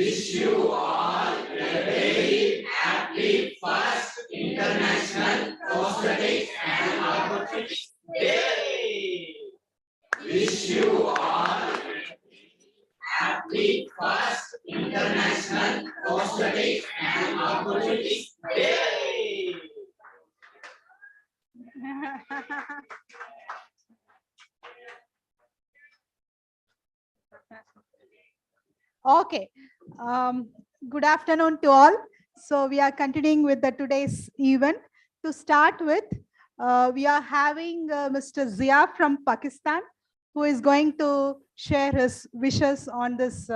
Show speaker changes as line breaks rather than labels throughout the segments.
Wish you all a very happy first International Prosthetics and Orthotics Day. Wish you all a happy first International Prosthetics and Orthotics Day.
Okay. Good afternoon to all. So we are continuing with the today's event. To start with, we are having Mr. Zia from Pakistan, who is going to share his wishes on this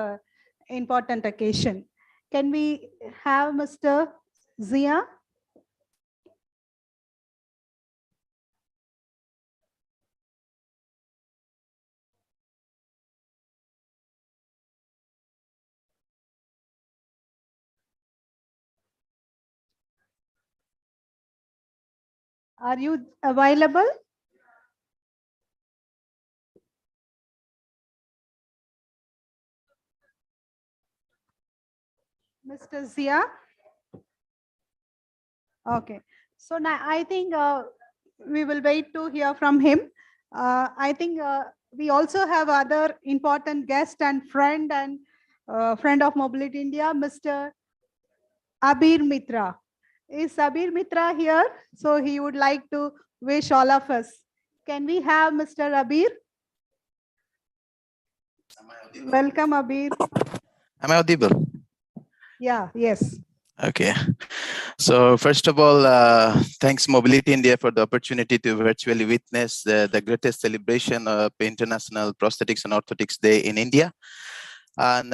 important occasion. Can we have Mr. Zia? Are you available? Mr. Zia? Okay. So now I think we will wait to hear from him. I think we also have other important guest and friend of Mobility India, Mr. Abir Mitra. Is Abir Mitra here? So he would like to wish all of us. Can we have Mr. Abir? Welcome, Abir.
Am I audible?
Yeah, yes.
Okay. So first of all, thanks Mobility India for the opportunity to virtually witness the greatest celebration of International Prosthetics and Orthotics Day in India. And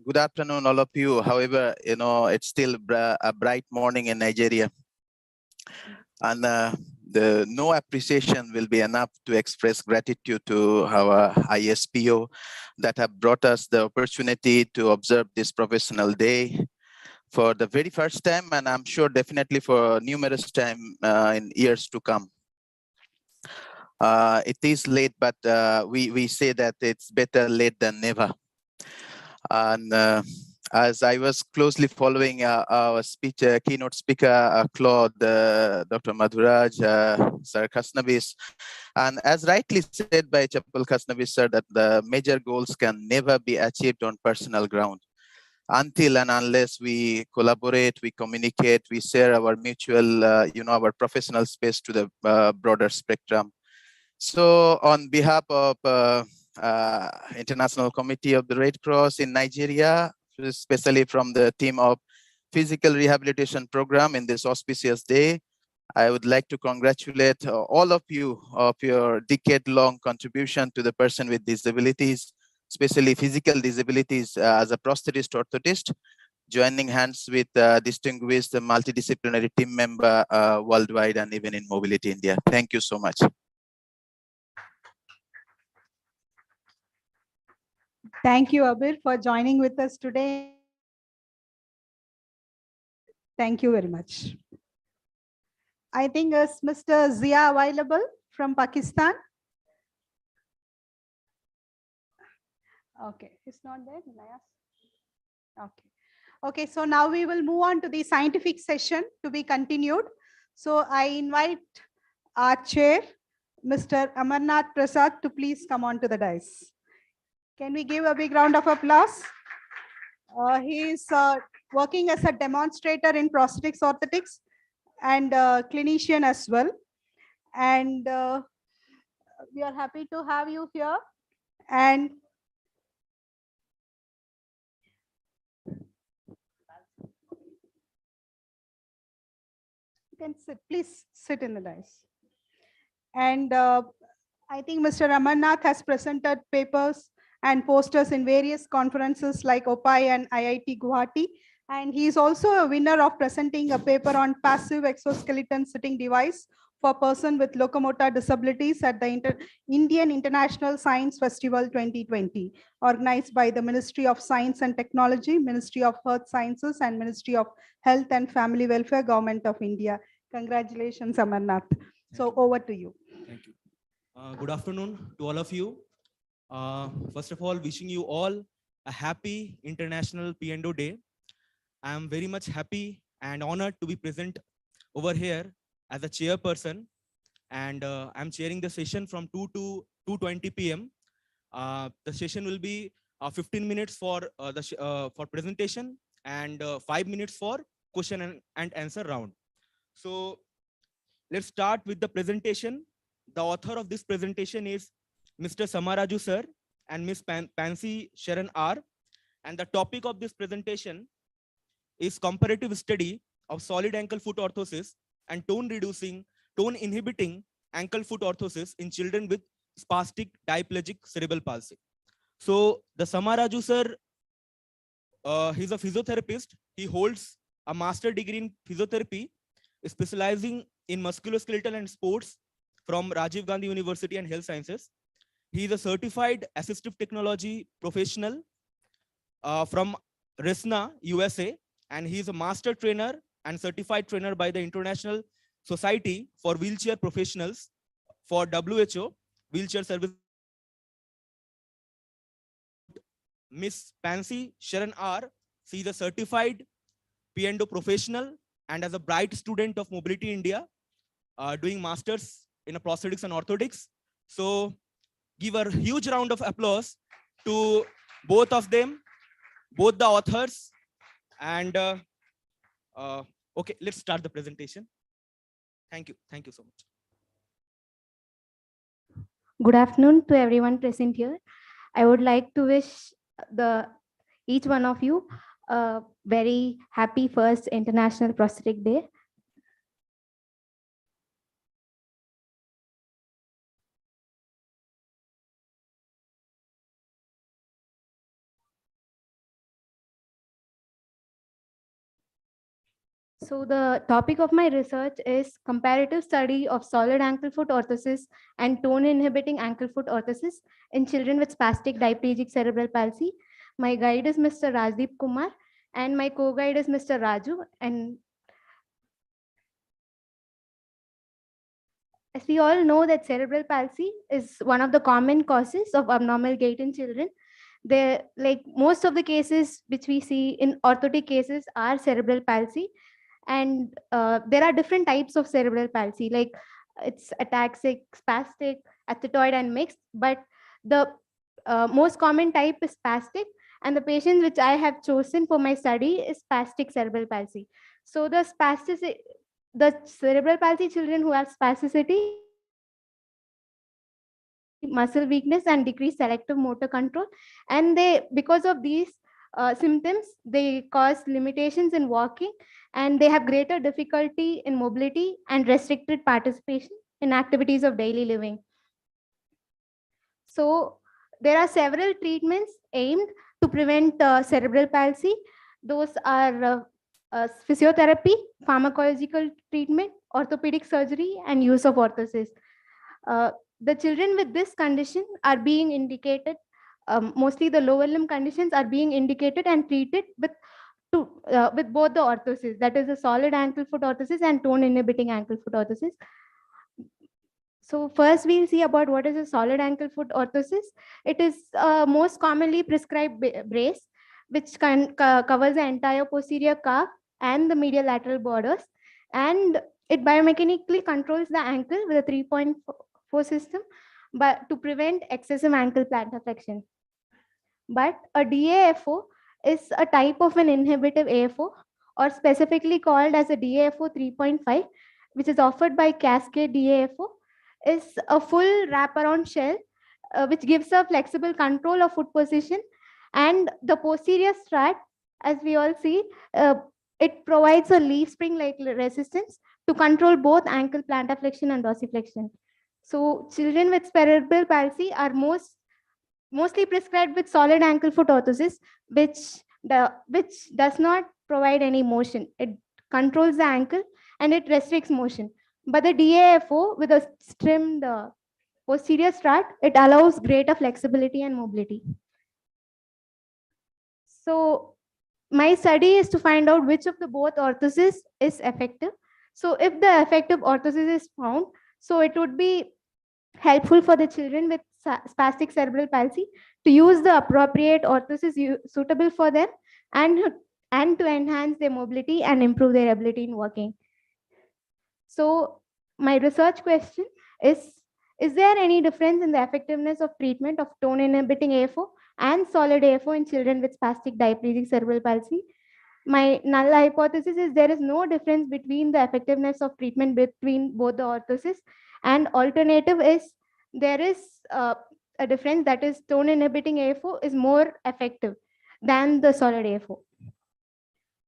good afternoon, all of you. However, you know, it's still a bright morning in Nigeria. And the no appreciation will be enough to express gratitude to our ISPO that have brought us the opportunity to observe this professional day for the very first time, and I'm sure definitely for numerous time in years to come. It is late, but we say that it's better late than never. And as I was closely following our speaker, keynote speaker, Claude, Dr. Madhuraj, Sir Kasnavis, and as rightly said by Chapal Kasnavis, sir, that the major goals can never be achieved on personal ground until and unless we collaborate, we communicate, we share our mutual, you know, our professional space to the broader spectrum. So on behalf of International Committee of the Red Cross in Nigeria, especially from the team of Physical Rehabilitation Program in this auspicious day, I would like to congratulate all of you of your decade-long contribution to the person with disabilities, especially physical disabilities as a prosthetist orthotist, joining hands with distinguished multidisciplinary team member worldwide and even in Mobility India. Thank you so much.
Thank you, Abir, for joining with us today. Thank you very much. I think is Mr. Zia available from Pakistan? Okay, it's not there. Okay. Okay, so now we will move on to the scientific session to be continued. So I invite our chair, Mr. Amarnath Prasad, to please come on to the dais. Can we give a big round of applause? He is working as a demonstrator in prosthetics, orthotics, and clinician as well. And we are happy to have you here. And you can sit, please sit in the dais. And I think Mr. Amarnath has presented papers and posters in various conferences like OPAI and IIT Guwahati. And he is also a winner of presenting a paper on passive exoskeleton sitting device for person with locomotor disabilities at the Indian International Science Festival 2020, organized by the Ministry of Science and Technology, Ministry of Earth Sciences, and Ministry of Health and Family Welfare, Government of India. Congratulations, Amarnath. So over to you.
Thank you. Good afternoon to all of you. First of all, wishing you all a happy International P&O Day. I am very much happy and honored to be present over here as a chairperson, and I'm chairing the session from 2 to 2:20 p.m. The session will be 15 minutes for presentation and 5 minutes for question and answer round. So let's start with the presentation. The author of this presentation is Mr. Samaraju sir and Miss Pansy Sharon R. And the topic of this presentation is comparative study of solid ankle foot orthosis and tone inhibiting ankle foot orthosis in children with spastic diplegic cerebral palsy. So the Samaraju sir, he's a physiotherapist. He holds a master degree in physiotherapy, specializing in musculoskeletal and sports from Rajiv Gandhi University and Health Sciences. He is a certified assistive technology professional from Resna, USA, and he is a master trainer and certified trainer by the International Society for Wheelchair Professionals for WHO Wheelchair Service. Miss Pansy Sharon R. She is a certified P&O professional and as a bright student of Mobility India, doing masters in prosthetics and orthotics. So give a huge round of applause to both of them, both the authors. And okay, let's start the presentation. Thank you. Thank you so much.
Good afternoon to everyone present here. I would like to wish each one of you a very happy first International Prosthetic Day. So the topic of my research is comparative study of solid ankle foot orthosis and tone inhibiting ankle foot orthosis in children with spastic diplegic cerebral palsy. My guide is Mr. Rajiv Kumar and my co-guide is Mr. Raju. And as we all know that cerebral palsy is one of the common causes of abnormal gait in children. Like most of the cases which we see in orthotic cases are cerebral palsy. And there are different types of cerebral palsy, like it's ataxic, spastic, athetoid, and mixed. But the most common type is spastic, and the patients which I have chosen for my study is spastic cerebral palsy. So the cerebral palsy children who have spasticity, muscle weakness, and decreased selective motor control, and because of these symptoms, they cause limitations in walking, and they have greater difficulty in mobility and restricted participation in activities of daily living. So there are several treatments aimed to prevent cerebral palsy. Those are physiotherapy, pharmacological treatment, orthopedic surgery, and use of orthosis. The children with this condition are being indicated, mostly the lower limb conditions are being indicated and treated with both the orthosis, that is the solid ankle foot orthosis and tone inhibiting ankle foot orthosis. So first we'll see about what is a solid ankle foot orthosis. It is most commonly prescribed brace, which covers the entire posterior calf and the medial lateral borders, and it biomechanically controls the ankle with a 3.4 system, but to prevent excessive ankle plantar flexion. But a DAFO is a type of an inhibitive AFO, or specifically called as a DAFO 3.5, which is offered by Cascade DAFO, is a full wraparound shell, which gives a flexible control of foot position, and the posterior strut, as we all see, it provides a leaf spring-like resistance to control both ankle plantar flexion and dorsiflexion. So children with cerebral palsy are mostly prescribed with solid ankle foot orthosis, which does not provide any motion. It controls the ankle and it restricts motion. But the DAFO with a trimmed posterior strut, it allows greater flexibility and mobility. So my study is to find out which of the both orthosis is effective. So if the effective orthosis is found, so it would be helpful for the children with spastic cerebral palsy to use the appropriate orthosis suitable for them and to enhance their mobility and improve their ability in working. So my research question is there any difference in the effectiveness of treatment of tone inhibiting AFO and solid AFO in children with spastic diplegic cerebral palsy? My null hypothesis is there is no difference between the effectiveness of treatment between both the orthosis, and alternative is there is a difference, that is tone inhibiting AFO is more effective than the solid AFO.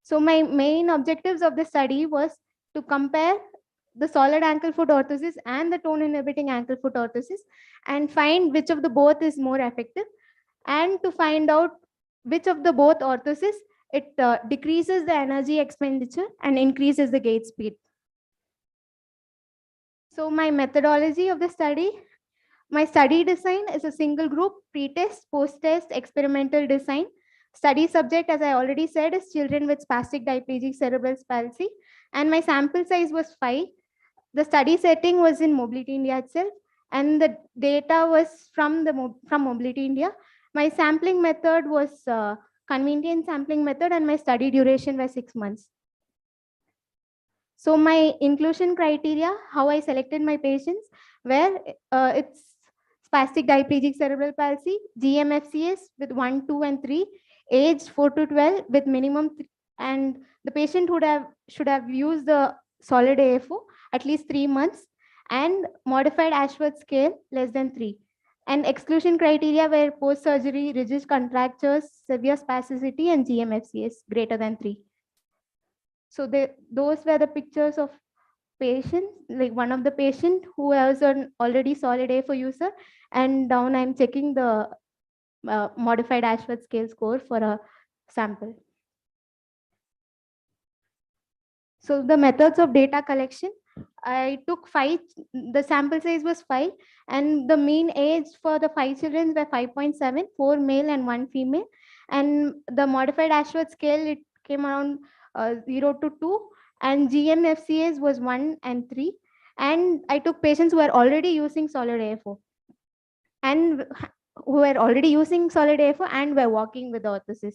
So my main objectives of the study was to compare the solid ankle foot orthosis and the tone inhibiting ankle foot orthosis and find which of the both is more effective, and to find out which of the both orthosis it decreases the energy expenditure and increases the gait speed. So my methodology of the study, my study design is a single group, pre-test, post-test, experimental design. Study subject, as I already said, is children with spastic diplegic cerebral palsy, and my sample size was 5. The study setting was in Mobility India itself, and the data was from Mobility India. My sampling method was convenient sampling method, and my study duration was 6 months. So my inclusion criteria, how I selected my patients, where it's spastic diplegic cerebral palsy, GMFCS with 1, 2, and 3, age 4 to 12 with minimum, and the patient should have used the solid AFO at least 3 months, and modified Ashworth scale less than 3. And exclusion criteria were post-surgery, rigid contractures, severe spasticity, and GMFCS greater than 3. So those were the pictures of patients, like one of the patient who was an already solid AFO user, and down I'm checking the modified Ashworth scale score for a sample. So the methods of data collection, I took 5, the sample size was 5, and the mean age for the 5 children were 5.7, 4 male and 1 female. And the modified Ashworth scale, it came around 0 to 2, and GMFCAs was 1 and 3. And I took patients who were already using solid AFO and who were already using solid AFO and were walking with orthosis.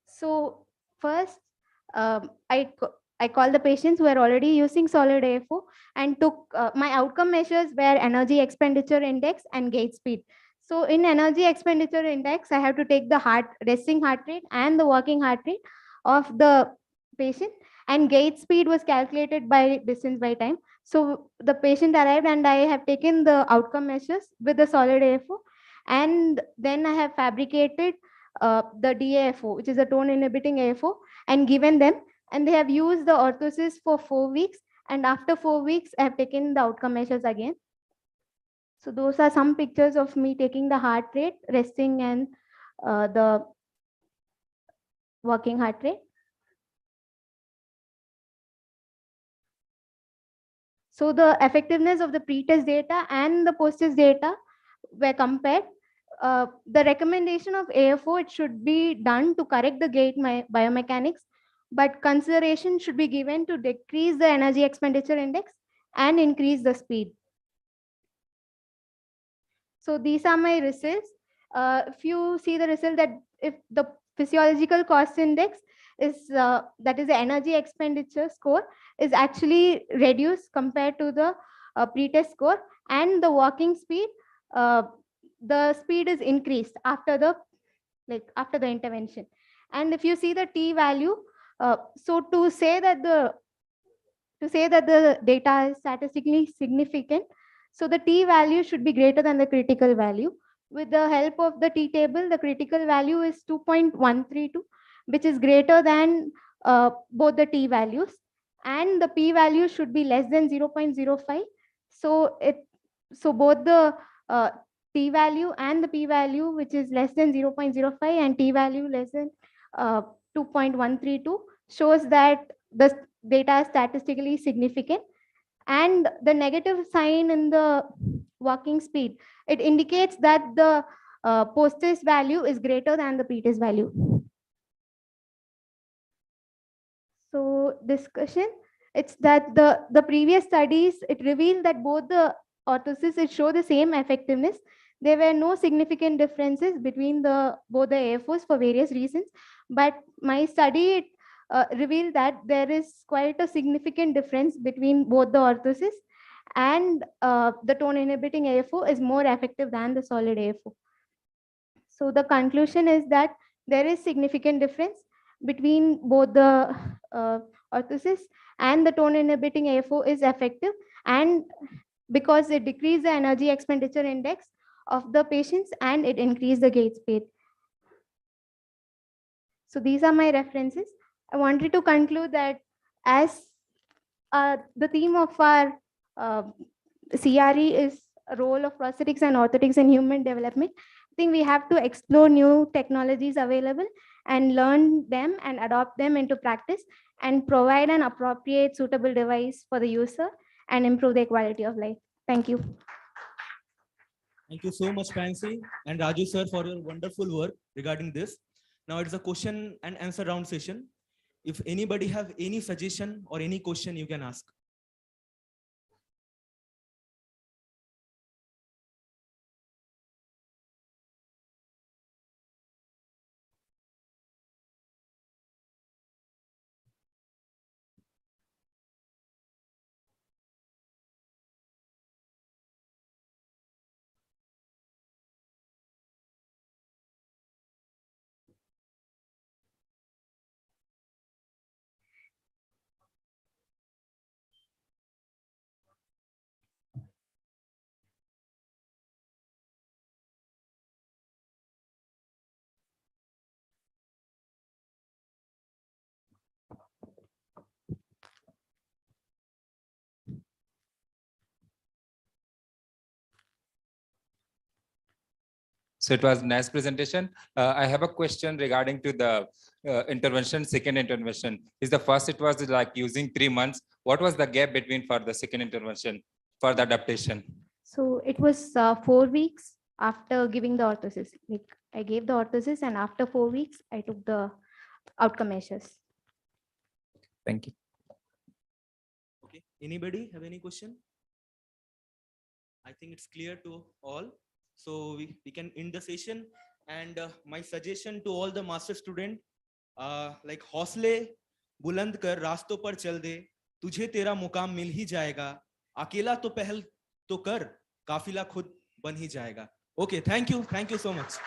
So first, I called the patients who were already using solid AFO and took my outcome measures were energy expenditure index and gait speed. So in energy expenditure index, I have to take the resting heart rate and the walking heart rate of the patient, and gait speed was calculated by distance by time. So the patient arrived and I have taken the outcome measures with the solid AFO, and then I have fabricated the DAFO, which is a tone inhibiting AFO, and given them, and they have used the orthosis for 4 weeks, and after 4 weeks I have taken the outcome measures again. So those are some pictures of me taking the heart rate, resting, and the working heart rate. So the effectiveness of the pre-test data and the post-test data were compared. The recommendation of AFO, it should be done to correct the gait biomechanics, but consideration should be given to decrease the energy expenditure index and increase the speed. So these are my results. If you see the result, that if the physiological cost index is that is the energy expenditure score is actually reduced compared to the pre-test score, and the walking speed, the speed is increased after the intervention. And if you see the t value, so to say that the data is statistically significant, so the t value should be greater than the critical value. With the help of the t table, the critical value is 2.132, which is greater than both the t values, and the p value should be less than 0.05. So both the t value and the p value, which is less than 0.05, and t value less than 2.132, shows that the data is statistically significant. And the negative sign in the walking speed, it indicates that the post-test value is greater than the pre-test value. So discussion, it's that the previous studies, it revealed that both the orthosis, it show the same effectiveness. There were no significant differences between both the AFOs for various reasons. But my study, it revealed that there is quite a significant difference between both the orthosis, and the tone inhibiting AFO is more effective than the solid AFO. So the conclusion is that there is significant difference between both the orthosis, and the tone inhibiting AFO is effective, and because it decreases the energy expenditure index of the patients and it increases the gait speed. So these are my references. I wanted to conclude that as the theme of our CRE is a role of prosthetics and orthotics in human development, I think we have to explore new technologies available and learn them and adopt them into practice and provide an appropriate suitable device for the user and improve their quality of life. Thank you.
Thank you so much, Fancy and Raju sir, for your wonderful work regarding this. Now it's a question and answer round session. If anybody have any suggestion or any question, you can ask.
So it was a nice presentation. I have a question regarding to the intervention, second intervention. Is the first, it was like using 3 months. What was the gap between for the second intervention for the adaptation?
So it was 4 weeks after giving the orthosis. Like I gave the orthosis, and after 4 weeks, I took the outcome measures.
Thank you.
Okay. Anybody have any question? I think it's clear to all. So we can end the session. And my suggestion to all the master student, like हौसले बुलंद कर, रास्तों पर चल दे, तुझे तेरा मुकाम मिल ही जाएगा, अकेला तो पहल तो कर, काफिला खुद बन ही जाएगा. Okay, thank you so much.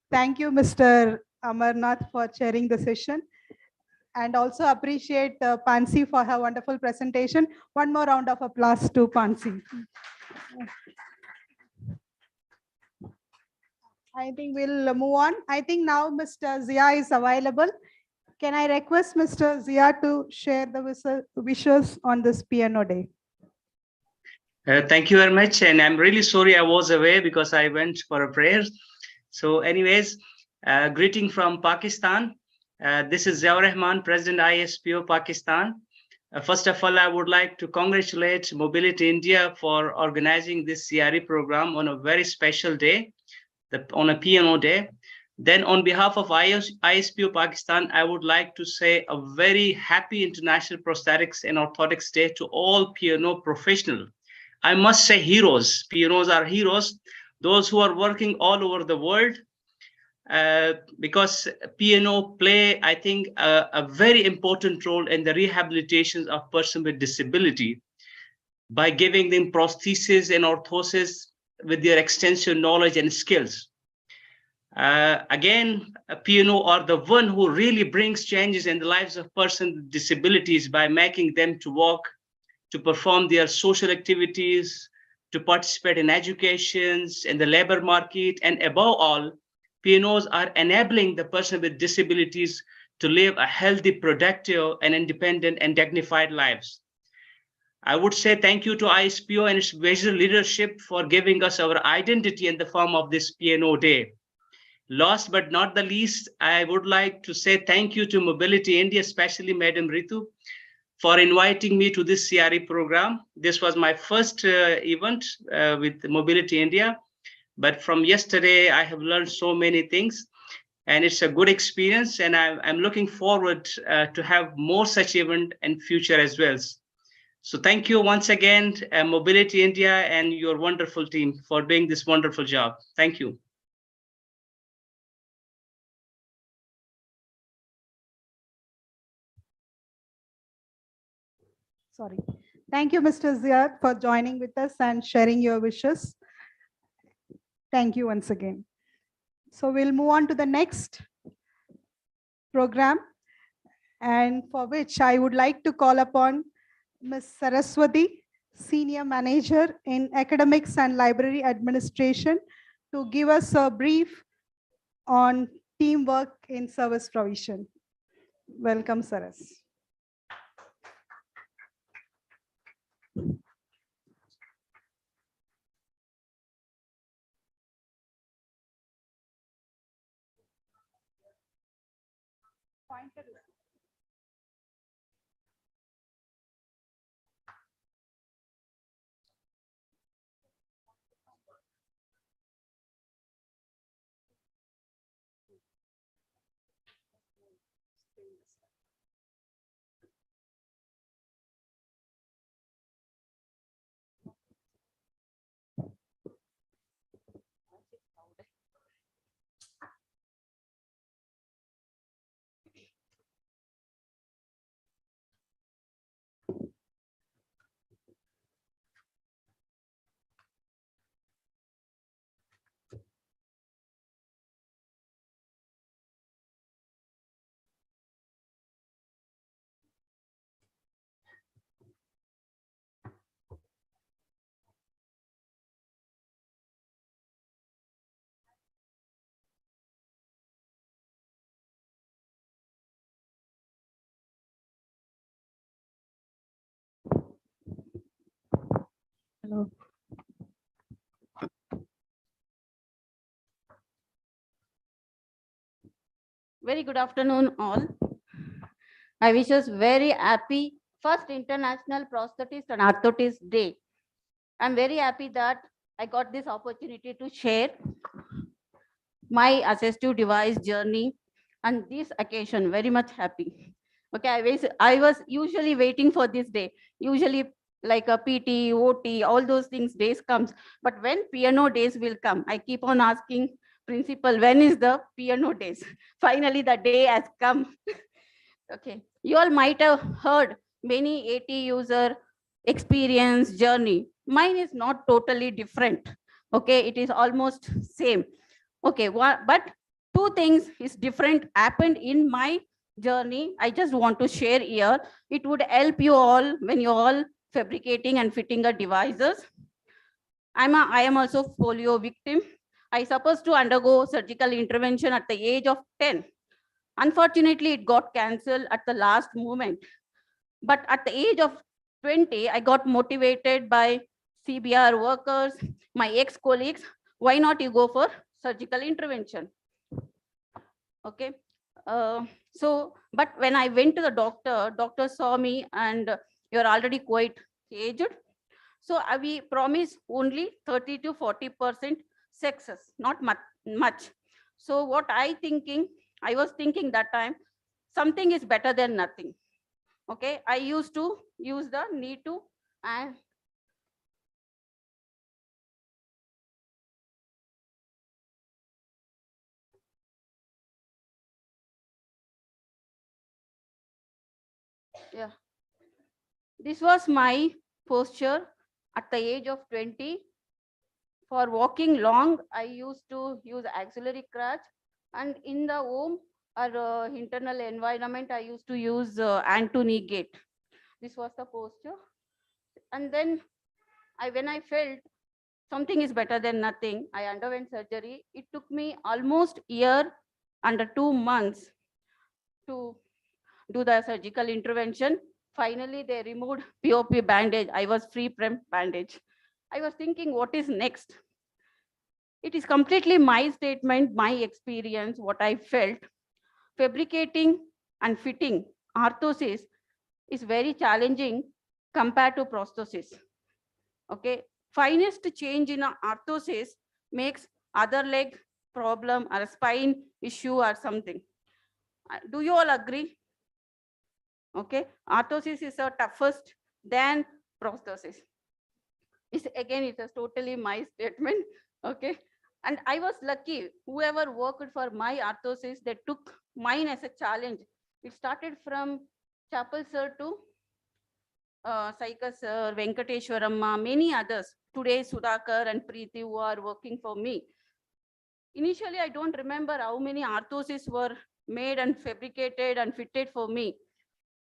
Thank you, Mr. Amarnath, for chairing the session. And also appreciate Pansi for her wonderful presentation. One more round of applause to Pansi. I think we'll move on. I think now Mr. Zia is available. Can I request Mr. Zia to share the wishes on this P&O Day?
Thank you very much. And I'm really sorry I was away because I went for a prayer. So anyways, greeting from Pakistan. This is Ziaur Rahman, President ISPO Pakistan. First of all, I would like to congratulate Mobility India for organizing this CRE program on a very special day, on a P&O Day. Then on behalf of ISPO Pakistan, I would like to say a very happy International Prosthetics and Orthotics Day to all P&O professionals. I must say heroes. P&Os are heroes. Those who are working all over the world, because P&O play, I think, a very important role in the rehabilitation of persons with disability by giving them prosthesis and orthosis with their extensive knowledge and skills. Again, P&O are the one who really brings changes in the lives of persons with disabilities by making them to walk to perform their social activities, to participate in educations and the labor market, and above all, P&Os are enabling the person with disabilities to live a healthy, productive, and independent and dignified lives. I would say thank you to ISPO and its visual leadership for giving us our identity in the form of this P&O Day. Last but not the least, I would like to say thank you to Mobility India, especially Madam Ritu, for inviting me to this CRE program. This was my first event with Mobility India, but from yesterday, I have learned so many things, and it's a good experience, and I'm looking forward to have more such event in future as well. So thank you once again, Mobility India and your wonderful team for doing this wonderful job. Thank you.
Sorry. Thank you, Mr. Ziad, for joining with us and sharing your wishes. Thank you once again. So we'll move on to the next program, and for which I would like to call upon Ms. Saraswati, Senior Manager in Academics and Library Administration, to give us a brief on teamwork in service provision. Welcome, Saras. Hello.
Very good afternoon, all. I wish us very happy first International Prosthetics and Orthotics Day. I'm very happy that I got this opportunity to share my assistive device journey on this occasion. Very much happy. Okay, I was usually waiting for this day. Usually like a PT, OT, all those things days comes. But when P&O days will come, I keep on asking principal, when is the P&O days? Finally, the day has come. Okay, you all might have heard many AT user experience journey. Mine is not totally different. Okay, it is almost same. Okay, but two things is different happened in my journey. I just want to share here. It would help you all when you all fabricating and fitting a devices. I am also polio victim. I supposed to undergo surgical intervention at the age of 10. Unfortunately, it got cancelled at the last moment. But at the age of 20, I got motivated by CBR workers, my ex-colleagues. Why not you go for surgical intervention? Okay. But when I went to the doctor saw me and you're already quite aged. So we promise only 30 to 40% success, not much. So what I was thinking that time, something is better than nothing. Okay, I used to use the knee to and yeah. This was my posture at the age of 20. For walking long, I used to use auxiliary crutch, and in the home or internal environment, I used to use hand to knee gait. This was the posture. And then when I felt something is better than nothing, I underwent surgery. It took me almost year under 2 months to do the surgical intervention. Finally, they removed POP bandage. I was free from bandage. I was thinking, what is next? It is completely my statement, my experience, what I felt. Fabricating and fitting orthosis is very challenging compared to prosthesis. Okay, finest change in a orthosis makes other leg problem or a spine issue or something. Do you all agree? Okay, orthosis is the toughest than prosthesis. It's a totally my statement. Okay, and I was lucky. Whoever worked for my orthosis, they took mine as a challenge. It started from Chapel sir to Saika sir, Venkateshwaramma, many others. Today, Sudhakar and Preeti who are working for me. Initially, I don't remember how many orthoses were made and fabricated and fitted for me.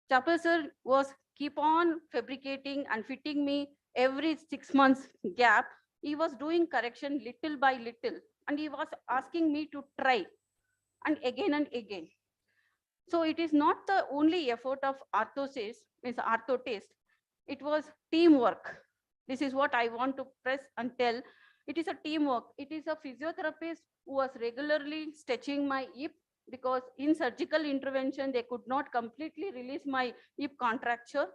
Chapel sir was keep on fabricating and fitting me every 6 months gap. He was doing correction little by little, and he was asking me to try and again. So it is not the only effort of orthosis, means orthotist. It was teamwork. This is what I want to press and tell. It is a teamwork. It is a physiotherapist who was regularly stretching my hip, because in surgical intervention, they could not completely release my hip contracture,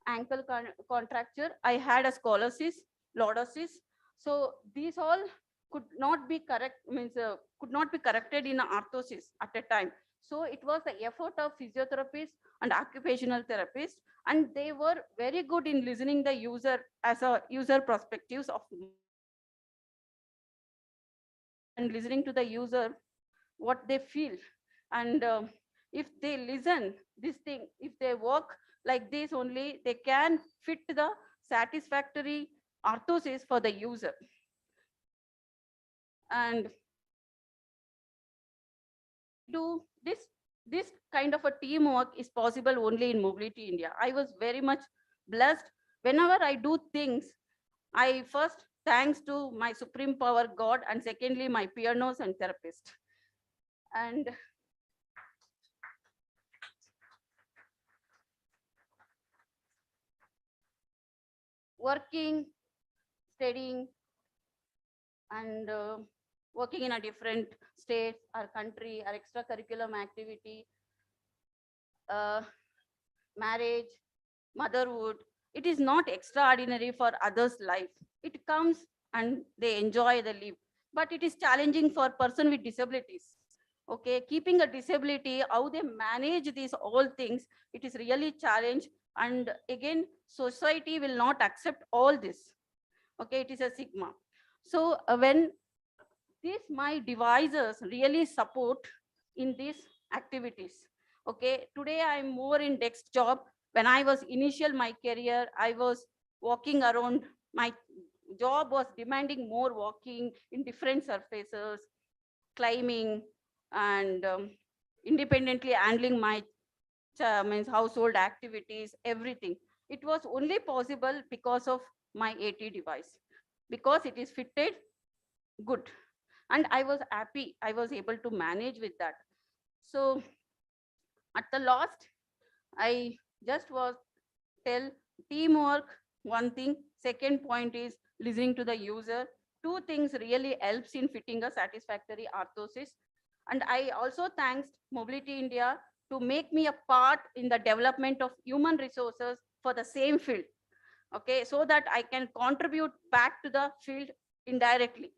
ankle contracture. I had a scoliosis, lordosis. So these all could not be could not be corrected in orthosis at a time. So it was the effort of physiotherapists and occupational therapists, and they were very good in listening the user as a user perspectives of and listening to the user what they feel. And if they listen this thing, if they work like this only, they can fit the satisfactory orthosis for the user. And do this kind of a teamwork is possible only in Mobility India. I was very much blessed. Whenever I do things, I first thanks to my supreme power God, and secondly my P&Os and therapists. And working, studying, and working in a different state or country or extracurriculum activity, marriage, motherhood, it is not extraordinary for others' life. It comes and they enjoy the life, but it is challenging for person with disabilities. Okay, keeping a disability, how they manage these all things, it is really challenge. And again, society will not accept all this. Okay, it is a sigma. So when these my devices really support in these activities. Okay, today I'm more in desk job. When I was initial my career, I was walking around. My job was demanding more walking in different surfaces, climbing, and independently handling my means household activities, everything. It was only possible because of my AT device, because it is fitted good. And I was happy I was able to manage with that. So at the last, I just was tell teamwork, one thing. Second point is listening to the user. Two things really helps in fitting a satisfactory orthosis. And I also thanks Mobility India to make me a part in the development of human resources for the same field. Okay, so that I can contribute back to the field indirectly.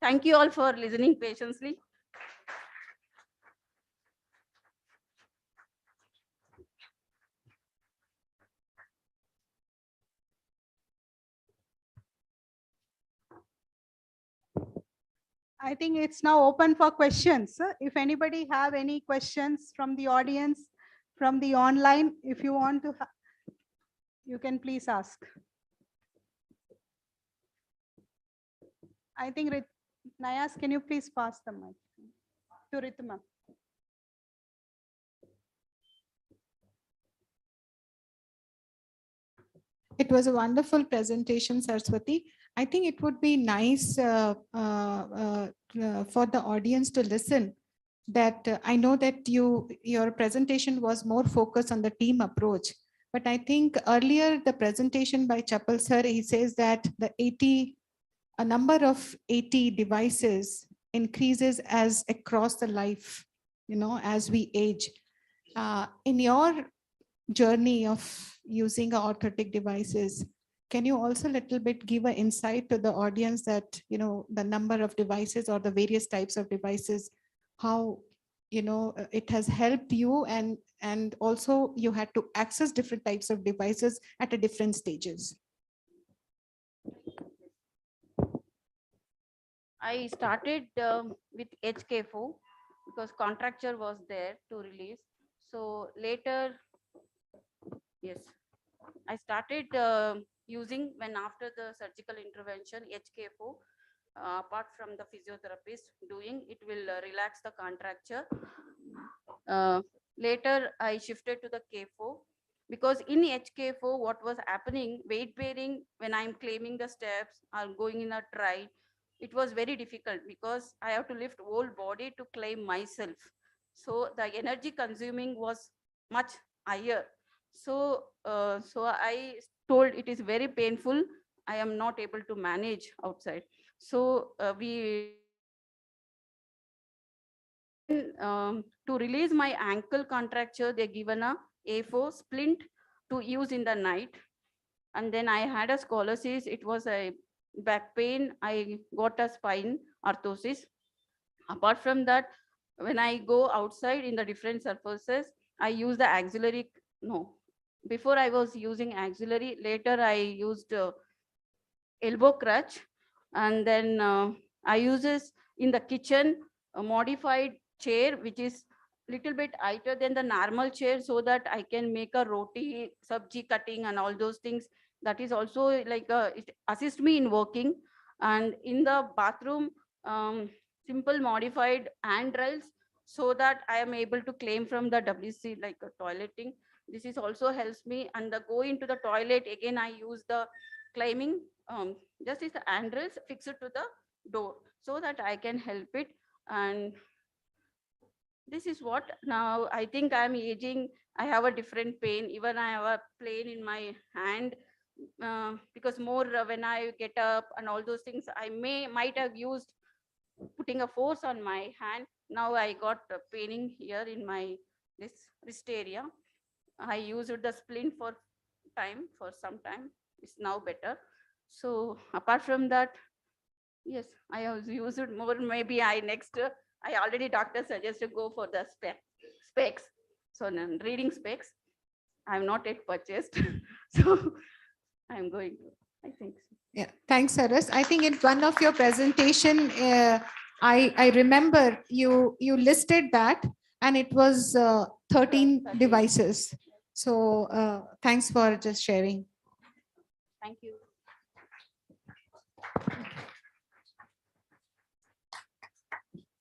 Thank you all for listening patiently.
I think it's now open for questions. If anybody have any questions from the audience, from the online, if you want to, you can please ask. I think Nayas, can you please pass the mic to Ritma? It was a wonderful presentation, Saraswati. I think it would be nice for the audience to listen that I know that your presentation was more focused on the team approach, but I think earlier the presentation by Chapal sir, he says that a number of 80 devices increases as across the life, as we age. In your journey of using orthotic devices, can you also a little bit give an insight to the audience that, the number of devices or the various types of devices, how, it has helped you and also you had to access different types of devices at a different stages?
I started with HK4 because contracture was there to release. So later, yes, I started using when after the surgical intervention, HK4, apart from the physiotherapist doing, it will relax the contracture. Later, I shifted to the K4 because in HK4, what was happening, weight bearing, when I'm claiming the steps or going in a try, it was very difficult because I have to lift whole body to claim myself. So the energy consuming was much higher. So, so I told it is very painful. I am not able to manage outside. So to release my ankle contracture, they given a A4 splint to use in the night. And then I had a scoliosis. It was a back pain. I got a spine orthosis. Apart from that, when I go outside in the different surfaces, I use the auxiliary. No, before I was using auxiliary. Later I used elbow crutch, and then I uses in the kitchen a modified chair which is little bit higher than the normal chair, so that I can make a roti, sabji cutting and all those things. That is also like it assist me in working. And in the bathroom, simple modified handrails, so that I am able to claim from the WC like a toileting. This is also helps me. And the go into the toilet again, I use the climbing, just is the handrails fixed to the door so that I can help it. And this is what now I think I'm aging. I have a different pain. Even I have a pain in my hand because more when I get up and all those things, I might have used putting a force on my hand. Now I got paining here in my this wrist area. I used the splint for some time. It's now better. So apart from that, yes, I have used it more. Maybe I next, I already doctor suggested go for the specs. So I'm reading specs. I'm not yet purchased. So I'm going to, I think. So.
Yeah, thanks, Saras. I think in one of your presentation, I remember you listed that, and it was 13 devices. So thanks for just sharing.
Thank you.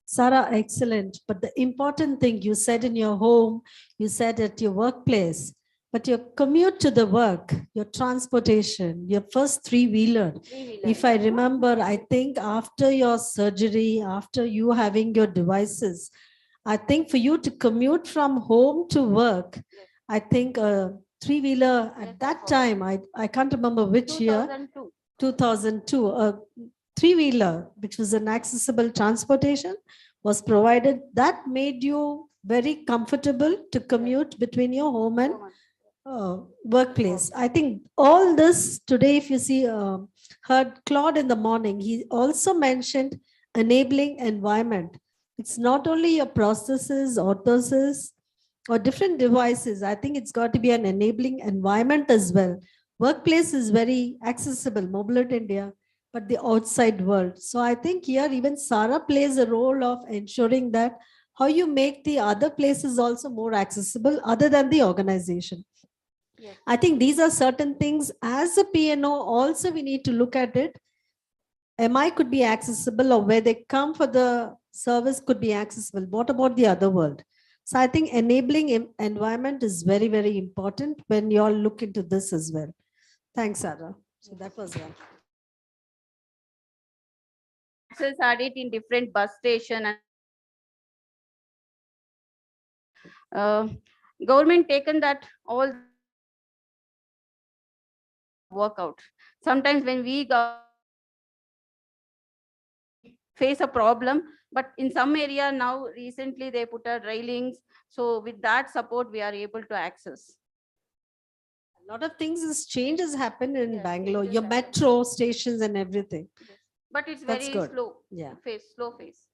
Sarah, excellent. But the important thing you said in your home, you said at your workplace, but your commute to the work, your transportation, your first three-wheeler. If I remember, I think after your surgery, after you having your devices, I think for you to commute from home to work, I think a three-wheeler at that time, I can't remember which year, 2002, a three-wheeler, which was an accessible transportation, was provided. That made you very comfortable to commute between your home and workplace. I think all this today, if you see, heard Claude in the morning, he also mentioned enabling environment. It's not only your processes, orthosis, or different devices. I think it's got to be an enabling environment as well. Workplace is very accessible, Mobility India, but the outside world. So I think here even Sarah plays a role of ensuring that how you make the other places also more accessible other than the organization. Yes. I think these are certain things as a P&O also we need to look at it. MI could be accessible, or where they come for the service could be accessible. What about the other world? So I think enabling environment is very, very important when you all look into this as well. Thanks, Sarah. So that was one.
Access had it in different bus station and government taken that all work out. Sometimes when we face a problem, but in some area now recently they put out railings. So with that support, we are able to access.
A lot of things changes happen in
Yes,
Bangalore,
changes
your
happen.
metro stations and everything.
Yes. But it's
That's
very
good.
slow.
Yeah.
Slow phase.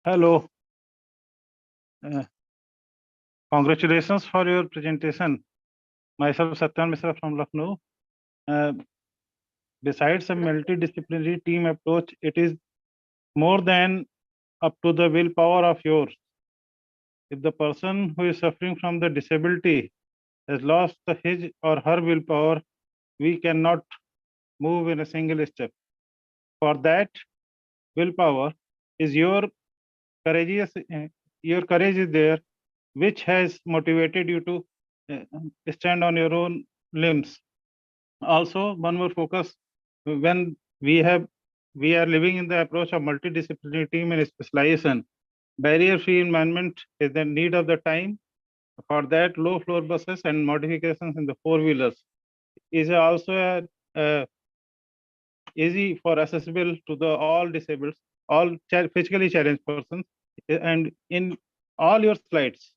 Hello. Congratulations for your presentation. Myself, Satyan Misra from Lucknow. Besides a multidisciplinary team approach, it is more than up to the willpower of yours. If the person who is suffering from the disability has lost his or her willpower, we cannot move in a single step. For that, willpower is your courage is there, which has motivated you to stand on your own limbs. Also, one more focus when we are living in the approach of multidisciplinary team and specialization. Barrier-free environment is the need of the time. For that, low floor buses and modifications in the four-wheelers is also easy for accessible to the all disabled, all physically challenged persons. And in all your slides,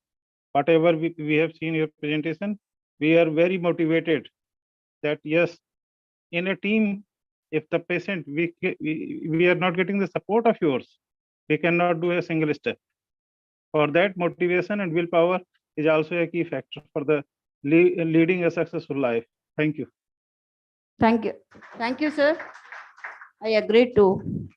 whatever we have seen your presentation, we are very motivated that yes, in a team, if the patient, we are not getting the support of yours, we cannot do a single step. For that, motivation and willpower is also a key factor for the leading a successful life. Thank you.
Thank you. Thank you, sir. I agree too.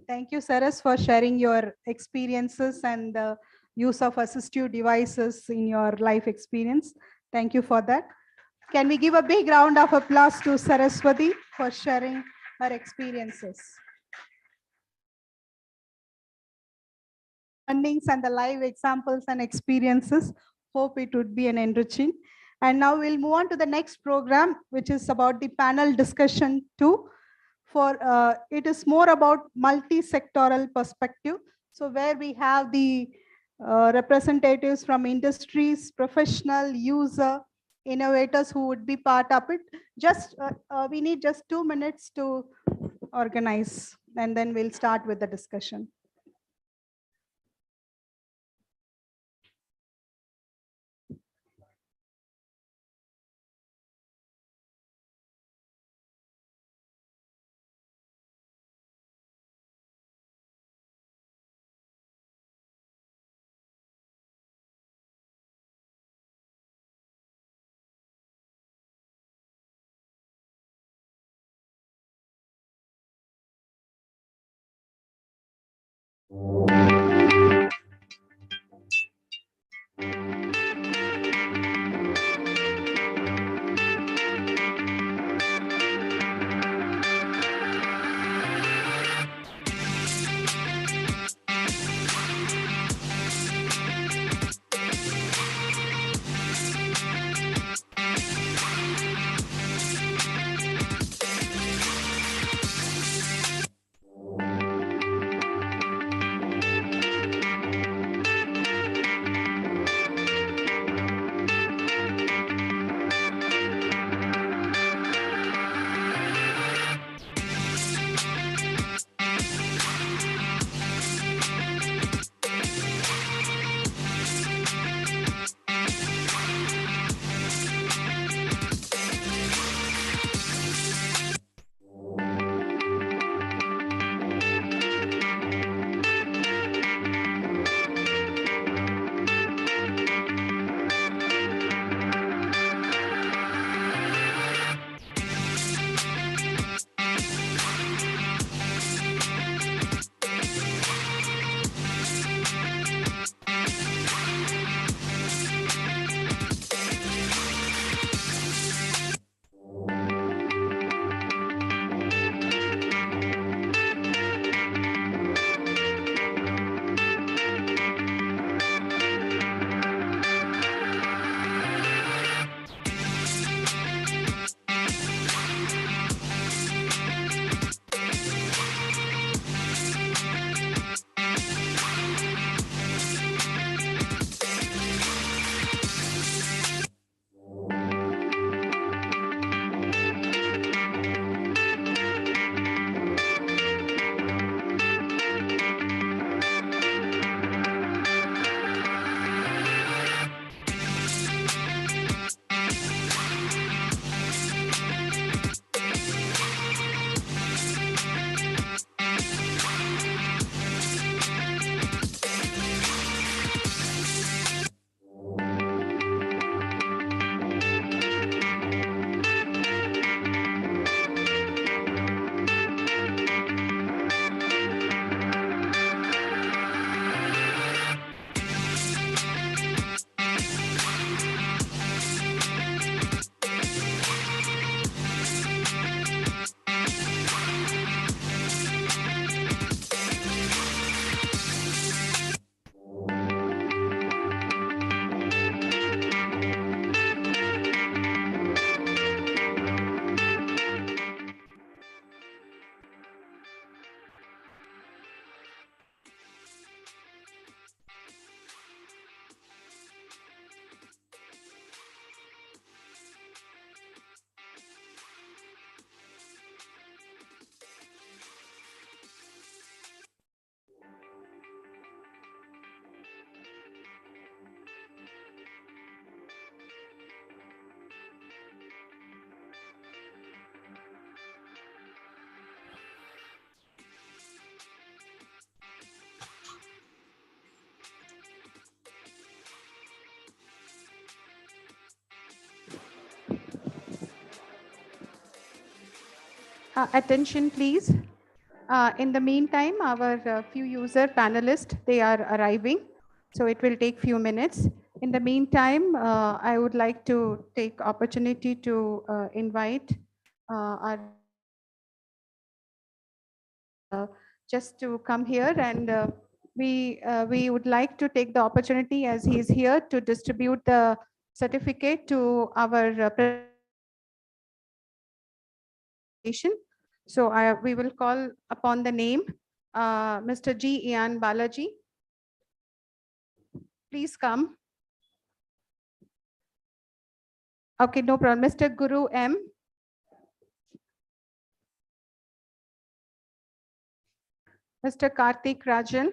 Thank you, Saras, for sharing your experiences and the use of assistive devices in your life experience. Thank you for that. Can we give a big round of applause to Saraswati for sharing her experiences? Learnings and the live examples and experiences. Hope it would be an enriching. And now we'll move on to the next program, which is about the panel discussion 2. It is more about multi-sectoral perspective. So where we have the representatives from industries, professional, user, innovators who would be part of it. Just we need just 2 minutes to organize, and then we'll start with the discussion. Attention, please. In the meantime, our few user panelists, they are arriving. So it will take few minutes. In the meantime, I would like to take opportunity to invite our just to come here, and we would like to take the opportunity as he is here to distribute the certificate to our presentation. So we will call upon the name Mr. G. Ian Balaji. Please come. Okay, no problem. Mr. Guru M. Mr. Karthik Rajan.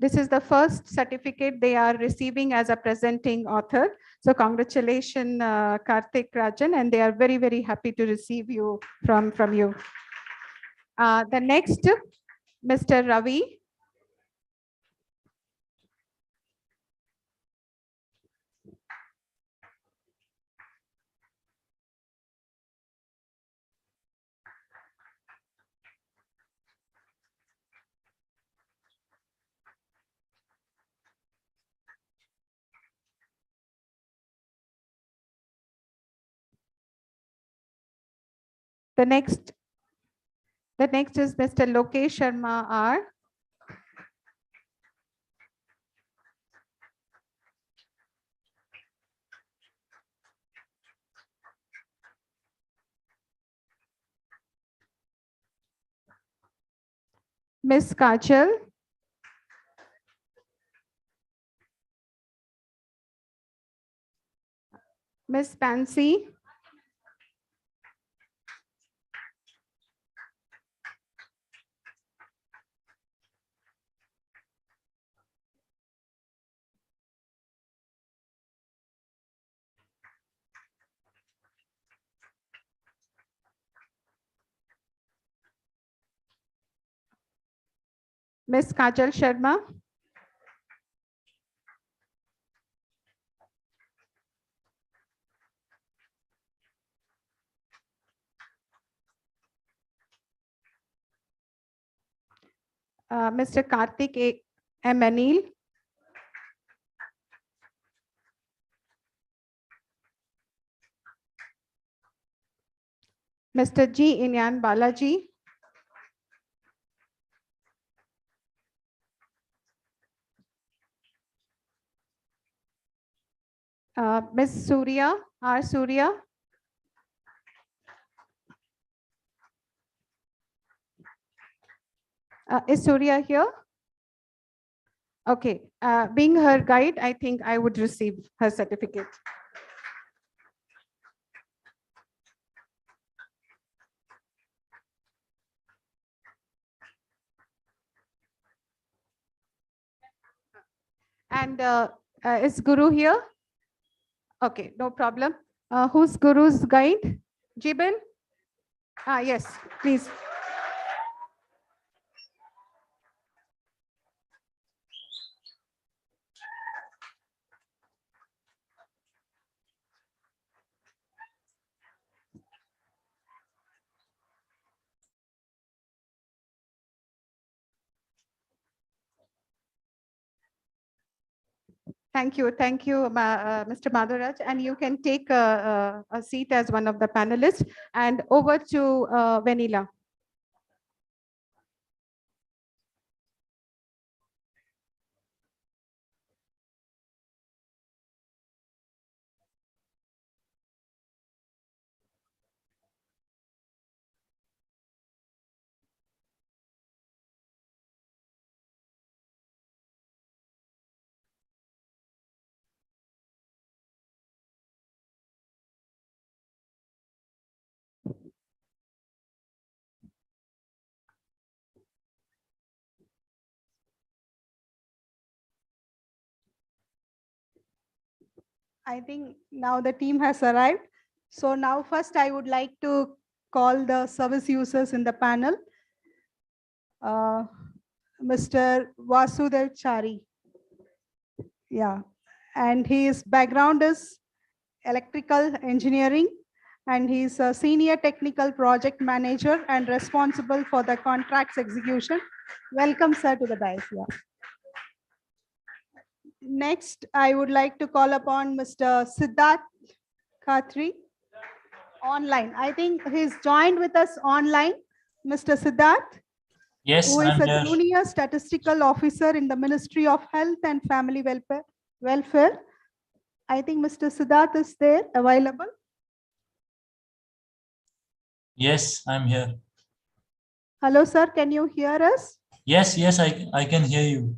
This is the first certificate they are receiving as a presenting author. So congratulations, Karthik Rajan, and they are very, very happy to receive you from you. The next, Mr. Ravi. The next is Mr. Lokesh Sharma R. Miss Kajal. Miss Pansy. Miss Kajal Sharma. Mr. Karthik M. Anil. Mr. G. Inyan Balaji. Miss Surya, R. Surya. Is Surya here? Okay, being her guide, I think I would receive her certificate. And is Guru here? Okay, no problem. Who's Guru's guide? Jibin? Yes, please. Thank you, Mr. Madhuraj, and you can take a seat as one of the panelists. And over to Vanilla. I think now the team has arrived. So now first I would like to call the service users in the panel. Mr. Vasudev Chari. Yeah, and his background is electrical engineering, and he's a senior technical project manager and responsible for the contracts execution. Welcome, sir, to the dais. Yeah. Next, I would like to call upon Mr. Siddharth Khatri online. I think he's joined with us online. Mr. Siddharth,
Yes,
who is
I'm
a
here.
junior statistical officer in the Ministry of Health and Family Welfare. I think Mr. Siddharth is there, available.
Yes, I'm here.
Hello, sir. Can you hear us?
Yes, I can hear you.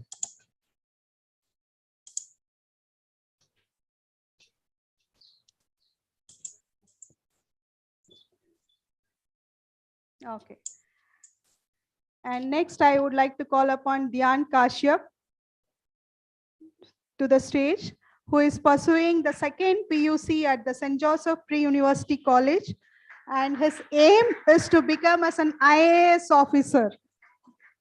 Okay. And next, I would like to call upon Dhyan Kashyap to the stage, who is pursuing the second PUC at the St. Joseph Pre-University College. And his aim is to become as an IAS officer.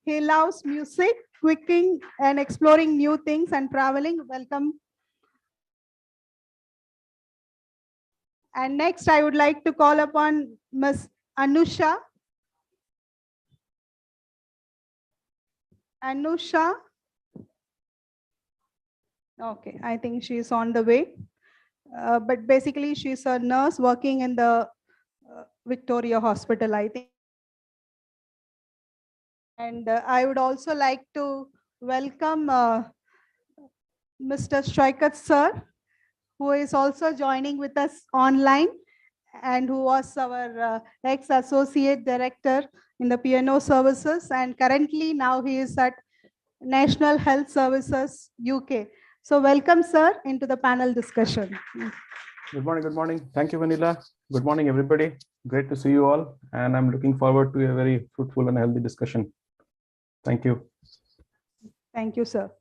He loves music, cooking, and exploring new things and traveling. Welcome. And next, I would like to call upon Ms. Anusha. Anusha. Okay, I think she's on the way. But basically, she's a nurse working in the Victoria Hospital, I think. And I would also like to welcome Mr. Strikat sir, who is also joining with us online and who was our ex-associate director in the P&O services. And currently now he is at National Health Services, UK. So welcome, sir, into the panel discussion.
Good morning. Good morning. Thank you, Vanilla. Good morning, everybody. Great to see you all. And I'm looking forward to a very fruitful and healthy discussion. Thank you.
Thank you, sir.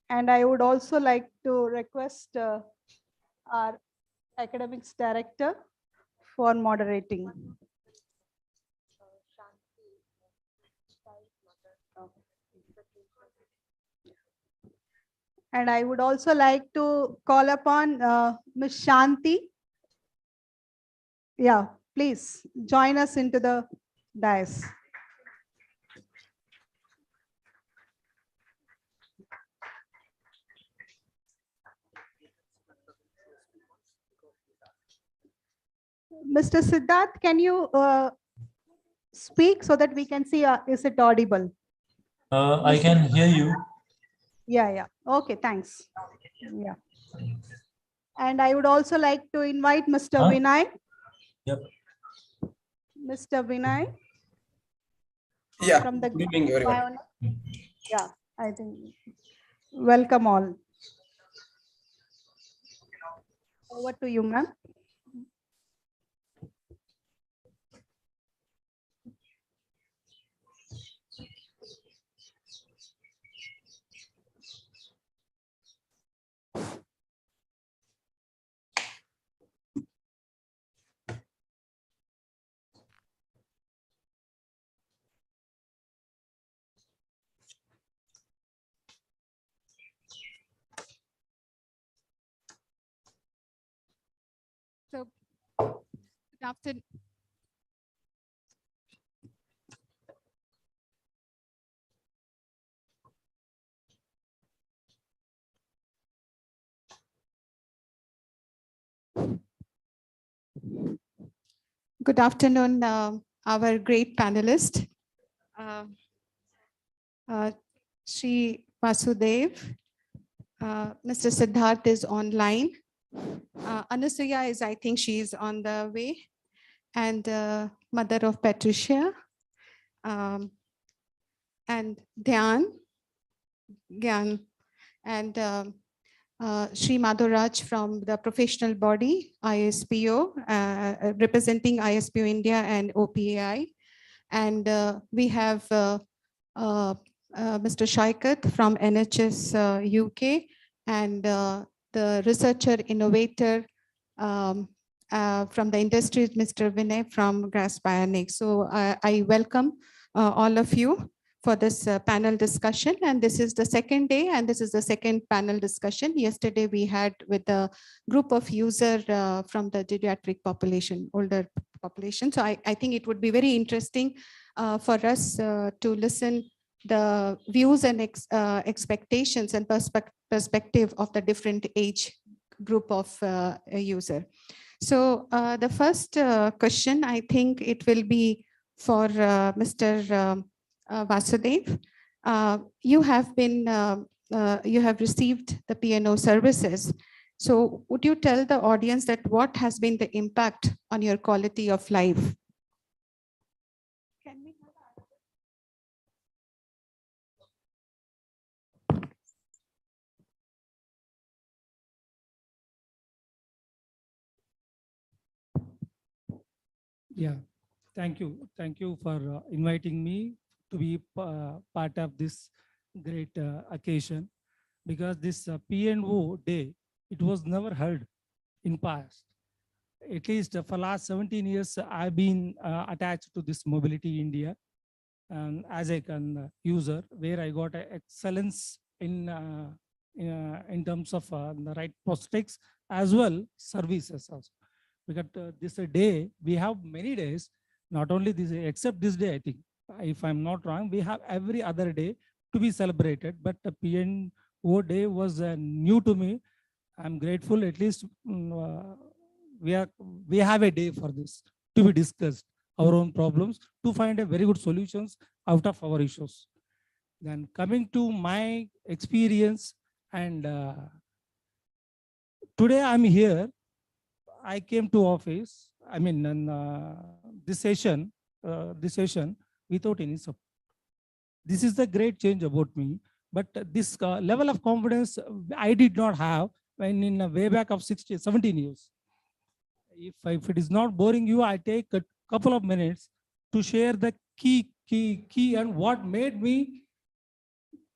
And I would also like to request our academics director for moderating. And I would also like to call upon Ms. Shanti. Yeah, please join us into the dais. Mr. Siddharth, can you speak so that we can see, is it audible?
I can hear you.
Yeah. Okay, thanks. Yeah. And I would also like to invite Mr. Vinay.
Yep.
Mr. Vinay.
Yeah.
From the
Good evening, everyone.
Yeah, I think. Welcome all. Over to you, ma'am.
So, good afternoon. Good afternoon, our great panelist, Shri Vasudev. Mr. Siddharth is online. Anasuya is, I think she's on the way, and mother of Patricia, and Dhyan, and Shri Madhuraj from the professional body, ISPO, representing ISPO India and OPAI. And we have Mr. Shaikat from NHS UK, and the the researcher, innovator from the industry, Mr. Vinay from Grass Bionics. So I welcome all of you for this panel discussion. And this is the second day, and this is the second panel discussion. Yesterday we had with a group of users from the geriatric population, older population. So I think it would be very interesting for us to listen the views and expectations and perspective of the different age group of user. So the first question, I think it will be for Mr. Vasudev. You have received the P&O services. So would you tell the audience that what has been the impact on your quality of life?
Yeah, thank you. Thank you for inviting me to be part of this great occasion, because this P&O Day, it was never heard in past. At least for last 17 years, I've been attached to this Mobility India and as a user, where I got excellence in terms of the right prosthetics as well services also. Because this day, we have many days, not only this, except this day, I think, if I'm not wrong, we have every other day to be celebrated, but the P&O Day was new to me. I'm grateful, at least we have a day for this to be discussed, our own problems, to find a very good solutions out of our issues. Then coming to my experience, and today I'm here, I came to office, I mean, this session without any support. This is the great change about me, but this level of confidence I did not have when in a way back of 17 years. If it is not boring you, I take a couple of minutes to share the key and what made me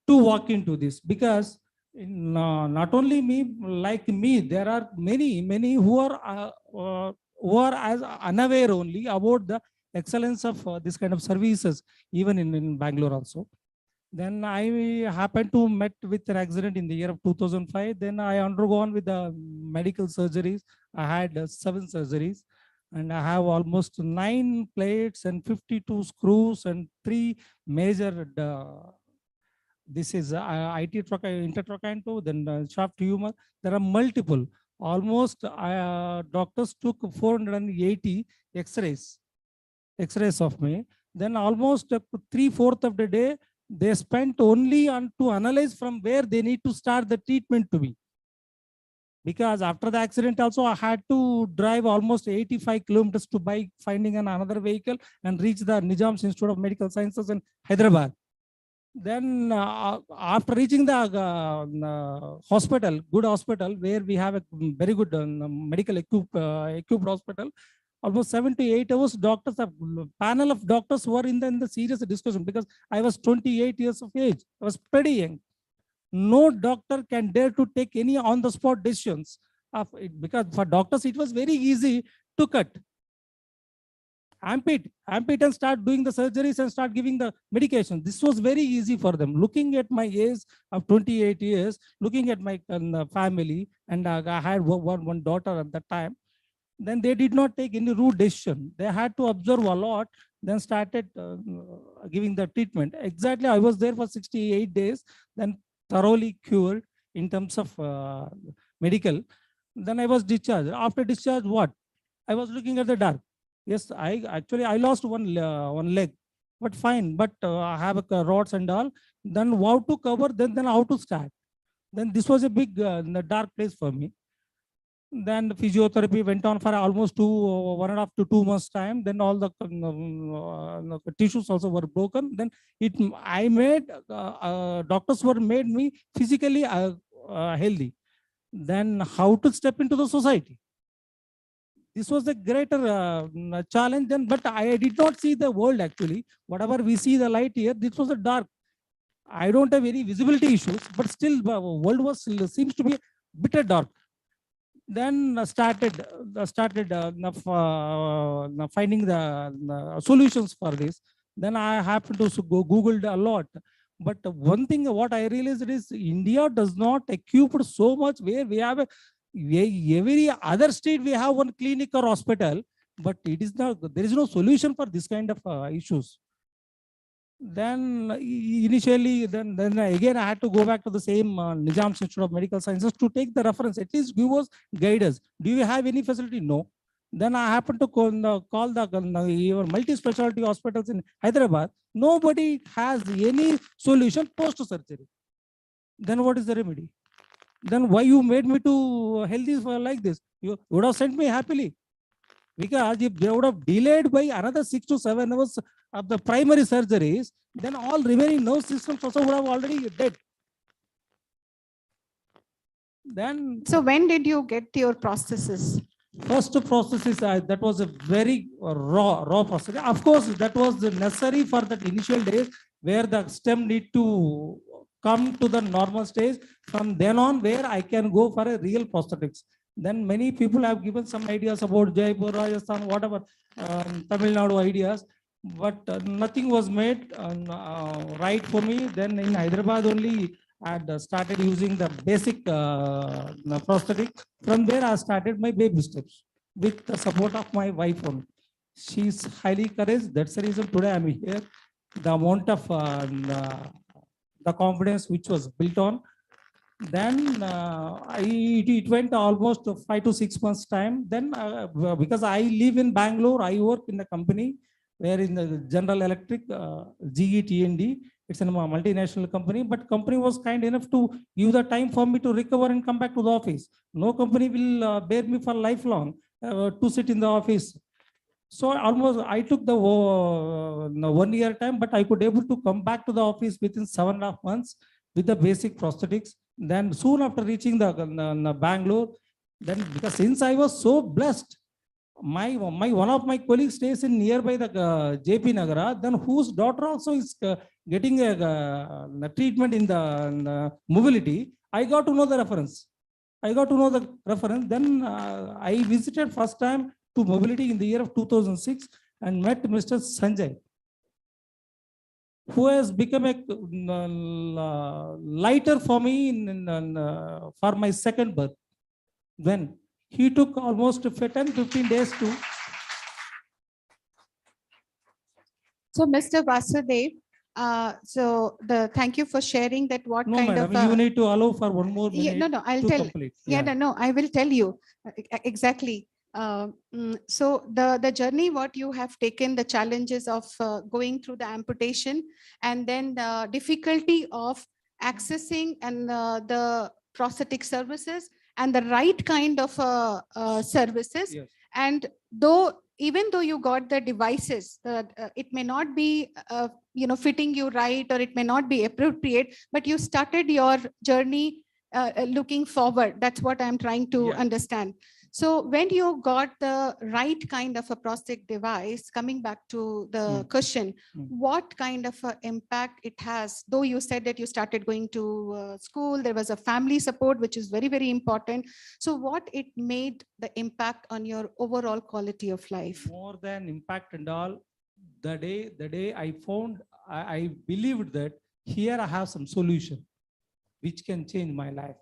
to walk into this, because not only me, like me, there are many who are as unaware only about the excellence of this kind of services, even in Bangalore also. Then I happened to met with an accident in the year of 2005. Then I undergone with the medical surgeries. I had 7 surgeries, and I have almost 9 plates and 52 screws and 3 major this is intertrochanter, then shaft tumor. There are multiple. Almost doctors took 480 X-rays of me. Then almost 3/4 of the day they spent only on to analyze from where they need to start the treatment to me. Because after the accident also I had to drive almost 85 kilometers to by finding another vehicle and reach the Nizam's Institute of Medical Sciences in Hyderabad. Then after reaching the hospital, good hospital, where we have a very good medical equipped hospital, almost 7 to 8 hours, panel of doctors were in the serious discussion, because I was 28 years of age. I was pretty young. No doctor can dare to take any on-the-spot decisions of it, because for doctors it was very easy to cut, ampute and start doing the surgeries and start giving the medication. This was very easy for them. Looking at my age of 28 years, looking at my family, and I had one daughter at that time, then they did not take any rude decision. They had to observe a lot, then started giving the treatment. Exactly, I was there for 68 days, then thoroughly cured in terms of medical. Then I was discharged. After discharge, what? I was looking at the dark. Yes, I lost one leg, but fine. But I have rods and all. Then how to cover, then how to start. Then this was a big dark place for me. Then the physiotherapy went on for almost 1.5 to 2 months time. Then all the tissues also were broken. Then I made doctors were made me physically healthy. Then how to step into the society? This was a greater challenge then, but I did not see the world actually. Whatever we see the light here, this was a dark. I don't have any visibility issues, but still world was seems to be bitter dark. Then started finding the solutions for this. Then I happened to go Googled a lot. But one thing what I realized is India does not equip so much where we have every other state we have one clinic or hospital, but it is not, there is no solution for this kind of issues. Then initially, then again I had to go back to the same Nizam Institute of Medical Sciences to take the reference, at least give us guidance. Do you have any facility? No. Then I happened to call the multi-specialty hospitals in Hyderabad. Nobody has any solution post-surgery. Then what is the remedy? Then why you made me to healthy like this? You would have sent me happily. Because if they would have delayed by another 6 to 7 hours of the primary surgeries, then all remaining nerve systems also would have already dead. Then,
so when did you get your prosthesis?
First prosthesis, that was a very raw process. Of course, that was necessary for that initial days where the stem need to come to the normal stage. From then on, where I can go for a real prosthetics. Then many people have given some ideas about Jaipur, Rajasthan, whatever, Tamil Nadu ideas, but nothing was made right for me. Then in Hyderabad only, I had started using the basic prosthetic. From there, I started my baby steps with the support of my wife only. She's highly courageous. That's the reason today I'm here. The amount of the confidence which was built on. Then it went almost 5 to 6 months time. Then because I live in Bangalore, I work in the company where in the General Electric, GE it's a multinational company, but company was kind enough to give the time for me to recover and come back to the office. No company will bear me for lifelong to sit in the office. So almost I took the 1 year time, but I could able to come back to the office within 7.5 months with the basic prosthetics. Then soon after reaching the Bangalore, then because since I was so blessed, my one of my colleagues stays in nearby the JP Nagara, then whose daughter also is getting a treatment in the mobility. I got to know the reference. Then I visited first time to mobility in the year of 2006 and met Mr. Sanjay, who has become a lighter for me for my second birth. Then he took almost 10-15 days to.
So Mr. Vasudev, thank you for sharing that. What
No,
kind
madam,
of
you need to allow for one more minute.
No, I'll
to
tell.
complete.
No, I will tell you exactly. So the journey what you have taken, the challenges of going through the amputation, and then the difficulty of accessing and the prosthetic services and the right kind of services.
Yes.
And even though you got the devices, it may not be fitting you right, or it may not be appropriate, but you started your journey looking forward. That's what I'm trying to understand. So when you got the right kind of a prosthetic device, coming back to the question, what kind of impact it has? Though you said that you started going to school, there was a family support, which is very, very important. So what it made the impact on your overall quality of life?
More than impact and all, the day I found, I believed that here I have some solution which can change my life.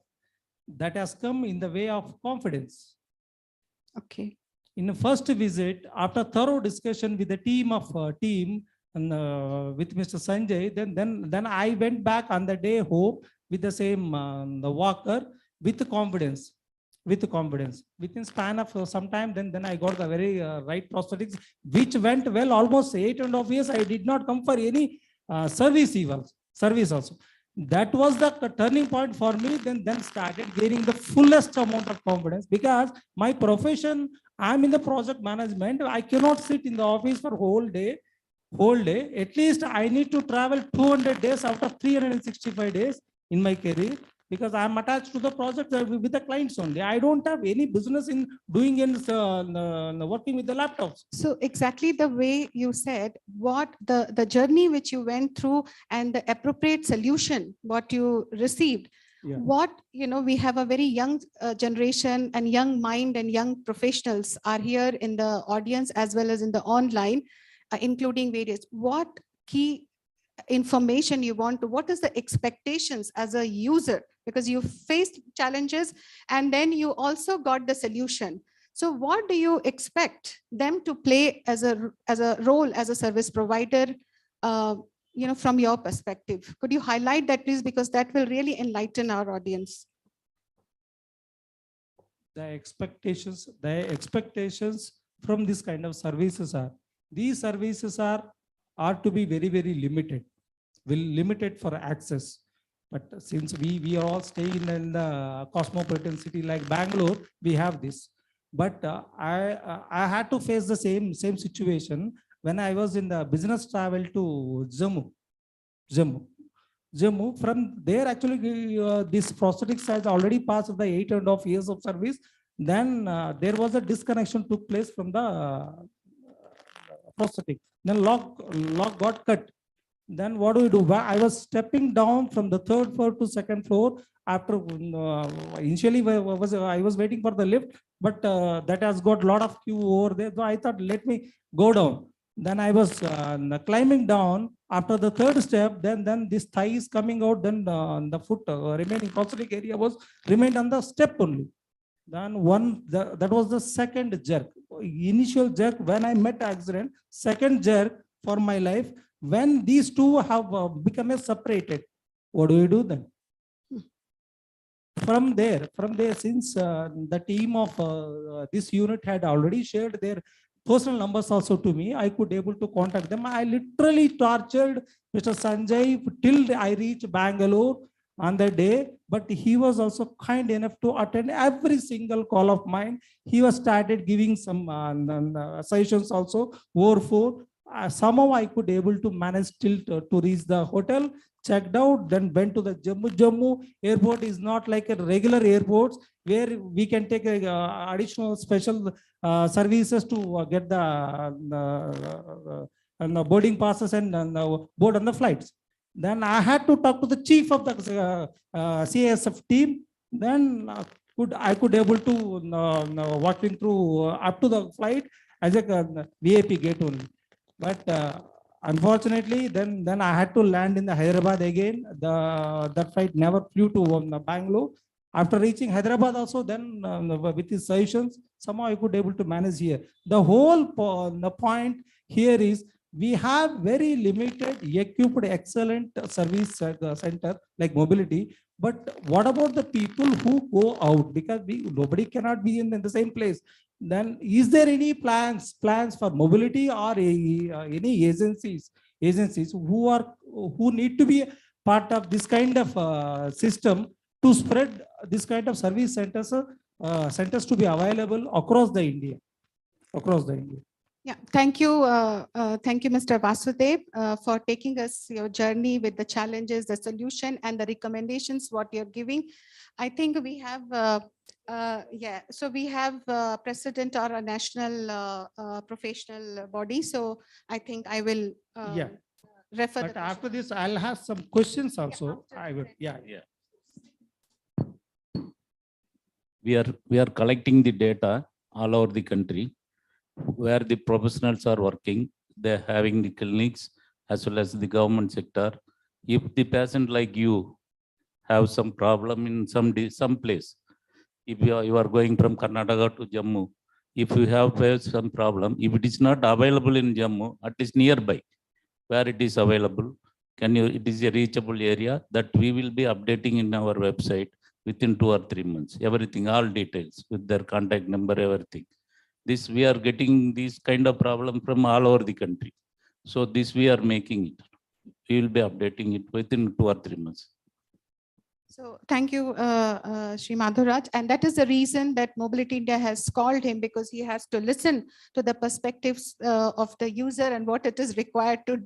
That has come in the way of confidence.
Okay.
In the first visit, after thorough discussion with the team and with Mr. Sanjay, then I went back on the day home with the same the walker with confidence. Within span of some time, then I got the very right prosthetics, which went well. Almost 8.5 years, I did not come for any service also. That was the turning point for me. Then started gaining the fullest amount of confidence, because my profession, I'm in the project management. I cannot sit in the office for whole day. At least I need to travel 200 days out of 365 days in my career, because I'm attached to the project with the clients only. I don't have any business in doing and working with the laptops.
So exactly the way you said, what the journey which you went through and the appropriate solution, what you received,
Yeah.
What, we have a very young generation and young mind and young professionals are here in the audience as well as in the online, including various. What key information you want to, what is the expectations as a user? Because you faced challenges and then you also got the solution. So what do you expect them to play as a role as a service provider, from your perspective? Could you highlight that, please? Because that will really enlighten our audience.
The expectations from this kind of services are, these services are to be very, very limited, limited for access. But since we are all staying in the cosmopolitan city like Bangalore, we have this. But I had to face the same situation when I was in the business travel to Jammu. From there, actually, this prosthetics has already passed the 8.5 years of service. Then there was a disconnection took place from the prosthetic. Then lock got cut. Then what do? I was stepping down from the 3rd floor to 2nd floor. After initially I was waiting for the lift, but that has got a lot of queue over there. So I thought, let me go down. Then I was climbing down. After the 3rd step, then this thigh is coming out. Then the foot remaining prosthetic area was remained on the step only. Then that was the 2nd jerk. Initial jerk when I met accident. 2nd jerk for my life. When these two have become separated, what do you do then? From there, since the team of this unit had already shared their personal numbers also to me, I could able to contact them. I literally tortured Mr. Sanjay till I reached Bangalore on the day, but he was also kind enough to attend every single call of mine. He was started giving some suggestions also over phone. Somehow I could able to manage till to reach the hotel, checked out, then went to the Jammu. Jammu airport is not like a regular airport where we can take additional special services to get the boarding passes and board on the flights. Then I had to talk to the chief of the CASF team. Then I could able to walking through up to the flight as a VIP gate only. But unfortunately, then I had to land in the Hyderabad again. That flight never flew to Bangalore. After reaching Hyderabad also, then with his suggestions, somehow I could able to manage here. The whole the point here is we have very limited equipped excellent service center like mobility. But what about the people who go out? Because nobody cannot be in the same place. Then is there any plans for mobility or any agencies who need to be part of this kind of system to spread this kind of service centers to be available across the India.
Yeah, thank you, Mr. Vasudev, for taking us your journey with the challenges, the solution, and the recommendations what you're giving. I think we have, so we have president or a national professional body. So I think I will refer.
But after this, I'll have some questions also. I will. Yeah.
We are collecting the data all over the country, where the professionals are working. They're having the clinics as well as the government sector. If the patient like you have some problem in some place, if you are going from Karnataka to Jammu, if you have some problem, if it is not available in Jammu, at least nearby, where it is available, it is a reachable area, that we will be updating in our website within 2 or 3 months, everything, all details with their contact number, everything. This we are getting this kind of problem from all over the country. So this we are making it. We will be updating it within 2 or 3 months.
So thank you, Sri Madhuraj. And that is the reason that Mobility India has called him, because he has to listen to the perspectives of the user and what it is required to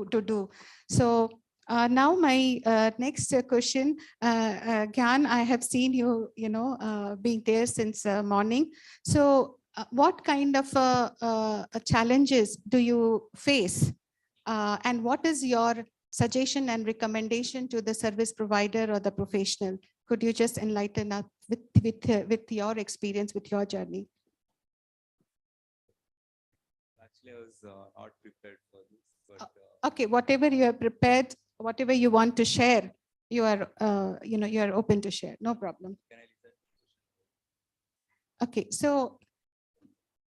do. So now my next question, Gyan, I have seen you, being there since morning. So what kind of challenges do you face? And what is your suggestion and recommendation to the service provider or the professional Could you just enlighten us with your experience, with your journey?
Actually, I was not prepared for this. But,
Okay, whatever you are prepared, whatever you want to share, you are you are open to share. No problem. Okay, so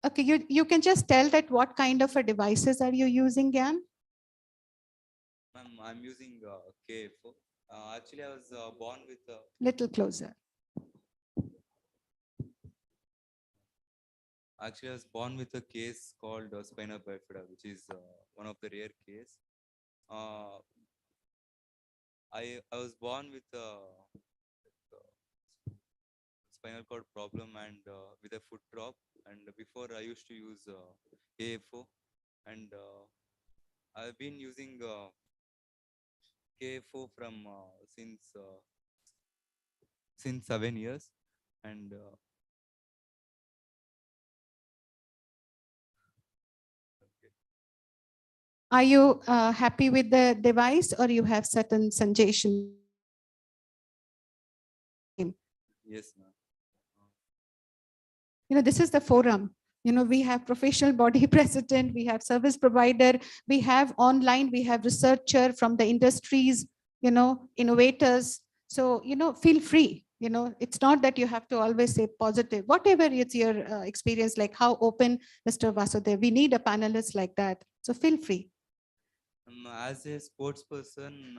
okay, you can just tell that what kind of a devices are you using, Gyan?
I'm using KFO. Actually, I was born with
Little closer.
Actually, I was born with a case called spina bifida, which is one of the rare case. I was born with spinal cord problem and with a foot drop. And before I used to use KFO, and I've been using KFO from since 7 years, and
Are you happy with the device, or you have certain suggestions?
yes, ma'am.
This is the forum. We have professional body president, we have service provider, we have online, we have researcher from the industries, innovators. So, feel free. It's not that you have to always say positive, whatever it's your experience, like how open, Mr. Vasudev, we need a panelist like that. So feel free.
As a sports person,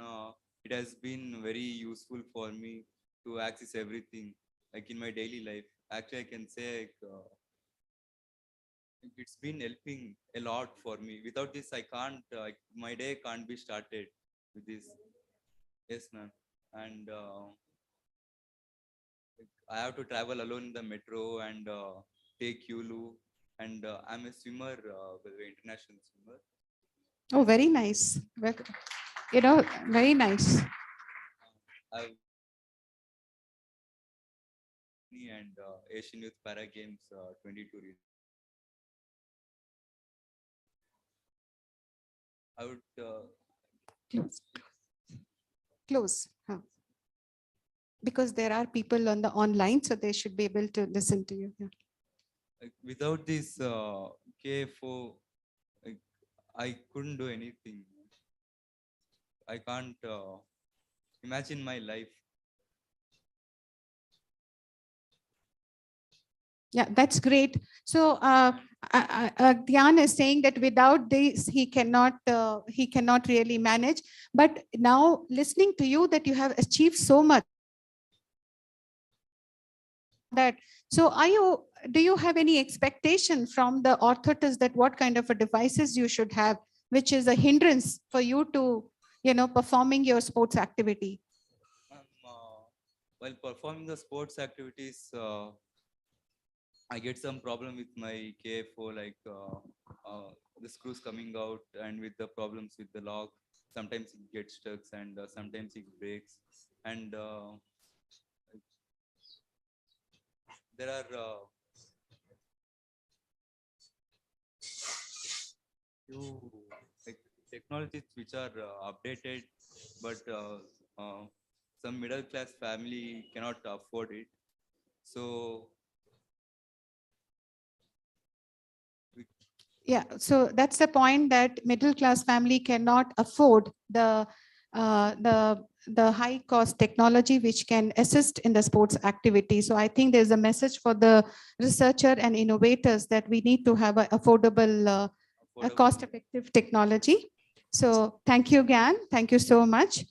it has been very useful for me to access everything, like in my daily life. Actually, I can say it's been helping a lot for me. Without this, I can't. My day can't be started with this. Yes, ma'am. And I have to travel alone in the metro and take Yulu. And I'm a swimmer, by the way, international swimmer.
Oh, very nice. Very nice.
And Asian Youth Para Games 22. I would
Close. Huh. Because there are people on the online, so they should be able to listen to you. Yeah.
like, without this KFO, I couldn't do anything. I can't imagine my life.
Yeah, that's great. So Dhyan is saying that without this, he cannot really manage. But now listening to you that you have achieved so much. So do you have any expectation from the Orthotics that what kind of a devices you should have, which is a hindrance for you to, performing your sports activity?
While performing the sports activities, I get some problem with my KFO, like the screws coming out, and with the problems with the lock. Sometimes it gets stuck, and sometimes it breaks. And there are few technologies which are updated, but some middle class family cannot afford it. So
Yeah, so that's the point, that middle class family cannot afford the high cost technology which can assist in the sports activity. So I think there's a message for the researcher and innovators that we need to have an affordable, cost effective technology. So thank you, Gyan. Thank you so much.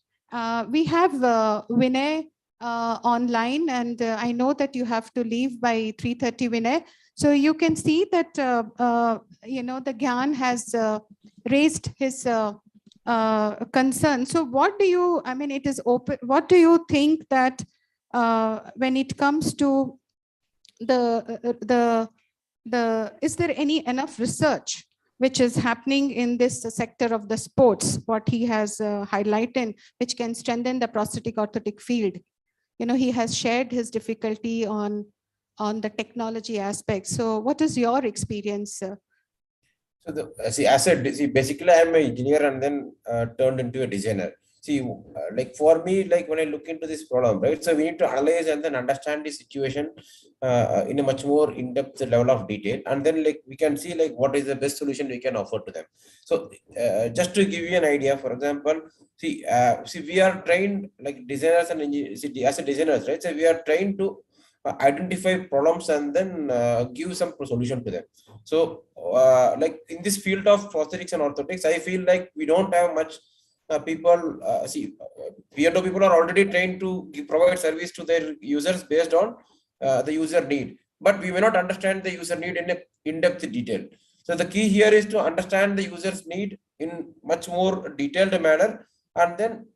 We have Vinay online, and I know that you have to leave by 3:30, Vinay. So you can see that, the Gyan has raised his concern. So what do you, it is open. What do you think that when it comes to is there enough research which is happening in this sector of the sports, what he has highlighted, which can strengthen the prosthetic orthotic field? He has shared his difficulty on the technology aspect. So what is your experience, sir?
So as I said, basically I'm an engineer and then turned into a designer. see, like for me, like when I look into this problem, right? So we need to analyze and then understand the situation in a much more in-depth level of detail, and then like we can see like what is the best solution we can offer to them. So just to give you an idea, for example, see, we are trained like designers and engineers, as a designers, right? So we are trained to identify problems and then give some solution to them. So like in this field of prosthetics and orthotics, I feel like we don't have much people. P&O people are already trained to provide service to their users based on the user need, but we may not understand the user need in a in-depth detail. So the key here is to understand the user's need in much more detailed manner, and then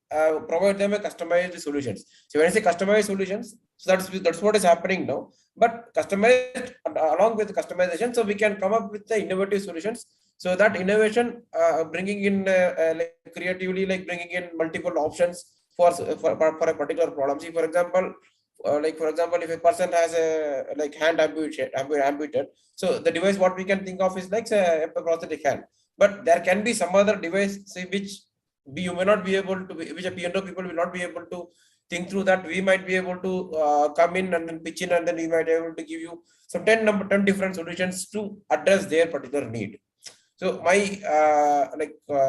provide them a customized solutions. So when I say customized solutions, so that's what is happening now. But customized, along with customization, so we can come up with the innovative solutions. So that innovation, bringing in like creatively, like bringing in multiple options for a particular problem. See, for example, if a person has a like hand amputated, so the device what we can think of is like a prosthetic hand. But there can be some other device, say, which you may not be able to, which a P&O people will not be able to think through. That we might be able to come in and then pitch in, and then we might be able to give you some 10 different solutions to address their particular need. So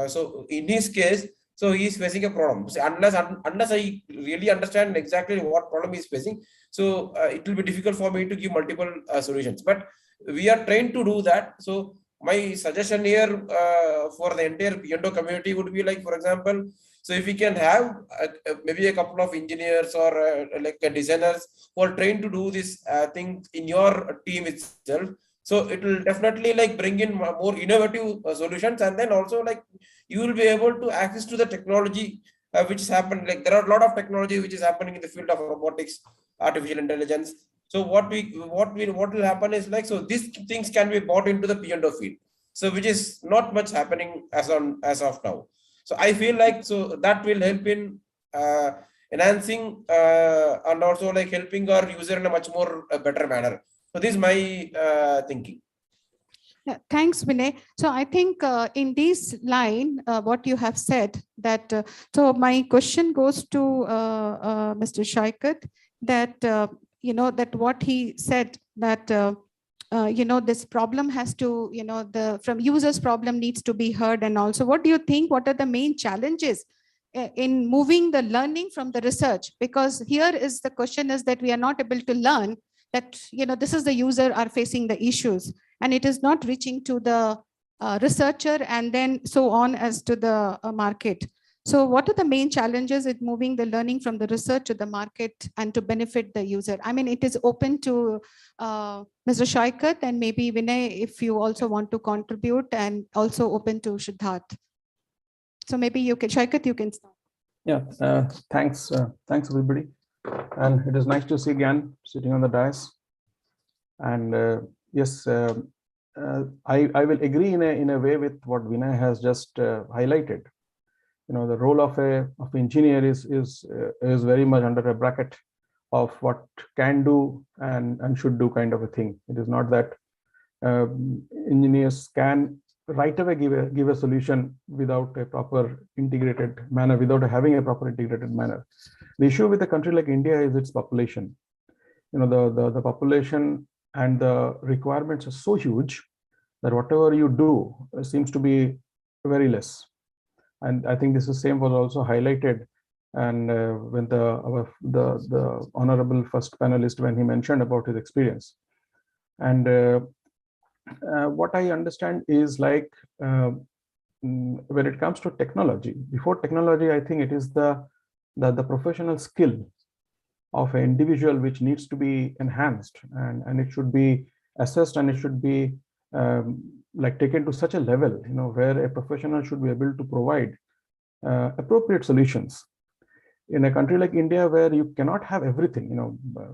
so in his case, so he is facing a problem. So unless I really understand exactly what problem he is facing, so it will be difficult for me to give multiple solutions. But we are trained to do that. So my suggestion here for the entire P&O community would be like, for example, so if we can have maybe a couple of engineers or like designers who are trained to do this thing in your team itself, so it will definitely like bring in more innovative solutions, and then also like you will be able to access to the technology which is happening. Like there are a lot of technology which is happening in the field of robotics, artificial intelligence. So what will happen is like, so these things can be brought into the P&O field. So which is not much happening as of now. So I feel like so that will help in enhancing and also like helping our user in a much more better manner. So this is my thinking.
Yeah, thanks, Vinay. So I think in this line, what you have said that, so my question goes to Mr. Shaikat, that, that what he said that, this problem has to, from users problem needs to be heard. And also, what do you think, what are the main challenges in moving the learning from the research? Because here is the question is that we are not able to learn that, this is the user are facing the issues, and it is not reaching to the researcher and then so on as to the market. So what are the main challenges in moving the learning from the research to the market and to benefit the user? I mean, it is open to Mr. Shaikat and maybe Vinay, if you also want to contribute, and also open to Siddharth. So maybe you can, Shaikat, you can start.
Yeah, thanks everybody. And it is nice to see again sitting on the dais. And yes, I will agree in a way with what Vinay has just highlighted. The role of an engineer is very much under a bracket of what can do and should do kind of a thing. It is not that engineers can right away give a solution without a proper integrated manner, without having a proper integrated manner. The issue with a country like India is its population. The population and the requirements are so huge that whatever you do seems to be very less. And I think this is same was also highlighted, and when the honorable first panelist, when he mentioned about his experience. And what I understand is like when it comes to technology, before technology, I think it is the professional skill of an individual which needs to be enhanced, and it should be assessed, and it should be like taken to such a level, where a professional should be able to provide appropriate solutions. In a country like India, where you cannot have everything,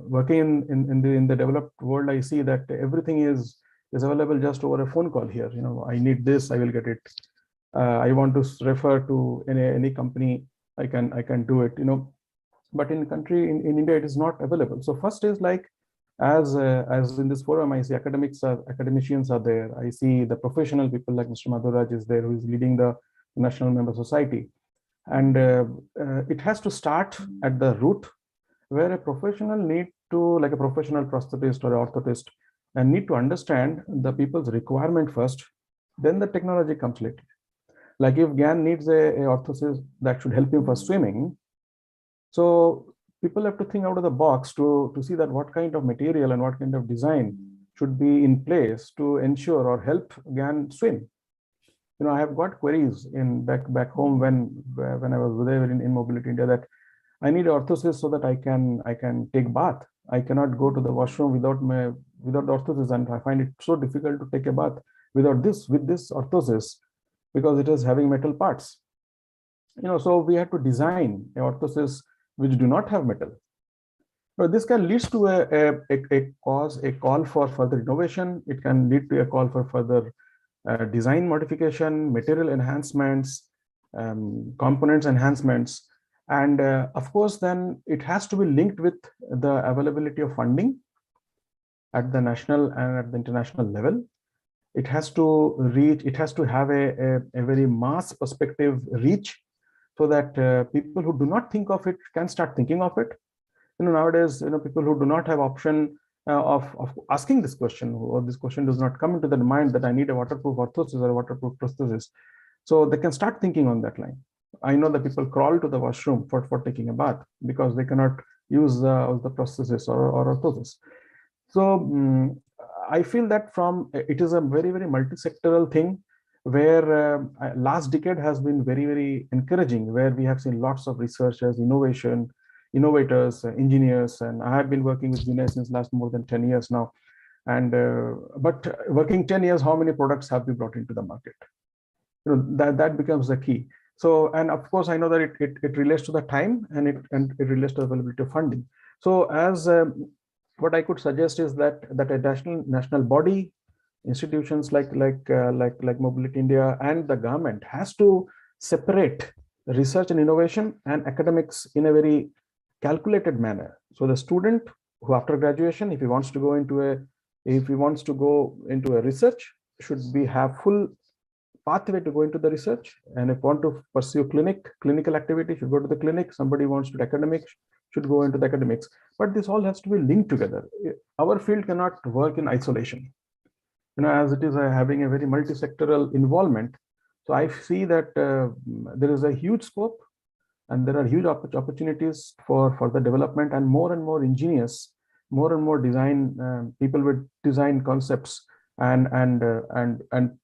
working in the developed world, I see that everything is available just over a phone call here. I need this, I will get it. I want to refer to any company, I can do it. But in India, it is not available. So first is like, as in this forum, I see academicians are there. I see the professional people like Mr. Madhuraj is there, who is leading the National Member Society. And it has to start at the root, where a professional need to, like a professional prosthetist or orthotist, and need to understand the people's requirement first, then the technology comes later. Like if Gyan needs a orthosis that should help him for swimming, so people have to think out of the box to see that what kind of material and what kind of design should be in place to ensure or help Gyan swim. You know, I have got queries in back home when I was there in Mobility India, that I need orthosis so that I can take bath. I cannot go to the washroom without the orthosis, and I find it so difficult to take a bath with this orthosis, because it is having metal parts. You know, so we had to design a orthosis which do not have metal. But this can lead to a call for further innovation. It can lead to a call for further design modification, material enhancements, components enhancements. And of course, then it has to be linked with the availability of funding at the national and at the international level. It has to reach, it has to have a very mass perspective reach, so that people who do not think of it can start thinking of it. You know, nowadays, you know, people who do not have option of asking this question, or this question does not come into their mind that I need a waterproof orthosis or a waterproof prosthesis. So they can start thinking on that line. I know that people crawl to the washroom for taking a bath because they cannot use the prosthesis or orthosis. So I feel that it is a very, very multi-sectoral thing, where last decade has been very, very encouraging, where we have seen lots of researchers, innovators, engineers, and I have been working with Vijayan since last more than 10 years now. And but working 10 years, how many products have we brought into the market? You know, that becomes the key. So, and of course, I know that it relates to the time, and it relates to availability of funding. So, as what I could suggest is that a national body, institutions like Mobility India and the government has to separate research and innovation and academics in a very calculated manner. So the student who after graduation, if he wants to go into a research, should have full pathway to go into the research. And if want to pursue clinical activity, should go to the clinic. Somebody wants to do academics, should go into the academics. But this all has to be linked together. Our field cannot work in isolation, you know, as it is having a very multi-sectoral involvement. So I see that there is a huge scope, and there are huge opportunities for the development, and more engineers, more and more design people with design concepts, and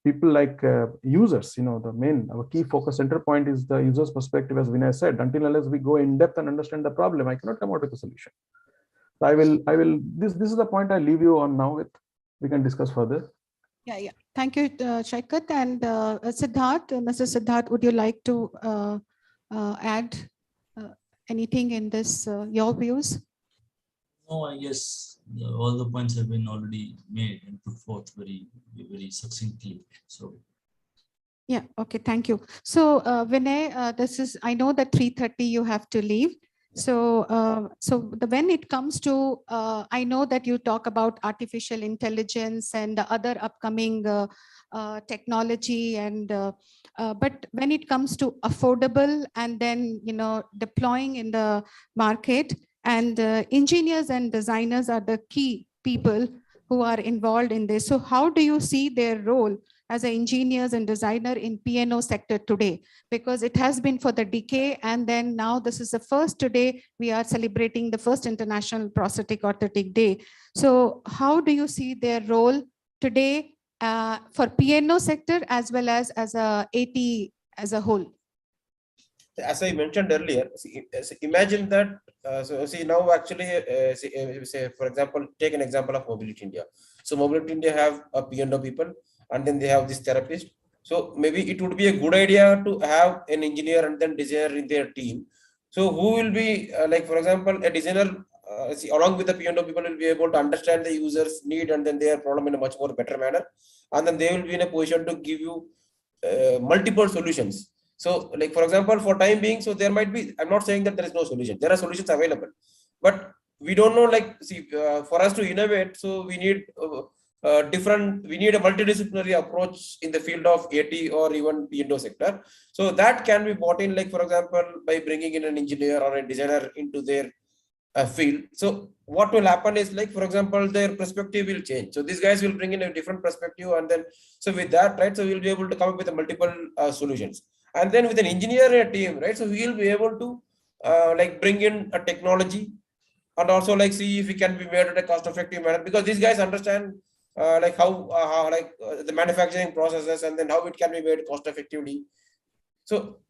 people like users. You know, our key focus center point is the user's perspective, as Vinay said. Until unless we go in depth and understand the problem, I cannot come out with a solution. So I will. This is the point I leave you on now with. We can discuss further.
Yeah. Thank you, Shaikat. And Siddharth, Mr. Siddharth, would you like to add anything in this, your views?
No, I guess all the points have been already made and put forth very, very succinctly. So.
Yeah, okay, thank you. So Vinay, I know that 3:30 you have to leave. So when it comes to, I know that you talk about artificial intelligence and the other upcoming technology, and but when it comes to affordable and then, you know, deploying in the market, and engineers and designers are the key people who are involved in this. So how do you see their role as an engineers and designer in P&O sector today? Because it has been for the decade, and then now this is the first today we are celebrating the first International Prosthetic Orthotic Day. So how do you see their role today for P&O sector as well as a AT as a whole?
As I mentioned earlier, imagine that. Now actually, say for example, take an example of Mobility India. So Mobility India have a P&O people, and then they have this therapist. So maybe it would be a good idea to have an engineer and then designer in their team. So who will be like, for example, a designer along with the P&O people will be able to understand the user's need and then their problem in a much more better manner, and then they will be in a position to give you multiple solutions. So like, for example, for time being, so there might be, I'm not saying that there is no solution, there are solutions available, but we don't know, like, see, for us to innovate, so we need we need a multidisciplinary approach in the field of AT or even P&O sector. So that can be brought in, like for example, by bringing in an engineer or a designer into their field. So what will happen is, like for example, their perspective will change. So these guys will bring in a different perspective, and then so with that, right, so we'll be able to come up with a multiple solutions. And then with an engineer team, right, so we'll be able to like bring in a technology, and also like see if we can be made at a cost-effective manner, because these guys understand like how the manufacturing processes, and then how it can be made cost-effectively. So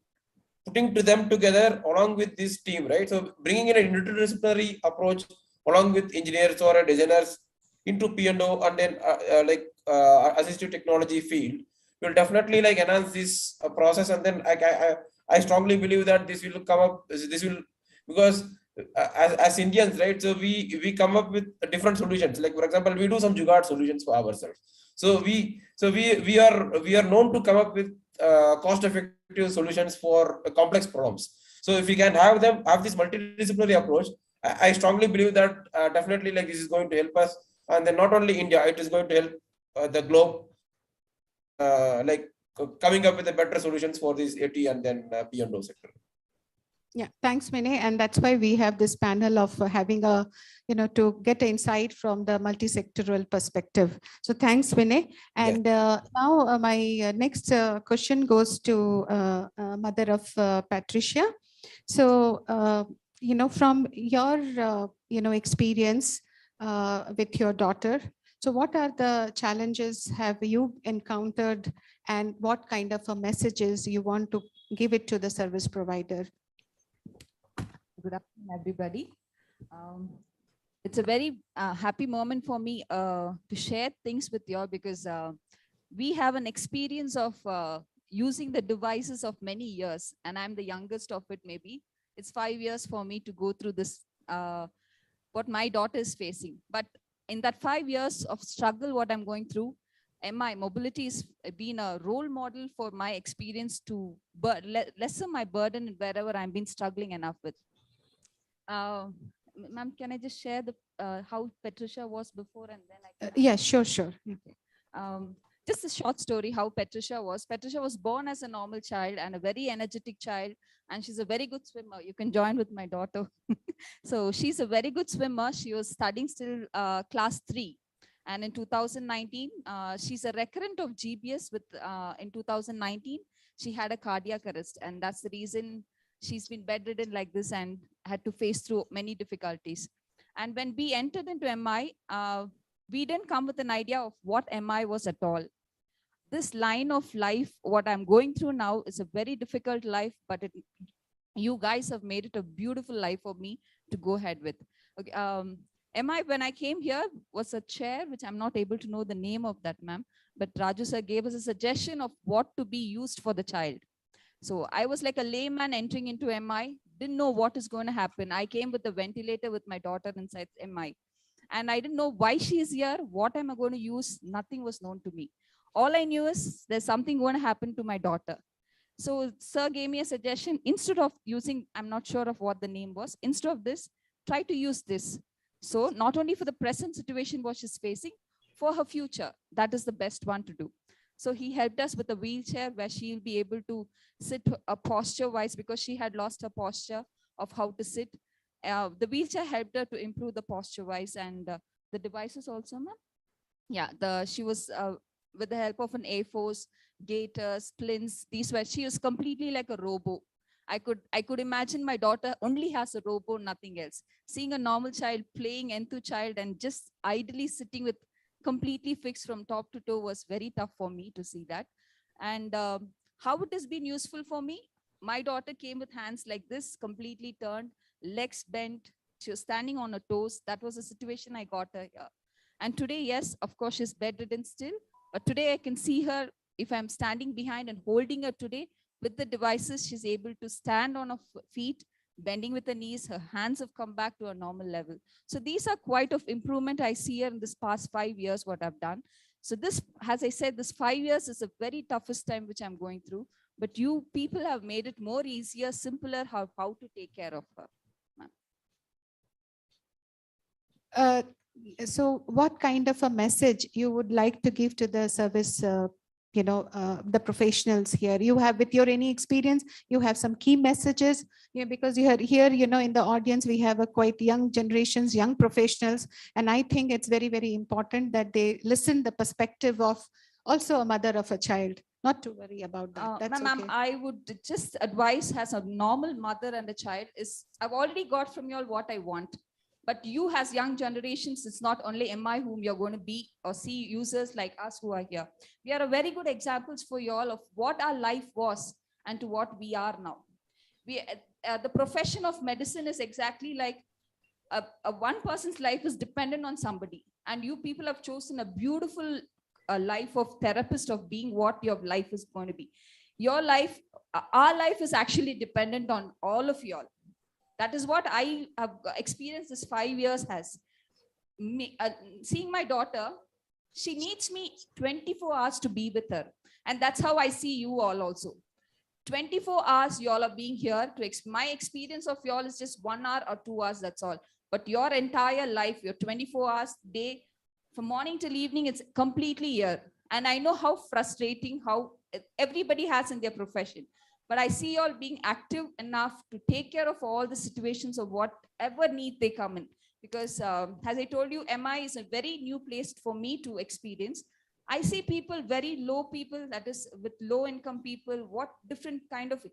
putting to them together along with this team, right? So bringing in an interdisciplinary approach along with engineers or designers into P&O, and then assistive technology field will definitely like enhance this process. And then I strongly believe that this will come up. This will, because as Indians, right? So we come up with different solutions. Like for example, we do some jugaad solutions for ourselves. So we are known to come up with cost-effective solutions for complex problems. So if we can have this multidisciplinary approach, I strongly believe that definitely like this is going to help us, and then not only India, it is going to help the globe, like coming up with the better solutions for this AT and then P&O sector.
Yeah, thanks, Vinay. And that's why we have this panel of having a, to get insight from the multi-sectoral perspective. So thanks, Vinay. And now my next question goes to mother of Patricia. So, from your, experience with your daughter, so what are the challenges have you encountered, and what kind of messages you want to give it to the service provider?
Good afternoon, everybody. It's a very happy moment for me to share things with you all, because we have an experience of using the devices of many years, and I'm the youngest of it. Maybe it's 5 years for me to go through this, what my daughter is facing. But in that 5 years of struggle, what I'm going through, MI mobility has been a role model for my experience to lessen my burden wherever I've been struggling enough with. Ma'am, can I just share the how Patricia was before, and then I can
yeah, sure.
Okay. Just a short story how Patricia was. Patricia was born as a normal child and a very energetic child, and she's a very good swimmer. You can join with my daughter. So she's a very good swimmer. She was studying still class 3. And in 2019, she's a recurrent of GBS with, in 2019, she had a cardiac arrest. And that's the reason she's been bedridden like this and had to face through many difficulties. And when we entered into MI, we didn't come with an idea of what MI was at all. This line of life, what I'm going through now, is a very difficult life, but you guys have made it a beautiful life for me to go ahead with. Okay, MI, when I came here, was a chair, which I'm not able to know the name of that, ma'am, but Raju sir gave us a suggestion of what to be used for the child. So I was like a layman entering into MI, didn't know what is going to happen. I came with the ventilator with my daughter inside MI. And I didn't know why she is here, what am I going to use, nothing was known to me. All I knew is there's something going to happen to my daughter. So sir gave me a suggestion, instead of using, I'm not sure of what the name was, instead of this, try to use this. So not only for the present situation what she's facing, for her future, that is the best one to do. So he helped us with a wheelchair where she'll be able to sit posture wise, because she had lost her posture of how to sit. The wheelchair helped her to improve the posture wise, and the devices also, ma'am. Yeah, she was with the help of an A-Force, gaiters, splints. These were, she was completely like a robo. I could imagine my daughter only has a robo, nothing else. Seeing a normal child playing N2 child and just idly sitting with completely fixed from top to toe was very tough for me to see that. And how it has been useful for me, my daughter came with hands like this, completely turned, legs bent, she was standing on her toes. That was the situation I got her here. And today, yes, of course, she's bedridden still, but today I can see her, if I'm standing behind and holding her today, with the devices, she's able to stand on her feet, bending with her knees, her hands have come back to a normal level. So these are quite of improvement I see here in this past 5 years, what I've done. So this, as I said, this 5 years is a very toughest time which I'm going through, but you people have made it more easier, simpler, how to take care of her.
So what kind of a message you would like to give to the service, the professionals here? You have, with your any experience, you have some key messages, because you are here, in the audience, we have a quite young generations, young professionals. And I think it's very, very important that they listen the perspective of also a mother of a child. Not to worry about that. That's
Ma'am,
okay.
I would just advise as a normal mother and a child is I've already got from you all what I want. But you as young generations, it's not only MI whom you're going to be or see users like us who are here. We are a very good examples for you all of what our life was and to what we are now. The profession of medicine is exactly like one person's life is dependent on somebody. And you people have chosen a beautiful life of therapist of being what your life is going to be. Your life, our life is actually dependent on all of you all. That is what I have experienced this 5 years has. Seeing my daughter, she needs me 24 hours to be with her. And that's how I see you all also. 24 hours you all are being here. My experience of you all is just 1 hour or 2 hours, that's all. But your entire life, your 24 hours day, from morning till evening, it's completely here. And I know how frustrating, how everybody has in their profession. But I see you all being active enough to take care of all the situations of whatever need they come in. Because as I told you, MI is a very new place for me to experience. I see people, very low people, that is with low income people, what different kind of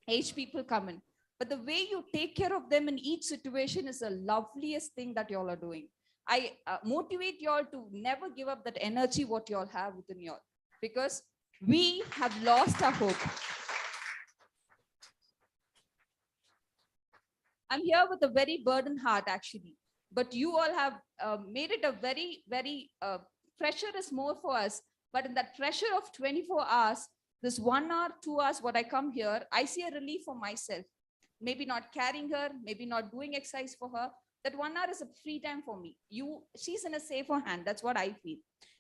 age people come in. But the way you take care of them in each situation is the loveliest thing that you all are doing. I motivate you all to never give up that energy what you all have within you all, because we have lost our hope. I'm here with a very burdened heart actually, but you all have made it a very, very, pressure is more for us, but in that pressure of 24 hours, this 1 hour, 2 hours, what I come here, I see a relief for myself. Maybe not carrying her, maybe not doing exercise for her. That 1 hour is a free time for me. She's in a safer hand. That's what I feel.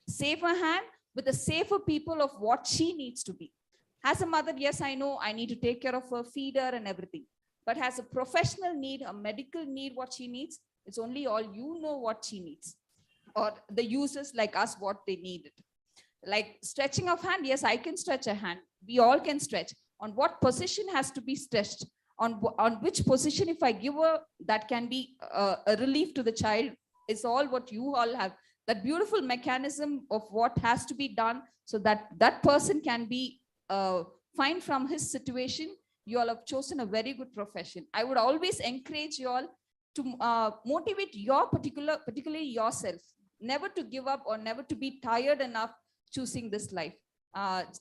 Safer hand with the safer people of what she needs to be. As a mother, yes, I know I need to take care of her, feed her and everything. But has a professional need, a medical need, what she needs, it's only all you know what she needs. Or the users like us, what they needed. Like stretching of hand, yes, I can stretch a hand. We all can stretch. On what position has to be stretched? On which position, if I give her, that can be a relief to the child, is all what you all have. That beautiful mechanism of what has to be done so that that person can be fine from his situation. You all have chosen a very good profession. I would always encourage you all to motivate your particularly yourself, never to give up or never to be tired enough choosing this life,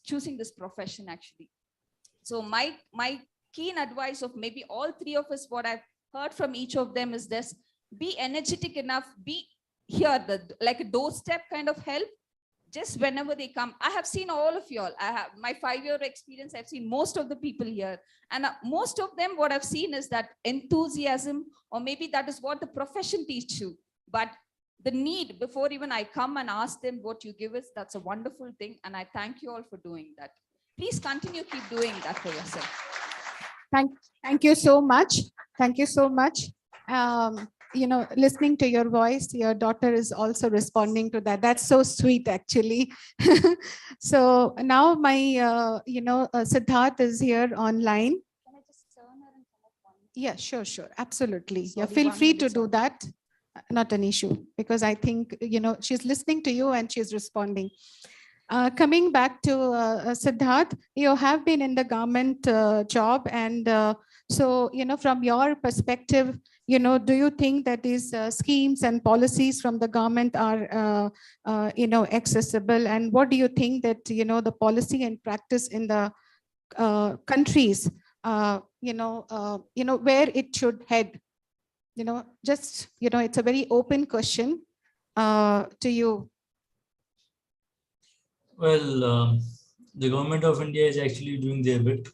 choosing this profession actually. So my keen advice of maybe all three of us, what I've heard from each of them is this: be energetic enough, be here, like a doorstep kind of help. Just whenever they come, I have seen all of you all. I have my 5-year experience. I've seen most of the people here, and most of them, what I've seen is that enthusiasm, or maybe that is what the profession teaches you. But the need, before even I come and ask them what you give us, that's a wonderful thing. And I thank you all for doing that. Please continue, keep doing that for yourself.
Thank you so much. Thank you so much. Listening to your voice, your daughter is also responding to that. That's so sweet, actually. So now my, Siddharth is here online.
Can I just turn her and come up one?
Yeah, sure, absolutely.
Sorry,
Yeah, feel
1
free to
minute,
do
sorry.
that. Not an issue, because I think, she's listening to you and she's responding. Coming back to Siddharth, you have been in the government job, and so, from your perspective, do you think that these schemes and policies from the government are, accessible? And what do you think that, the policy and practice in the countries, where it should head? Just, it's a very open question to you.
Well, the government of India is actually doing their bit.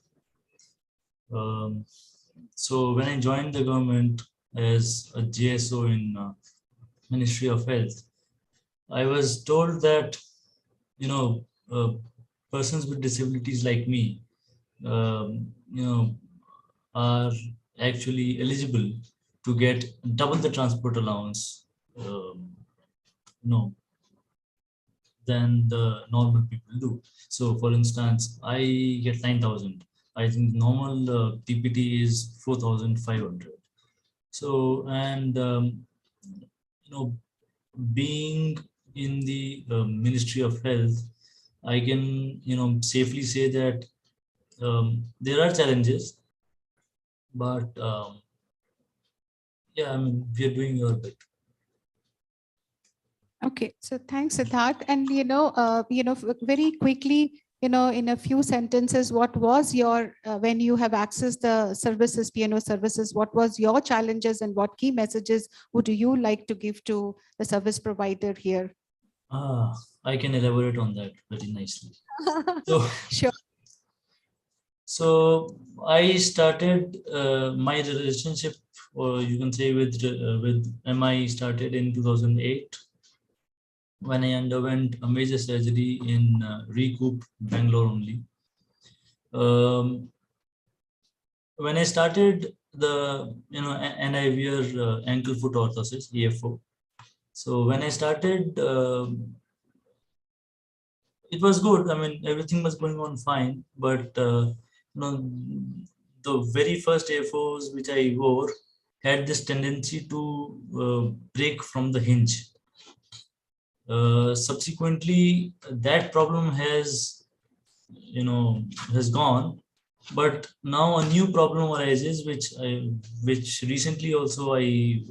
So when I joined the government as a GSO in Ministry of Health, I was told that, persons with disabilities like me, are actually eligible to get double the transport allowance than the normal people do. So for instance, I get 9,000. I think normal TPT is 4,500. So, and being in the Ministry of Health, I can safely say that there are challenges, but yeah, I mean, we are doing our bit.
Okay, so thanks, Siddharth. And very quickly, in a few sentences, what was your when you have accessed the services, P&O services, what was your challenges and what key messages would you like to give to the service provider here?
I can elaborate on that very nicely. So,
sure.
So I started my relationship, or you can say with MI started in 2008 when I underwent a major surgery in Recoup, Bangalore only. When I started the, and I wear ankle foot orthosis, EFO. So when I started, it was good. I mean, everything was going on fine, but the very first AFOs which I wore had this tendency to break from the hinge. Subsequently, that problem has gone, but now a new problem arises, which recently also I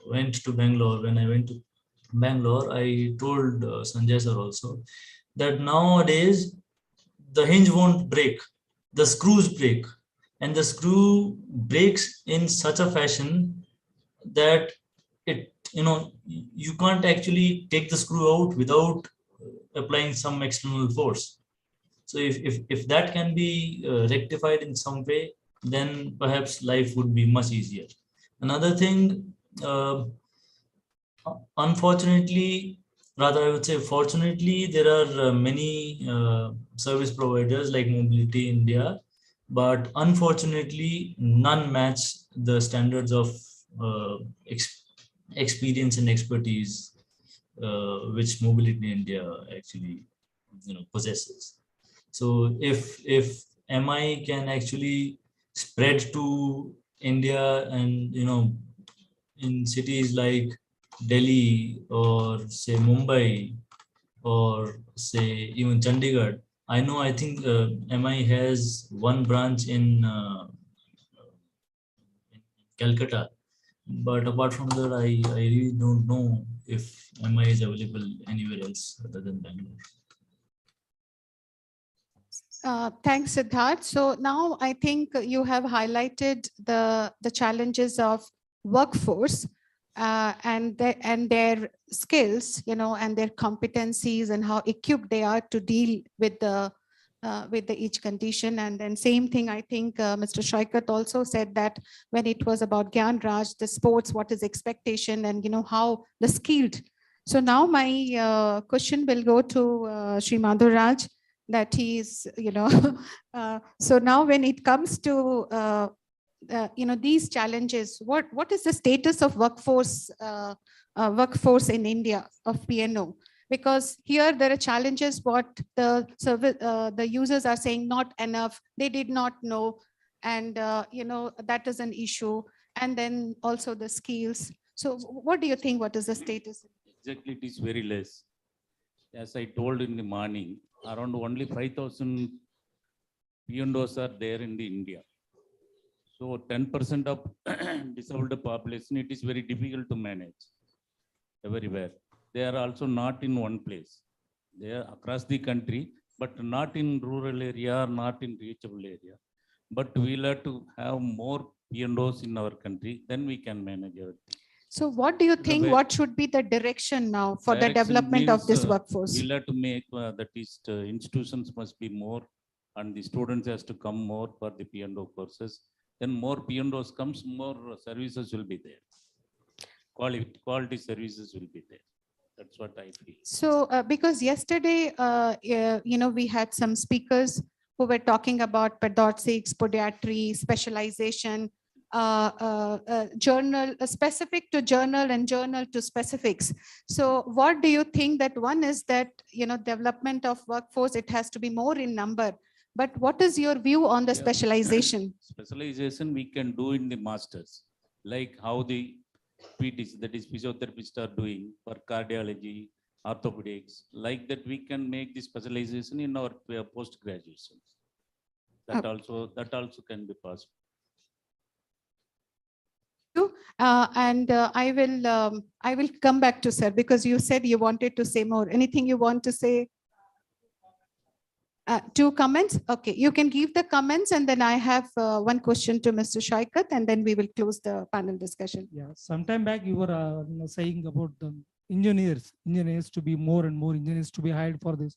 went to Bangalore. When I went to Bangalore, I told Sanjay sir also that nowadays the hinge won't break, the screws break, and the screw breaks in such a fashion that you can't actually take the screw out without applying some external force. So if that can be rectified in some way, then perhaps life would be much easier. Another thing, unfortunately, rather I would say fortunately, there are many service providers like Mobility India, but unfortunately none match the standards of experience and expertise which Mobility India actually possesses. So if MI can actually spread to India and in cities like Delhi or say Mumbai or say even Chandigarh, I think MI has one branch in Calcutta, but apart from that, I really don't know if MI is available anywhere else other than Bangalore.
Thanks, Siddharth. So now I think you have highlighted the challenges of workforce and their skills, and their competencies and how equipped they are to deal with the each condition. And then same thing, I think Mr. Shaikat also said that when it was about Gyan Raj, the sports, what is expectation and how the skilled. So now my question will go to Sri Madhuraj, that he's, so now when it comes to, these challenges, what is the status of workforce in India of P&O? Because here there are challenges, what the service, the users are saying not enough, they did not know, and that is an issue. And then also the skills. So what do you think, what is the status?
Exactly, it is very less. As I told in the morning, around only 5,000 P&Os are there in the India. So 10% of disabled population, it is very difficult to manage everywhere. They are also not in one place. They are across the country, but not in rural area, not in reachable area. But we'll have to have more P&Os in our country, then we can manage everything.
So what do you think, what should be the direction now for the development of this workforce?
We'll have to make that is institutions must be more and the students has to come more for the P&O courses. Then more P&Os comes, more services will be there. Quality services will be there. That's what I feel.
So because yesterday, we had some speakers who were talking about orthotics, podiatry, specialization, journal specific to journal and journal to specifics. So what do you think? That one is that, development of workforce, it has to be more in number. But what is your view on the specialization?
Specialization we can do in the masters, like how the PTs, that is physiotherapists, are doing for cardiology, orthopedics. Like that, we can make the specialization in our post graduation. That also can be possible.
I will come back to sir, because you said you wanted to say more. Anything you want to say? Two comments. Okay, you can give the comments, and then I have one question to Mr. Shaikat, and then we will close the panel discussion.
Yeah, sometime back you were saying about the engineers to be more and more engineers to be hired for this.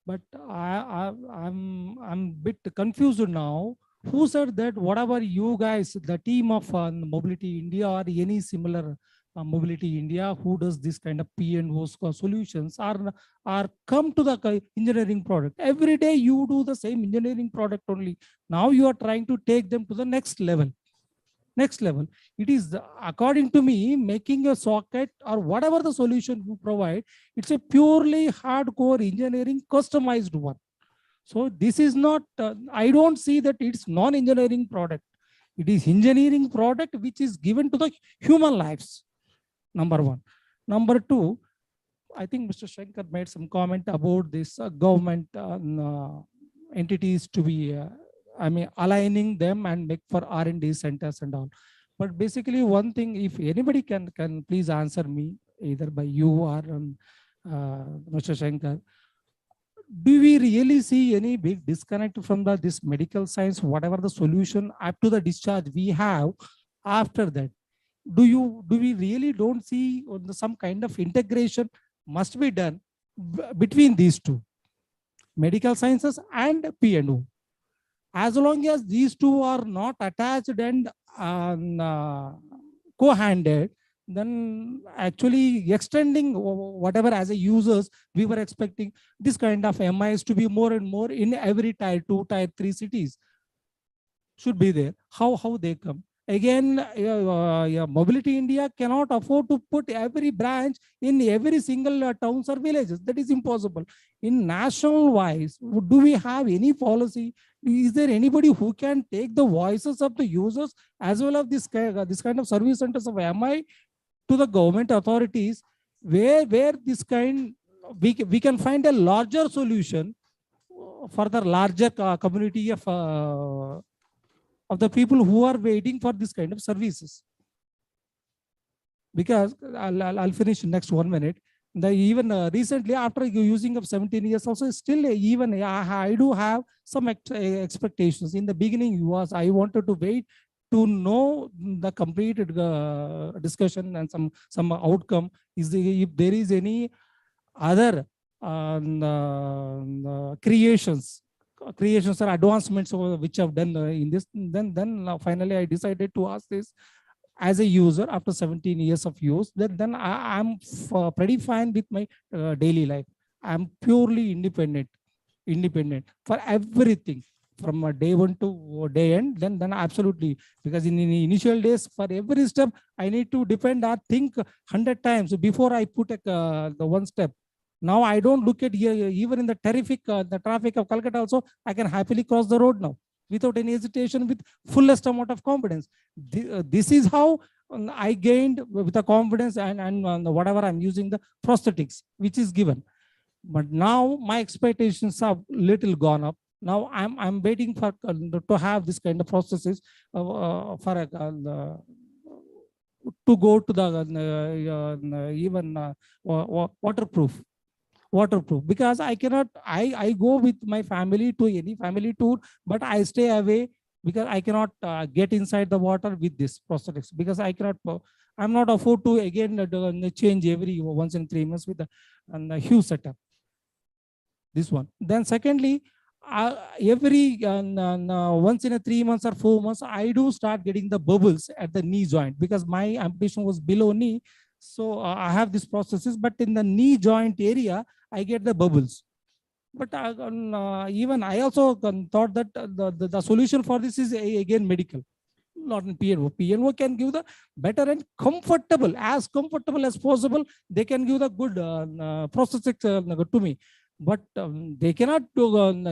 But I'm bit confused now. Who said that whatever you guys, the team of Mobility India or any similar Mobility India who does this kind of P&O solutions are come to the engineering product. Every day you do the same engineering product only. Now you are trying to take them to the next level. Next level. It is, according to me, making a socket or whatever the solution you provide, it's a purely hardcore engineering customized one. So this is not, I don't see that it's non-engineering product. It is engineering product which is given to the human lives. Number one. Number two, I think Mr. Shankar made some comment about this government entities to be, aligning them and make for R&D centers and all. But basically one thing, if anybody can please answer me, either by you or Mr. Shankar, do we really see any big disconnect from this medical science, whatever the solution up to the discharge we have after that? Do we really don't see some kind of integration must be done between these two, medical sciences and P&O? As long as these two are not attached and co-handed, then actually extending whatever as a users we were expecting this kind of MIs to be more and more in every tier 2, tier 3 cities should be there. How they come? Again, Mobility India cannot afford to put every branch in every single towns or villages. That is impossible. In national wise, do we have any policy? Is there anybody who can take the voices of the users as well as this kind of service centers of MI to the government authorities, where this kind we can find a larger solution for the larger community of the people who are waiting for this kind of services? Because I'll finish in next 1 minute. Even recently, after using of 17 years, also still even I do have some expectations. In the beginning, I wanted to wait to know the complete discussion and some outcome. If there is any other creations or advancements which I've done in this, then finally I decided to ask this as a user after 17 years of use. Then I'm pretty fine with my daily life. I'm purely independent for everything from day one to day end. Then absolutely, because in the initial days, for every step I need to depend or think 100 times before I put the one step. Now I don't look at even in the traffic of Calcutta also, I can happily cross the road now without any hesitation, with fullest amount of confidence. This is how I gained with the confidence and whatever I'm using the prosthetics, which is given. But now my expectations have little gone up. Now I'm waiting for to have this kind of processes for to go to the even waterproof, because I cannot, I go with my family to any family tour, but I stay away because I cannot get inside the water with this prosthetics, because I cannot, I'm not afford to again change every once in 3 months with a huge setup. This one. Then secondly, every once in 3 months or 4 months, I do start getting the bubbles at the knee joint, because my amputation was below knee. So I have these processes, but in the knee joint area, I get the bubbles. But even I also thought that the solution for this is again medical. not in P&O. P&O can give the better and comfortable, as comfortable as possible. They can give the good prosthetics to me. But they cannot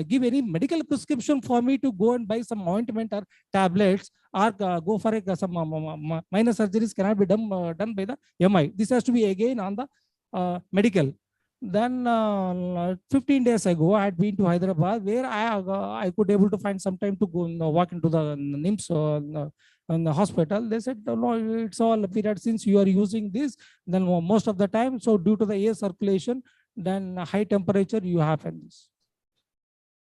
give any medical prescription for me to go and buy some ointment or tablets or go for some minor surgeries cannot be done by the MI. This has to be again on the medical. Then 15 days ago, I had been to Hyderabad, where I could able to find some time to go walk into the NIMS in the hospital. They said, no, it's all period since you are using this, then most of the time, so due to the air circulation, then high temperature, you have this.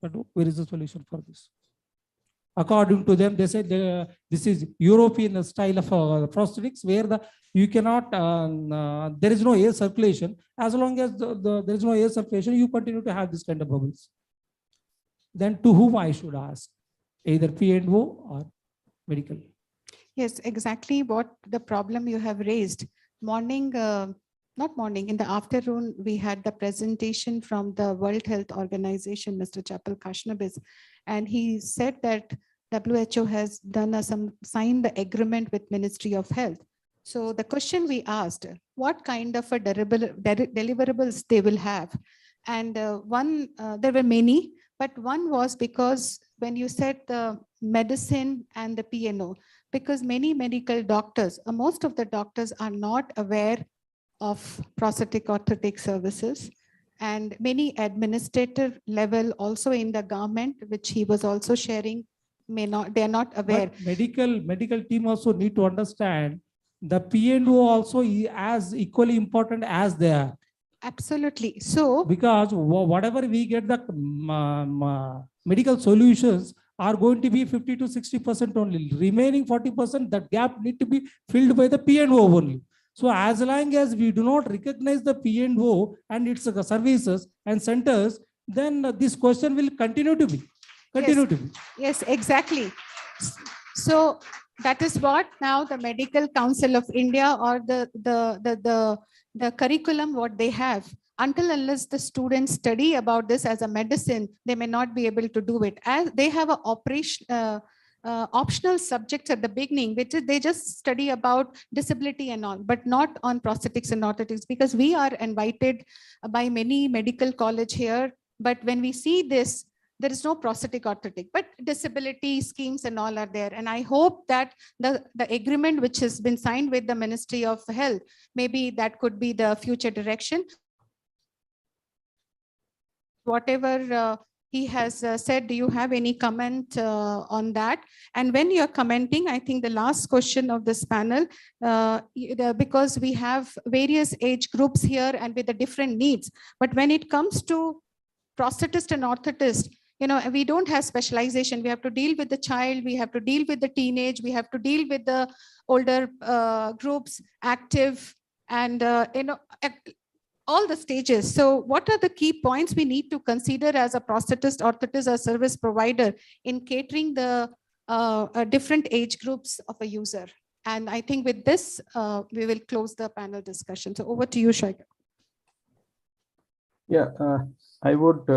But where is the solution for this? According to them, they said this is European style of prosthetics, where you cannot, there is no air circulation. As long as there is no air circulation, you continue to have this kind of bubbles. Then to whom I should ask? Either P&O or medical?
Yes, exactly what the problem you have raised. Morning, not morning, in the afternoon, we had the presentation from the World Health Organization, Mr. Chapel Kashnabis, and he said that WHO has done signed the agreement with Ministry of Health. So the question we asked, what kind of a deliverables they will have? And there were many, but one was because when you said the medicine and the P&O, because many medical doctors, most of the doctors are not aware of prosthetic orthotic services, and many administrative level also in the government, which he was also sharing, they are not aware.
But medical team also need to understand the P&O also is as equally important as they are.
Absolutely. So
because whatever we get, the medical solutions are going to be 50 to 60% only. Remaining 40%, that gap need to be filled by the P&O only. So as long as we do not recognize the P&O and its services and centers, then this question will continue to be.
Yes, exactly. So that is what now the Medical Council of India or the curriculum what they have. Until unless the students study about this as a medicine, they may not be able to do it. As they have a optional subjects at the beginning, which is they just study about disability and all, but not on prosthetics and orthotics, because we are invited by many medical college here. But when we see this, there is no prosthetic orthotic, but disability schemes and all are there. And I hope that the agreement which has been signed with the Ministry of Health, maybe that could be the future direction. Whatever he has said, do you have any comment on that? And when you're commenting, I think the last question of this panel, because we have various age groups here and with the different needs, but when it comes to prosthetist and orthotist, we don't have specialization. We have to deal with the child, we have to deal with the teenage, we have to deal with the older groups, active, and all the stages. So what are the key points we need to consider as a prosthetist, orthotist, or service provider in catering the different age groups of a user? And I think with this, we will close the panel discussion. So over to you, Shaikh.
Yeah, I would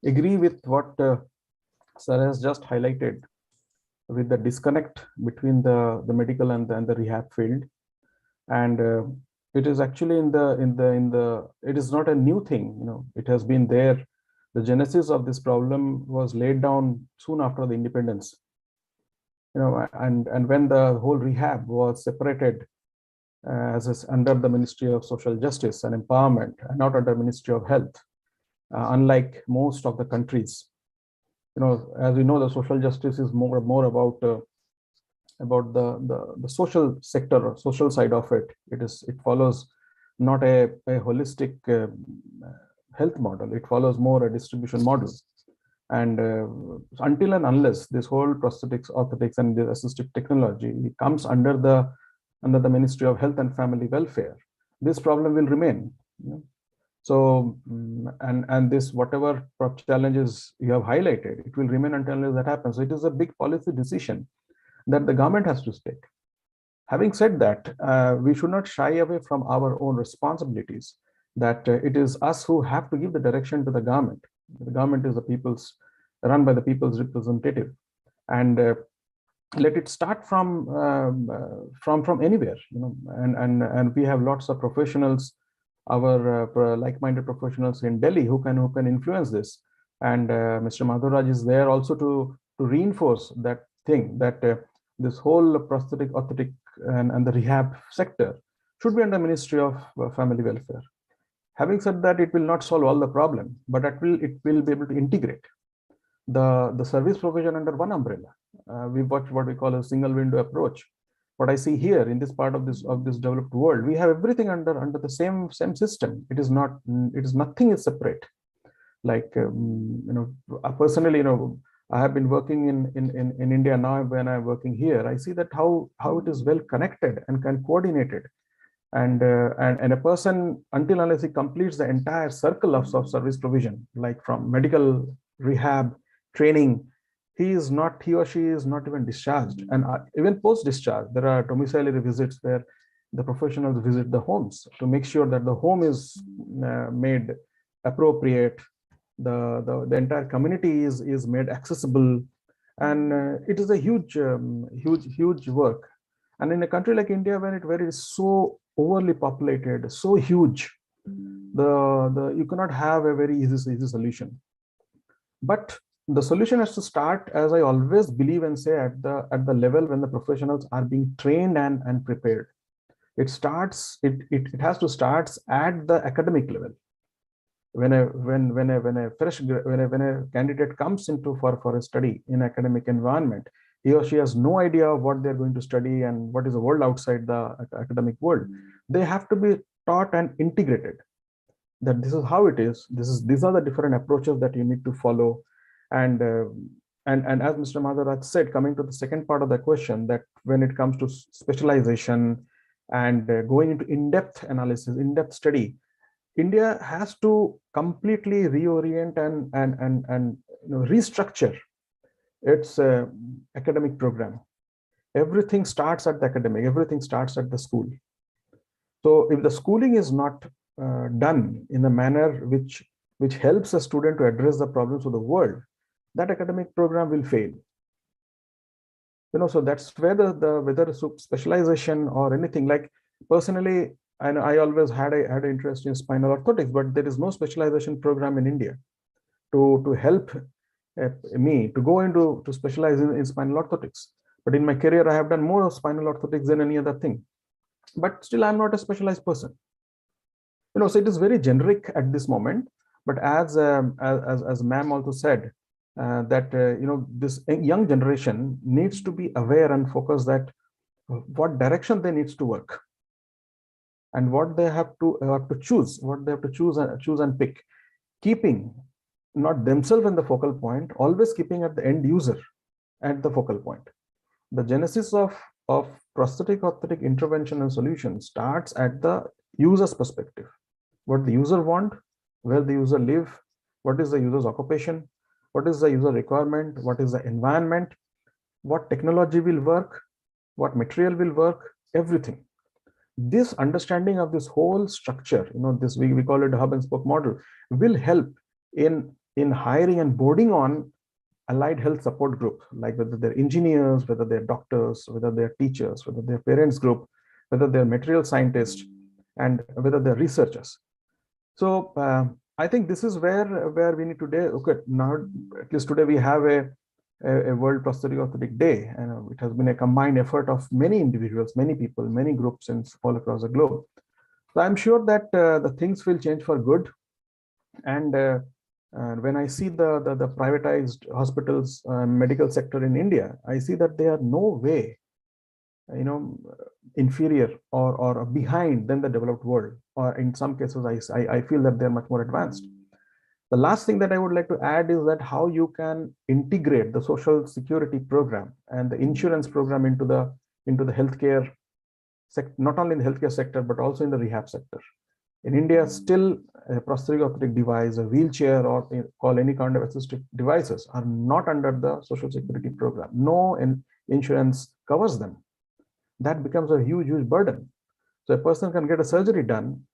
agree with what Sir has just highlighted, with the disconnect between the medical and the rehab field. And it is actually it is not a new thing, it has been there. The genesis of this problem was laid down soon after the independence, and when the whole rehab was separated as under the Ministry of Social Justice and Empowerment, and not under Ministry of Health, unlike most of the countries. As we know, the social justice is more about the social sector or social side of it. It follows not a holistic health model. It follows more a distribution model. And until and unless this whole prosthetics, orthotics, and the assistive technology comes under the Ministry of Health and Family Welfare, this problem will remain. So, and this, whatever challenges you have highlighted, it will remain until that happens. So it is a big policy decision that the government has to take. Having said that, we should not shy away from our own responsibilities, that it is us who have to give the direction to the government. The government is run by the people's representative. And let it start from anywhere, and we have lots of professionals, our like-minded professionals in Delhi who can influence this, and Mr. Madhuraj is there also to reinforce that thing, that this whole prosthetic, orthotic, and the rehab sector should be under Ministry of Family Welfare. Having said that, it will not solve all the problem, but it will be able to integrate the service provision under one umbrella. We watch what we call a single window approach. What I see here in this part of this developed world, we have everything under the same system. It is nothing is separate. Like personally, I have been working in India now. When I'm working here, I see that how it is well connected and coordinated. And a person, until unless he completes the entire circle of service provision, like from medical, rehab, training, he or she is not even discharged. And even post discharge, there are domiciliary visits where the professionals visit the homes to make sure that the home is made appropriate, the entire community is made accessible, and it is a huge work. And in a country like India, where it is so overly populated, so huge, you cannot have a very easy solution. But the solution has to start, as I always believe and say, at the level when the professionals are being trained and prepared. It has to start at the academic level. When a candidate comes into for a study in academic environment, he or she has no idea of what they're going to study and what is the world outside the academic world. They have to be taught and integrated that this is how it is. These are the different approaches that you need to follow. And as Mr. Madhuraj said, coming to the second part of the question, that when it comes to specialization and going into in-depth analysis, in-depth study, India has to completely reorient and restructure its academic program. Everything starts at the academic, everything starts at the school. So if the schooling is not done in a manner which helps a student to address the problems of the world, that academic program will fail. So that's where whether specialization or anything, like personally, I always had an interest in spinal orthotics, but there is no specialization program in India to help me to go into to specialize in spinal orthotics. But in my career, I have done more spinal orthotics than any other thing. But still, I'm not a specialized person. So it is very generic at this moment. But as ma'am also said, that this young generation needs to be aware and focus that what direction they needs to work, and what they have to choose, what they have to choose and pick, keeping not themselves in the focal point, always keeping at the end user at the focal point. The genesis of prosthetic orthotic intervention and solution starts at the user's perspective. What the user want, where the user live, what is the user's occupation, what is the user requirement, what is the environment, what technology will work, what material will work, everything. This understanding of this whole structure, this we call it a hub and spoke model, will help in hiring and boarding on allied health support group, like whether they're engineers, whether they're doctors, whether they're teachers, whether they're parents group, whether they're material scientists, and whether they're researchers. So I think this is where we need today. Okay, now at least today we have a World Prosthetic Orthotic Day, and it has been a combined effort of many individuals, many people, many groups all across the globe. So I'm sure that the things will change for good. And when I see the privatized hospitals, medical sector in India, I see that they are no way, inferior or behind than the developed world, or in some cases, I feel that they're much more advanced. The last thing that I would like to add is that how you can integrate the social security program and the insurance program into the healthcare sector, not only in the healthcare sector, but also in the rehab sector. In India, still a prosthetic orthotic device, a wheelchair, or call any kind of assistive devices are not under the social security program. No insurance covers them. That becomes a huge burden. So a person can get a surgery done,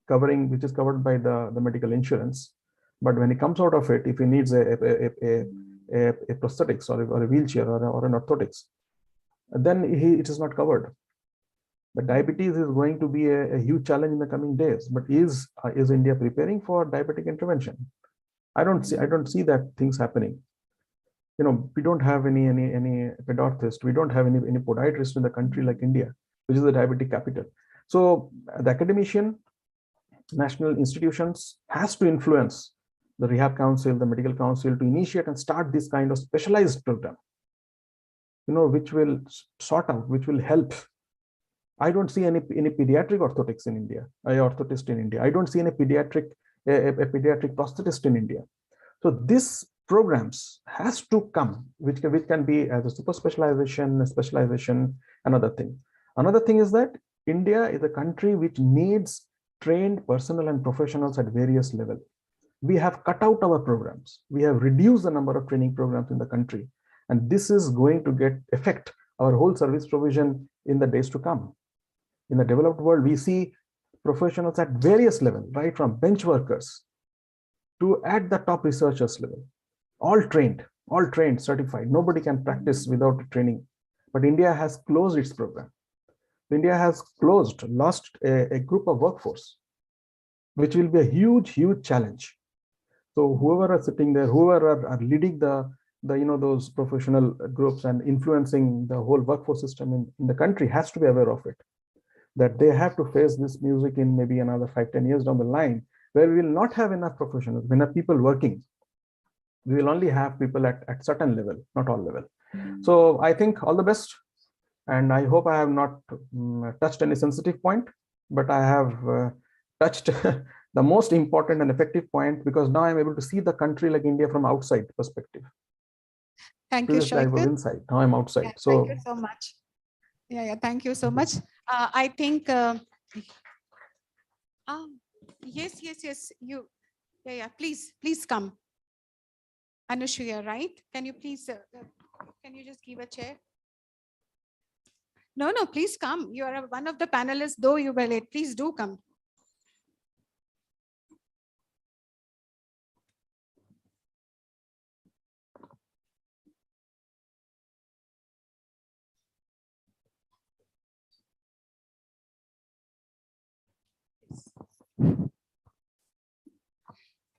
which is covered by the medical insurance. But when he comes out of it, if he needs a prosthetics or a wheelchair or an orthotics, then it is not covered. The diabetes is going to be a huge challenge in the coming days. But is India preparing for diabetic intervention? I don't see that things happening. You know, we don't have any pedorthist, we don't have any podiatrist in the country like India, which is the diabetic capital. So the academician, national institutions has to influence the rehab council, the medical council to initiate and start this kind of specialized program, you know, which will sort out, which will help. I don't see any pediatric orthotics in India, orthotist in India. I don't see any pediatric pediatric prosthetist in India. So this programs has to come, which can be as a super specialization, another thing. Another thing is that India is a country which needs trained personnel and professionals at various levels. We have cut out our programs. We have reduced the number of training programs in the country. And this is going to affect our whole service provision in the days to come. In the developed world, we see professionals at various levels, right from bench workers to at the top researchers level, all trained, certified. Nobody can practice without training. But India has closed its program. India has lost a group of workforce, which will be a huge challenge. So whoever are sitting there, whoever are leading the those professional groups and influencing the whole workforce system in the country has to be aware of it, that they have to face this music in maybe another 5-10 years down the line, where we will not have enough professionals, enough people working. We will only have people at certain level, not all level. So I think all the best. And I hope I have not touched any sensitive point, but I have touched the most important and effective point, because now I'm able to see the country like India from outside perspective.
Thank you,
Previously I was
Shoykut.
inside, now I'm outside.
Yeah,
So
thank you so much. Yeah, thank you so much. I think, yes, you, please come. Anushya, right? Can you please, can you just give a chair? No, please come. You are one of the panelists, though you were late. Please do come.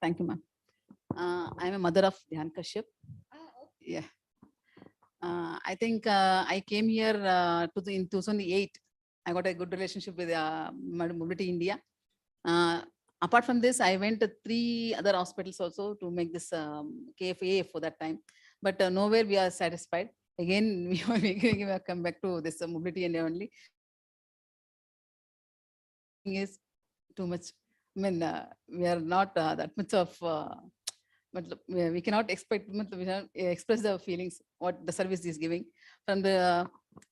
Thank you, ma'am. I'm a mother of Dhyan Kashyap. Yeah. I think I came here in 2008. I got a good relationship with Mobility India. Apart from this, I went to 3 other hospitals also to make this KFA for that time. But nowhere we are satisfied. Again, we come back to this Mobility India only. Is too much. I mean, we are not that much of, but we cannot express the feelings what the service is giving. From the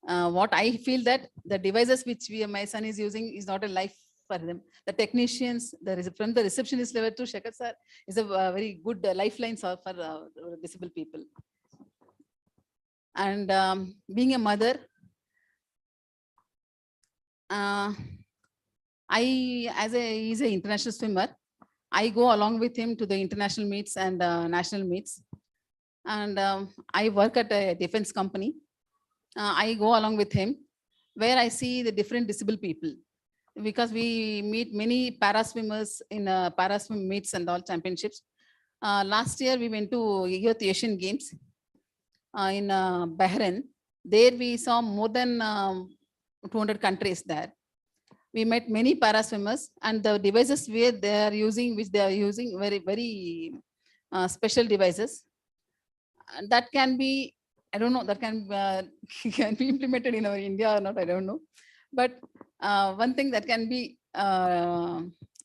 what I feel that the devices which my son is using is not a life for them. The technicians, from the receptionist level to Shekhar sir, is a very good lifeline for disabled people. And being a mother, he's an international swimmer. I go along with him to the international meets and national meets. And I work at a defense company. I go along with him, where I see the different disabled people, because we meet many para swimmers in para swim meets and all championships. Last year we went to Youth Asian Games in Bahrain. There we saw more than 200 countries there. We met many para swimmers, and the devices which they are using, very special devices. And that can be, I don't know, that can be implemented in our India or not, I don't know. But one thing that can be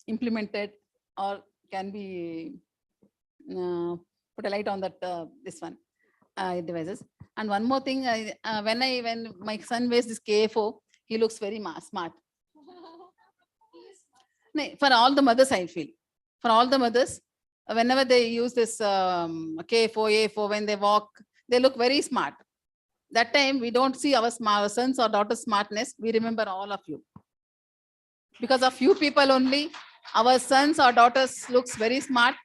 implemented or can be put a light on that this one devices. And one more thing, when my son wears this KFO, he looks very smart. For all the mothers, I feel. For all the mothers, whenever they use this K4, A4, when they walk, they look very smart. That time, we don't see our sons or daughters' smartness. We remember all of you. Because of few people only, our sons or daughters looks very smart.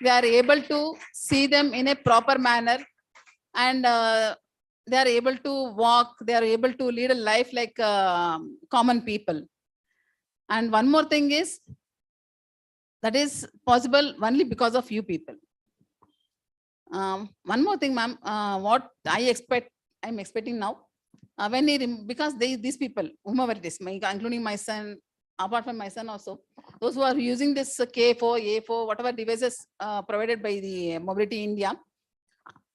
We are able to see them in a proper manner. And they are able to walk, they are able to lead a life like common people. And one more thing is, that is possible only because of you people. One more thing, ma'am, what I'm expecting now, because these people, whomever it is, including my son, apart from my son also, those who are using this K4, A4, whatever devices provided by the Mobility India,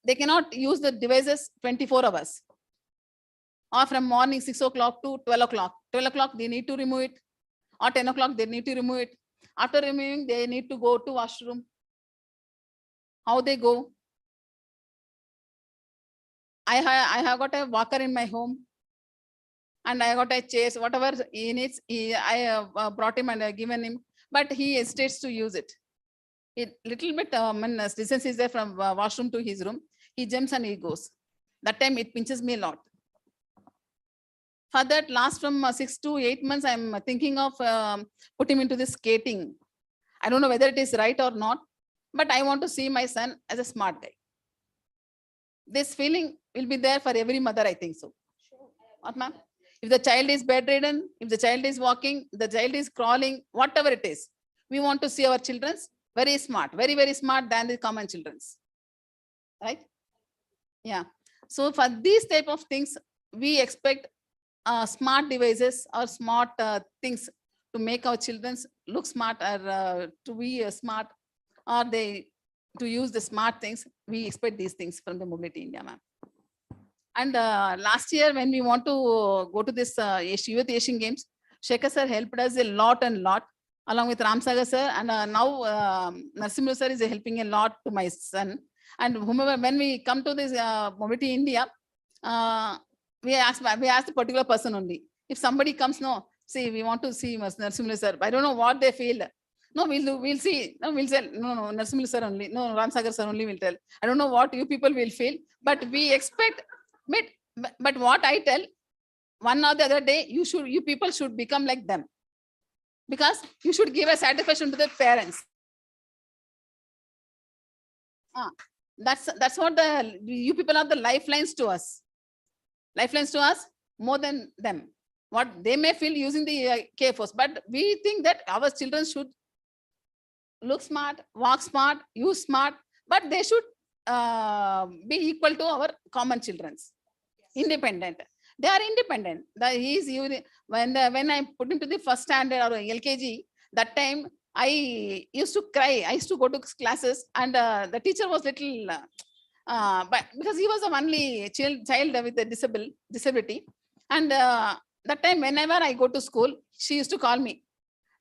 they cannot use the devices 24 hours. Or from morning 6 o'clock to 12 o'clock. 12 o'clock, they need to remove it. Or 10 o'clock, they need to remove it. After removing, they need to go to washroom. How they go? I have got a walker in my home. And I got a chase, whatever he needs, I brought him and given him. But he hesitates to use it. Little bit distance is there from washroom to his room. He jumps and he goes. That time it pinches me a lot. For that, last from 6 to 8 months, I'm thinking of putting him into this skating. I don't know whether it is right or not, but I want to see my son as a smart guy. This feeling will be there for every mother, I think so. What, ma'am? If the child is bedridden, if the child is walking, the child is crawling, whatever it is, we want to see our children very smart, very, very smart than the common children's. Right? Yeah. So for these type of things, we expect smart devices or smart things to make our children look smart or to be smart, or to use the smart things. We expect these things from the Mobility India, ma'am. And last year, when we want to go to this Youth Asian Games, Shekhar sir helped us a lot, along with Ramsagar sir, and now Narasimha sir is helping a lot to my son. And whomever, when we come to this Mobility India, we ask the particular person only. If somebody comes, no, see, we want to see Narasimha sir. I don't know what they feel. No, we'll see. No, we'll tell. No, Narasimha sir only. No, Ramsagar sir only will tell. I don't know what you people will feel, but we expect. But what I tell, one or the other day, you people should become like them, because you should give a satisfaction to the parents. That's what you people are, the lifelines to us. Lifelines to us more than them. What they may feel using the K4s, but we think that our children should look smart, walk smart, use smart, but they should be equal to our common children's. Independent. They are independent. When I put into the first standard or LKG, that time I used to cry. I used to go to classes, and the teacher was little, but because he was the only child with a disability, and that time whenever I go to school, she used to call me.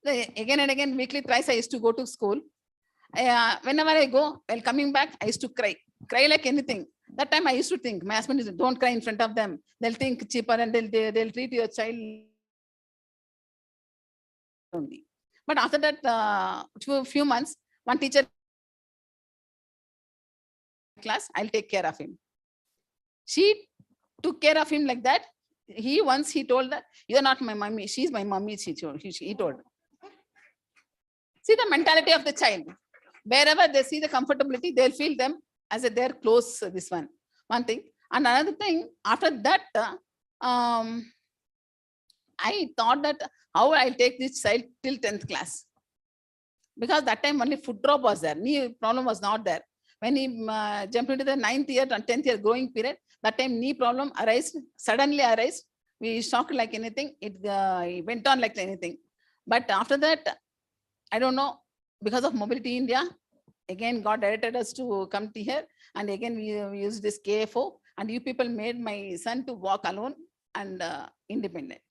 Again and again, weekly thrice I used to go to school. Whenever I go, while coming back, I used to cry like anything. That time I used to think, my husband is, don't cry in front of them. They'll think cheaper and they'll treat your child only. But after that, few months, one teacher class, I'll take care of him. She took care of him like that. He told that, you're not my mommy, she's my mommy, he told. See the mentality of the child. Wherever they see the comfortability, they'll feel them as a they're close, this one thing. And another thing, after that, I thought that how I'll take this child till 10th class. Because that time only foot drop was there, knee problem was not there. When he jumped into the 9th year and 10th year growing period, that time knee problem suddenly arose. We shocked like anything. It went on like anything. But after that, I don't know, because of Mobility India, again, God directed us to come to here. And again, we used this KFO. And you people made my son to walk alone and independent.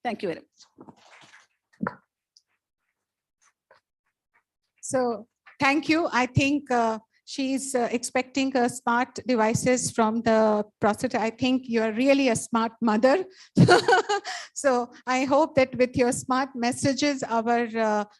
Thank you very much.
So thank you. I think she's expecting smart devices from the prosthetic. I think you're really a smart mother. So I hope that with your smart messages, our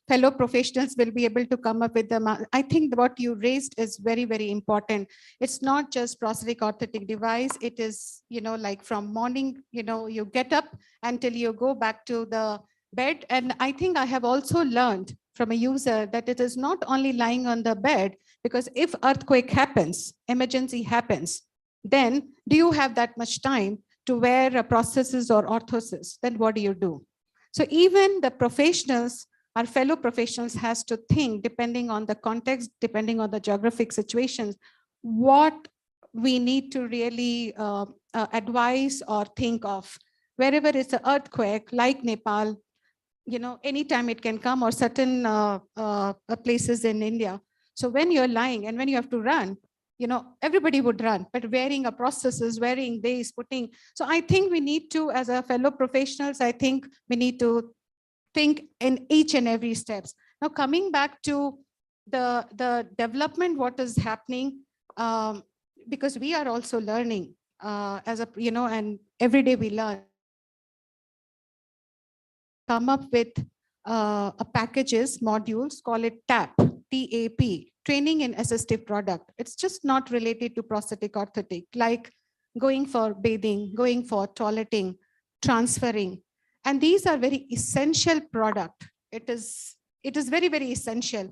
fellow professionals will be able to come up with them. I think what you raised is very, very important. It's not just prosthetic orthotic device. It is, like from morning, you get up until you go back to the bed. And I think I have also learned from a user that it is not only lying on the bed, because if earthquake happens, emergency happens, then do you have that much time to wear a prosthesis or orthosis? Then what do you do? So even the professionals, our fellow professionals, has to think, depending on the context, depending on the geographic situations, what we need to really advise or think of. Wherever it's an earthquake, like Nepal, anytime it can come, or certain places in India. So when you're lying and when you have to run, everybody would run, but wearing a prosthesis, wearing this, putting. So I think we need to, as a fellow professionals, I think we need to think in each and every steps. Now, coming back to the development, what is happening, because we are also learning as a, and every day we learn. Come up with a packages, modules, call it TAP, T-A-P, training in assistive product. It's just not related to prosthetic orthotic, like going for bathing, going for toileting, transferring. And these are very essential product. It is very, very essential.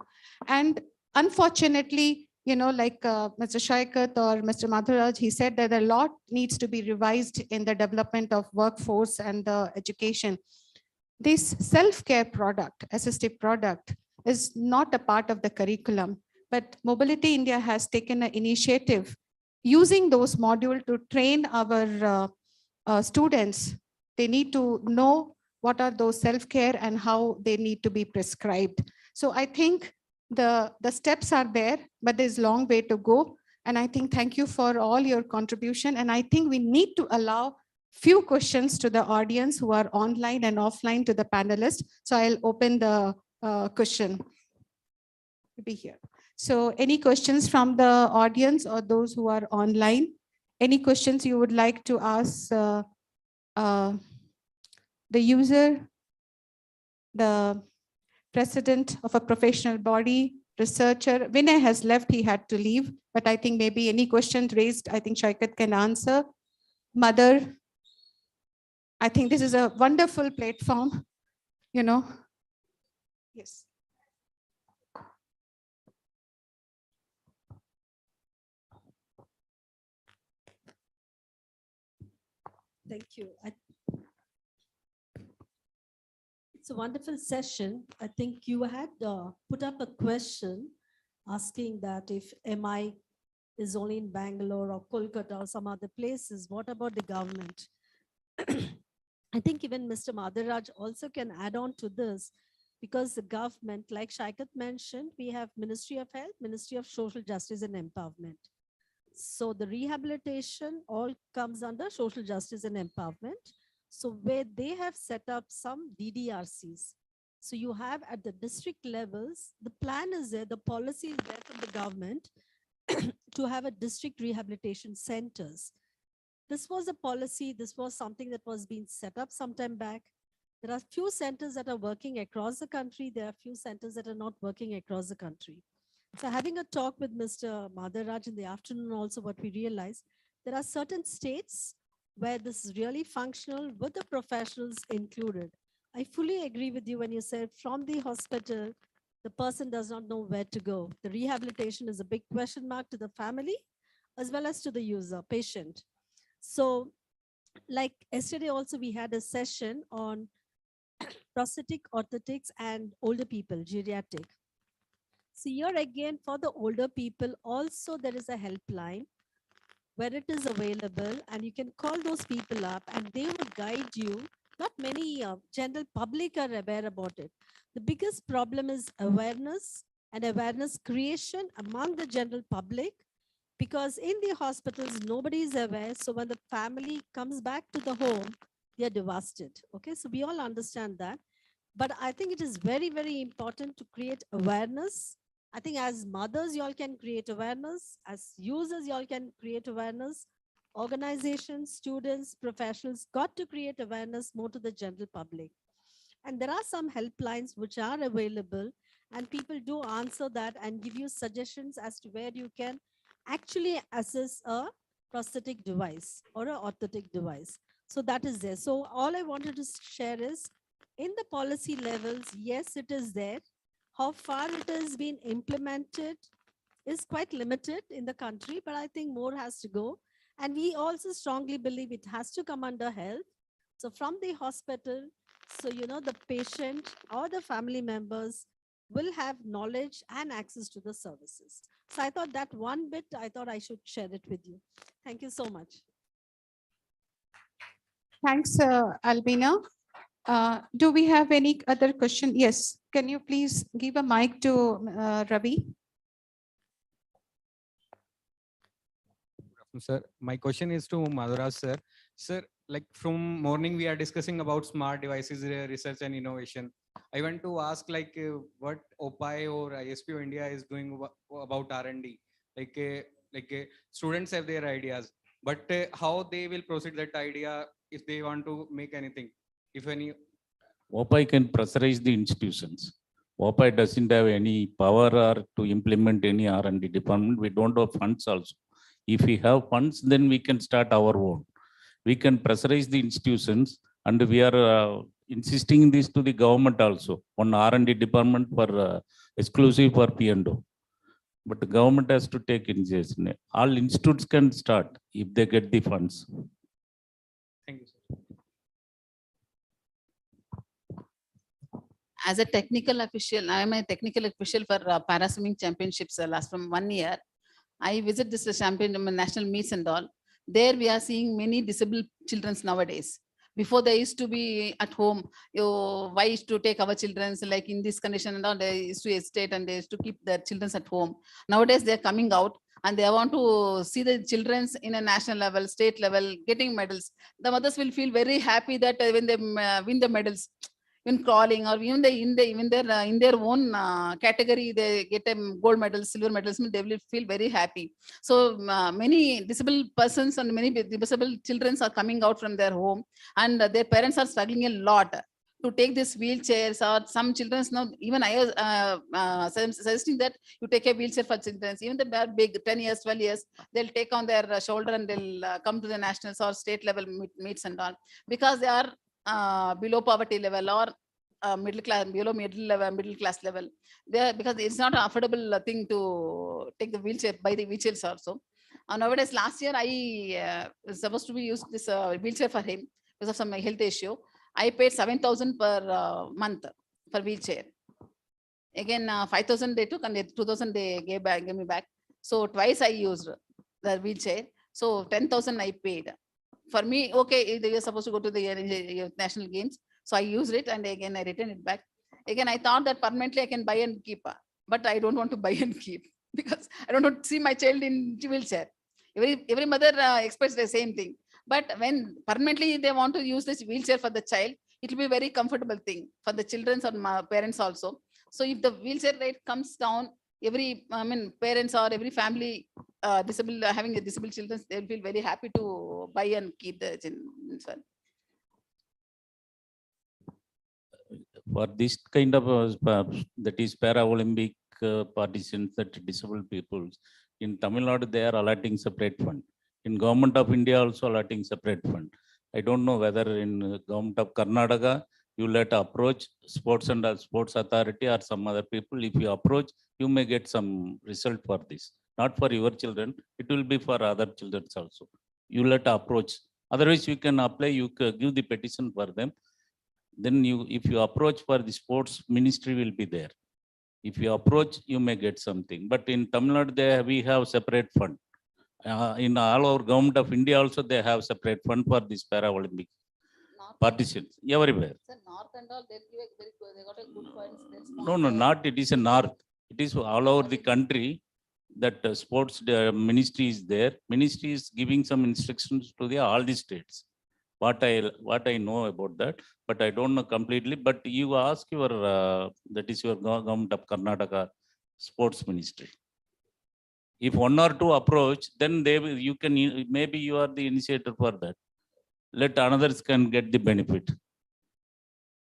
And unfortunately, like Mr. Shaikat or Mr. Madhuraj, he said that a lot needs to be revised in the development of workforce and the education. This self-care product, assistive product, is not a part of the curriculum, but Mobility India has taken an initiative using those modules to train our students. They need to know what are those self-care and how they need to be prescribed. So I think the steps are there, but there's a long way to go. And I think thank you for all your contribution. And I think we need to allow few questions to the audience who are online and offline to the panelists. So I'll open the question. Be here. So any questions from the audience or those who are online? Any questions you would like to ask the user, the president of a professional body, researcher? Vinay has left, he had to leave, but I think maybe any questions raised, I think Shaikat can answer. Mother, I think this is a wonderful platform, Yes.
Thank you. It's a wonderful session. I think you had put up a question asking that if MI is only in Bangalore or Kolkata or some other places, what about the government? I think even Mr. Madharaj also can add on to this, because the government, like Shaikat mentioned, we have Ministry of Health, Ministry of Social Justice and Empowerment. So the rehabilitation all comes under social justice and empowerment. So where they have set up some DDRCs. So you have at the district levels, the plan is there, the policy is there from the government to have a district rehabilitation centers. This was a policy, this was something that was being set up some time back. There are few centers that are working across the country. There are few centers that are not working across the country. So having a talk with Mr. Madharaj in the afternoon also, what we realized, there are certain states where this is really functional with the professionals included. I fully agree with you when you said from the hospital, the person does not know where to go. The rehabilitation is a big question mark to the family as well as to the user, patient. So like yesterday also we had a session on prosthetic, orthotics and older people, geriatric. So here again for the older people also there is a helpline where it is available and you can call those people up and they will guide you. Not many general public are aware about it. The biggest problem is awareness and awareness creation among the general public, because in the hospitals, nobody is aware. So when the family comes back to the home, they are devastated. Okay, so we all understand that. But I think it is very, very important to create awareness. I think as mothers, you all can create awareness. As users, you all can create awareness. Organizations, students, professionals got to create awareness more to the general public. And there are some helplines which are available and people do answer that and give you suggestions as to where you can actually assess a prosthetic device or an orthotic device. So that is there. So all I wanted to share is in the policy levels, yes, it is there. How far it has been implemented is quite limited in the country, but I think more has to go. And we also strongly believe it has to come under health. So from the hospital, so the patient or the family members will have knowledge and access to the services. So I thought that one bit, I thought I should share it with you. Thank you so much.
Thanks, Albina. Do we have any other question? Yes. Can you please give a mic to Ravi?
Sir, my question is to Madhuraj sir. Sir, like from morning we are discussing about smart devices research and innovation. I want to ask what OPI or ISPO India is doing about R&D. Students have their ideas, but how they will proceed that idea if they want to make anything, if any.
OPI can pressurize the institutions. OPI doesn't have any power or to implement any R&D department. We don't have funds also. If we have funds, then we can start our own. We can pressurize the institutions, and we are insisting this to the government also. One R&D department for exclusive for P&O. But the government has to take initiative. All institutes can start if they get the funds.
Thank you, sir.
As a technical official, I am a technical official for para swimming championships last from 1 year. I visit this national meets and all. There we are seeing many disabled children nowadays. Before they used to be at home, why used to take our children like in this condition and all, they used to hesitate and they used to keep their children at home. Nowadays they're coming out and they want to see the children in a national level, state level, getting medals. The mothers will feel very happy that when they win the medals, in crawling or even in their own category, they get gold medals, silver medals, they will feel very happy. So many disabled persons and many disabled children are coming out from their home, and their parents are struggling a lot to take these wheelchairs. Or some children now, even I was suggesting that you take a wheelchair for children, even they are big, 10 years, 12 years, they'll take on their shoulder and they'll come to the nationals or state level meets and all, because they are below poverty level or middle class, below middle class level. There, because it's not an affordable thing to take the wheelchair, buy the wheelchairs also. Nowadays, last year I was supposed to be used this wheelchair for him because of some health issue. I paid 7,000 per month for wheelchair. Again, 5,000 they took and 2,000 they gave me back. So twice I used the wheelchair. So 10,000 I paid. For me, okay, they were supposed to go to the national games. So I used it and again I returned it back. Again, I thought that permanently I can buy and keep, but I don't want to buy and keep because I don't want to see my child in wheelchair. Every mother expects the same thing. But when permanently they want to use this wheelchair for the child, it will be a very comfortable thing for the children or parents also. So if the wheelchair rate comes down, parents or every family having a disabled children, they will feel very happy to buy and keep the children.
For this kind of that is para-Olympic participants, that disabled people, in Tamil Nadu they are allotting separate fund. In Government of India also allotting separate fund. I don't know whether in Government of Karnataka you let approach sports and sports authority or some other people. If you approach, you may get some result for this. Not for your children, it will be for other children also. You let approach. Otherwise, you can apply, you can give the petition for them. Then if you approach for the sports ministry will be there. If you approach, you may get something. But in Tamil Nadu, we have separate fund. In all over Government of India also, they have separate fund for this para-Olympic participants everywhere.
North and all, they got a good points.
No, not it is a north. It is all over the country that sports ministry is there. Ministry is giving some instructions to all the states. What I know about that, but I don't know completely. But you ask your that is your Government of Karnataka sports ministry. If one or two approach, then they will, you can, maybe you are the initiator for that. Let others can get the benefit.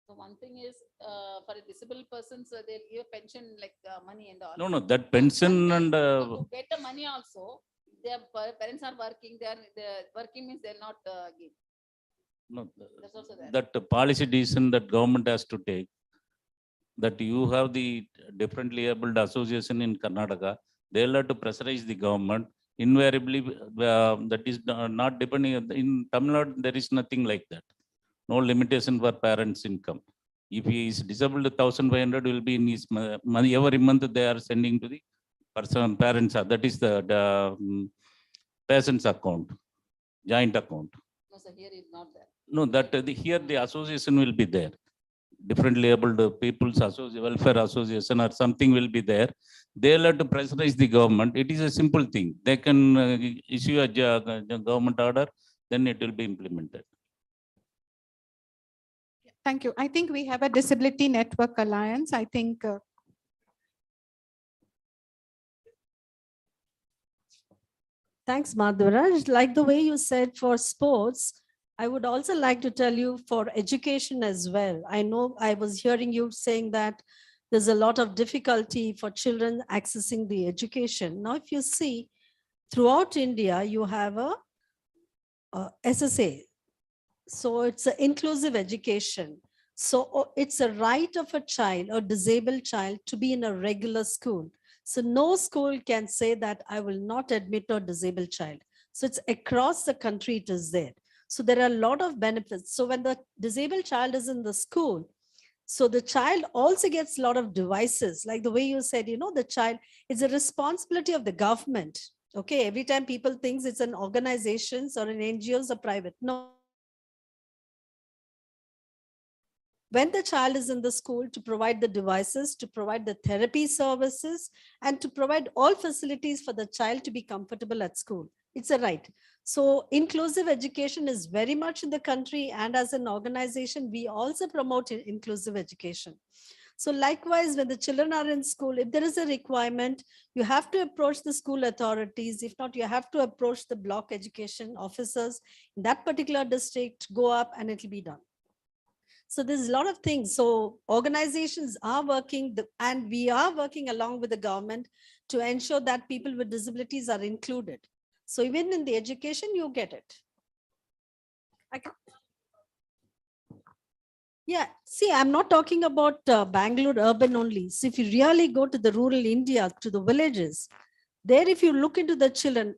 So one thing is for a disabled persons, they'll give a pension like money and all.
No, that pension and
to get the money also, their parents are working. The working means they'll not give.
No, that policy decision that government has to take, that you have the differently abled association in Karnataka, they'll have to pressurize the government invariably that is not depending. In Tamil Nadu, there is nothing like that. No limitation for parents' income. If he is disabled, 1,500 will be in his money. Every month they are sending to the parents. That is the patient's account, joint account.
No, sir, here is not there.
No, that here the association will be there. Differently abled people's welfare association or something will be there. They'll have to pressurize the government. It is a simple thing. They can issue a government order, then it will be implemented.
Thank you. I think we have a Disability Network Alliance. I think
Thanks, Madhuraj. Like the way you said for sports, I would also like to tell you for education as well. I know I was hearing you saying that there's a lot of difficulty for children accessing the education. Now, if you see throughout India, you have a SSA. So it's an inclusive education. So it's a right of a child or disabled child to be in a regular school. So no school can say that I will not admit a disabled child. So it's across the country, it is there. So there are a lot of benefits. So when the disabled child is in the school, so the child also gets a lot of devices, like the way you said, you know, the child, it's a responsibility of the government. Okay, every time people think it's an organizations or an NGOs or private. No. When the child is in the school, to provide the devices, to provide the therapy services, and to provide all facilities for the child to be comfortable at school. It's a right. So inclusive education is very much in the country, and as an organization, we also promote inclusive education. So likewise, when the children are in school, if there is a requirement, you have to approach the school authorities. If not, you have to approach the block education officers in that particular district, go up and it'll be done. So there's a lot of things. So organizations are working and we are working along with the government to ensure that people with disabilities are included. So even in the education, you get it. Yeah, see, I'm not talking about Bangalore urban only. So if you really go to the rural India, to the villages, there if you look into the children,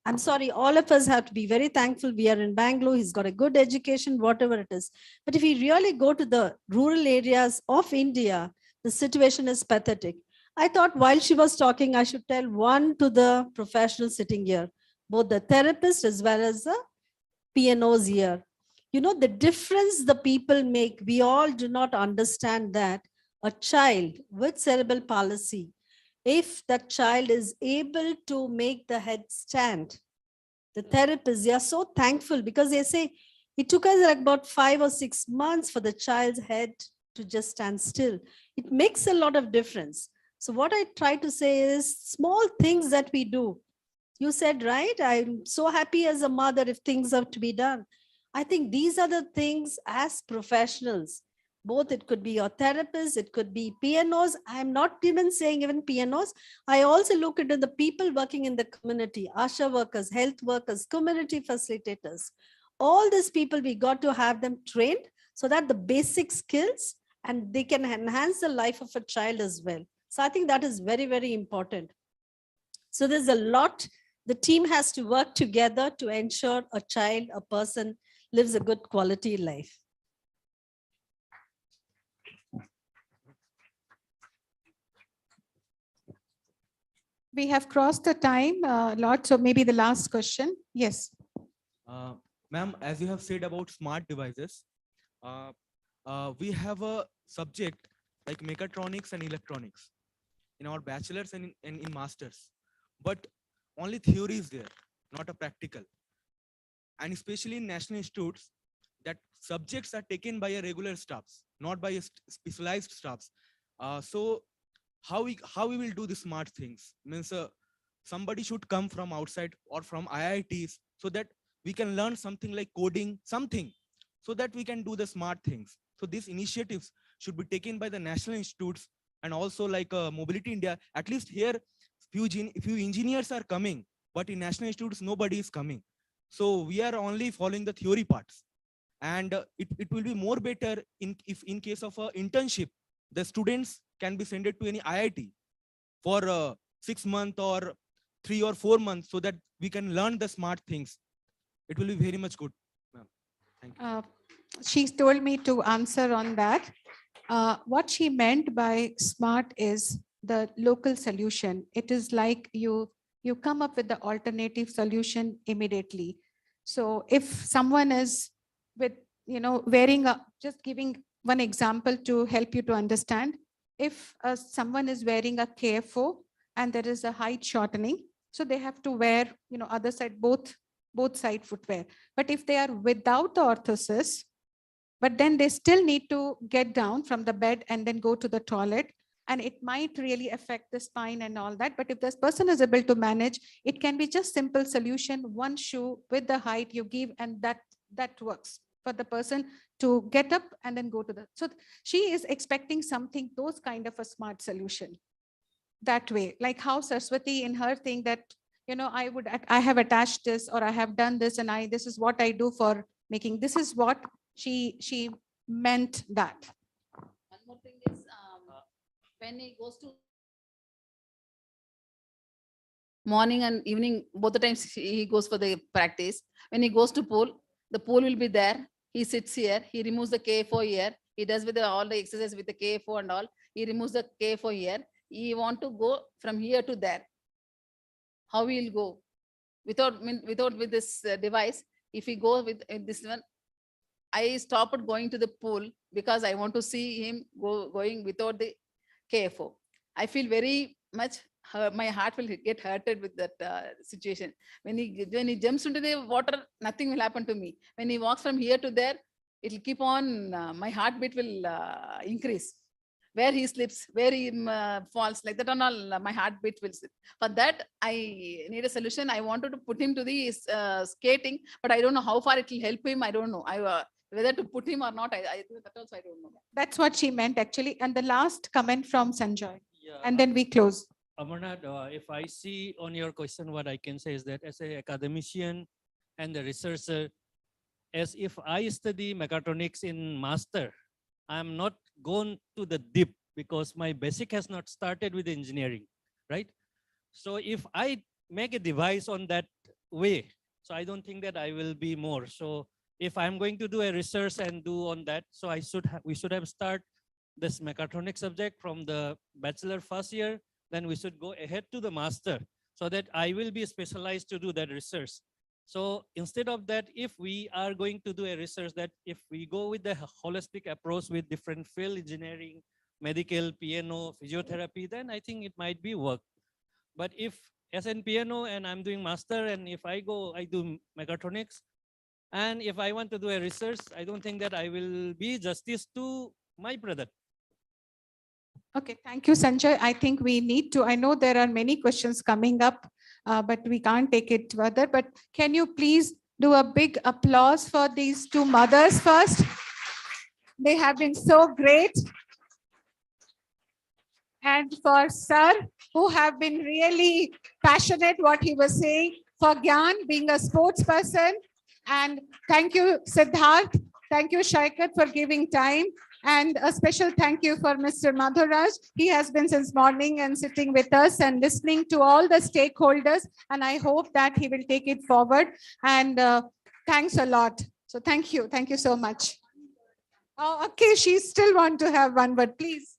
I'm sorry, all of us have to be very thankful. We are in Bangalore, he's got a good education, whatever it is. But if you really go to the rural areas of India, the situation is pathetic. I thought while she was talking, I should tell one to the professionals sitting here, both the therapists as well as the P&Os here. You know, the difference the people make, we all do not understand that a child with cerebral palsy, if that child is able to make the head stand, the therapists, they are so thankful because they say, it took us like about 5 or 6 months for the child's head to just stand still. It makes a lot of difference. So what I try to say is small things that we do. You said, right? I'm so happy as a mother if things have to be done. I think these are the things as professionals, both it could be your therapists, it could be P&Os. I'm not even saying even P&Os. I also look into the people working in the community, ASHA workers, health workers, community facilitators. All these people, we got to have them trained so that the basic skills and they can enhance the life of a child as well. So I think that is very, very important. So there's a lot, the team has to work together to ensure a child, a person lives a good quality life.
we have crossed the time a lot, so maybe the last question. Yes.
Ma'am, as you have said about smart devices, we have a subject like mechatronics and electronics in our bachelors and in masters, but only theory is there, not a practical. And especially in national institutes, that subjects are taken by a regular staffs, not by a specialized staffs. So how we will do the smart things means somebody should come from outside or from IITs so that we can learn something like coding, something, so that we can do the smart things. So these initiatives should be taken by the national institutes and also like Mobility India. At least here, few engineers are coming, but in national institutes, nobody is coming. So we are only following the theory parts. And it will be more better if in case of an internship, the students can be sent to any IIT for 6 months or 3 or 4 months so that we can learn the smart things. It will be very much good. Thank you.
She's told me to answer on that. What she meant by smart is the local solution. It is like you come up with the alternative solution immediately. So if someone is with, wearing a, just giving one example to help you to understand, if someone is wearing a KFO and there is a height shortening, so they have to wear, other side, both side footwear. But if they are without the orthosis, but then they still need to get down from the bed and then go to the toilet, and it might really affect the spine and all that. But if this person is able to manage, it can be just simple solution, one shoe with the height you give, and that works for the person to get up and then go to the, so she is expecting something, those kind of a smart solution that way, like how Saraswati in her thing that, I have attached this, or I have done this, and this is what I do for making, this is what she meant that.
One more thing is, when he goes to morning and evening, both the times he goes for the practice. When he goes to pool, the pool will be there. He sits here. He removes the K4 here. He does with all the exercise with the K4 and all. He removes the K4 here. He want to go from here to there. How he will go without with this device? If he go with this one, I stopped going to the pool because I want to see him going without the KFO. I feel very much, my heart will get hurted with that situation. When he jumps into the water, nothing will happen to me. When he walks from here to there, it will keep on, my heartbeat will increase. Where he slips, where he falls, like that and all, my heartbeat will slip. For that, I need a solution. I wanted to put him to the skating, but I don't know how far it will help him. I don't know. Whether to put him or not, that also I don't know.
That's what she meant actually. And the last comment from Sanjoy, and then we close.
Amarnath, if I see on your question, what I can say is that as an academician and a researcher, as if I study mechatronics in master, I'm not gone to the deep because my basic has not started with engineering, right? So if I make a device on that way, so I don't think that I will be more. So if I'm going to do a research and do on that, so we should have start this mechatronics subject from the bachelor first year, then we should go ahead to the master so that I will be specialized to do that research. So instead of that, if we are going to do a research that if we go with the holistic approach with different field, engineering, medical, P&O, physiotherapy, then I think it might be work. But if as in P&O and I'm doing master, and if I do mechatronics, and if I want to do a research, I don't think that I will be justice to my product.
Okay, thank you, Sanjay. I think we need to, I know there are many questions coming up, but we can't take it further. But can you please do a big applause for these two mothers first? They have been so great. And for Sir, who have been really passionate what he was saying, for Gyan being a sports person. And thank you, Siddharth. Thank you, Shaikat, for giving time. And a special thank you for Mr. Madhuraj. He has been since morning and sitting with us and listening to all the stakeholders. And I hope that he will take it forward. And thanks a lot. So thank you. Thank you so much. Oh, okay. She still want to have one word, please.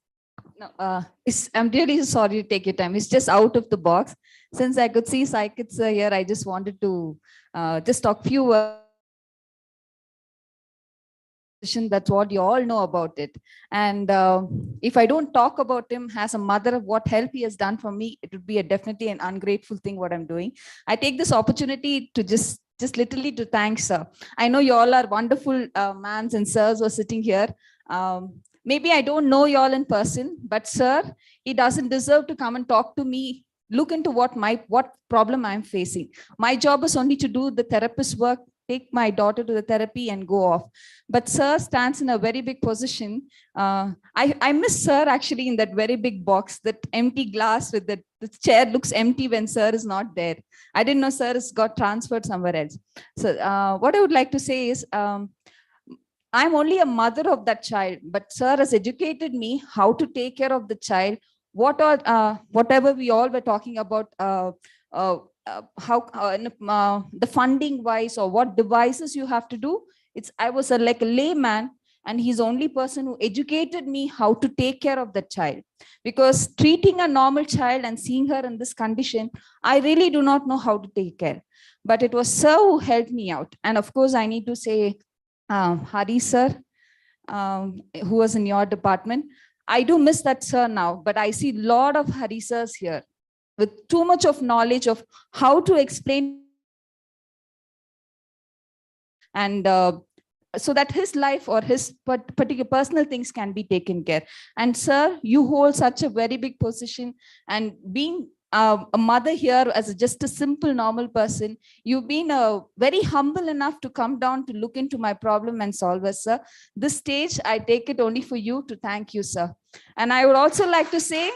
No, I'm really sorry to take your time. It's just out of the box. Since I could see Saikits here, I just wanted to just talk few words. That's what you all know about it. And if I don't talk about him as a mother, what help he has done for me, it would be definitely an ungrateful thing what I'm doing. I take this opportunity to just literally to thank sir. I know you all are wonderful mans and sirs who are sitting here. Maybe I don't know you all in person, but sir, he doesn't deserve to come and talk to me, look into what problem I'm facing. My job is only to do the therapist work, take my daughter to the therapy and go off. But sir stands in a very big position. I miss sir actually in that very big box, that empty glass with the chair looks empty when sir is not there. I didn't know sir has got transferred somewhere else. So what I would like to say is, I'm only a mother of that child, but sir has educated me how to take care of the child what are whatever we all were talking about, the funding wise or what devices you have to do. I was like a layman, and he's the only person who educated me how to take care of the child, because treating a normal child and seeing her in this condition, I really do not know how to take care. But it was Sir who helped me out. And of course, I need to say Hari sir, who was in your department. I do miss that sir now, but I see a lot of Hari sirs here with too much of knowledge of how to explain, and so that his life or his particular personal things can be taken care. And sir, you hold such a very big position, and being a mother here as just a simple normal person, you've been very humble enough to come down to look into my problem and solve it, sir. This stage, I take it only for you to thank you, sir. And I would also like to say,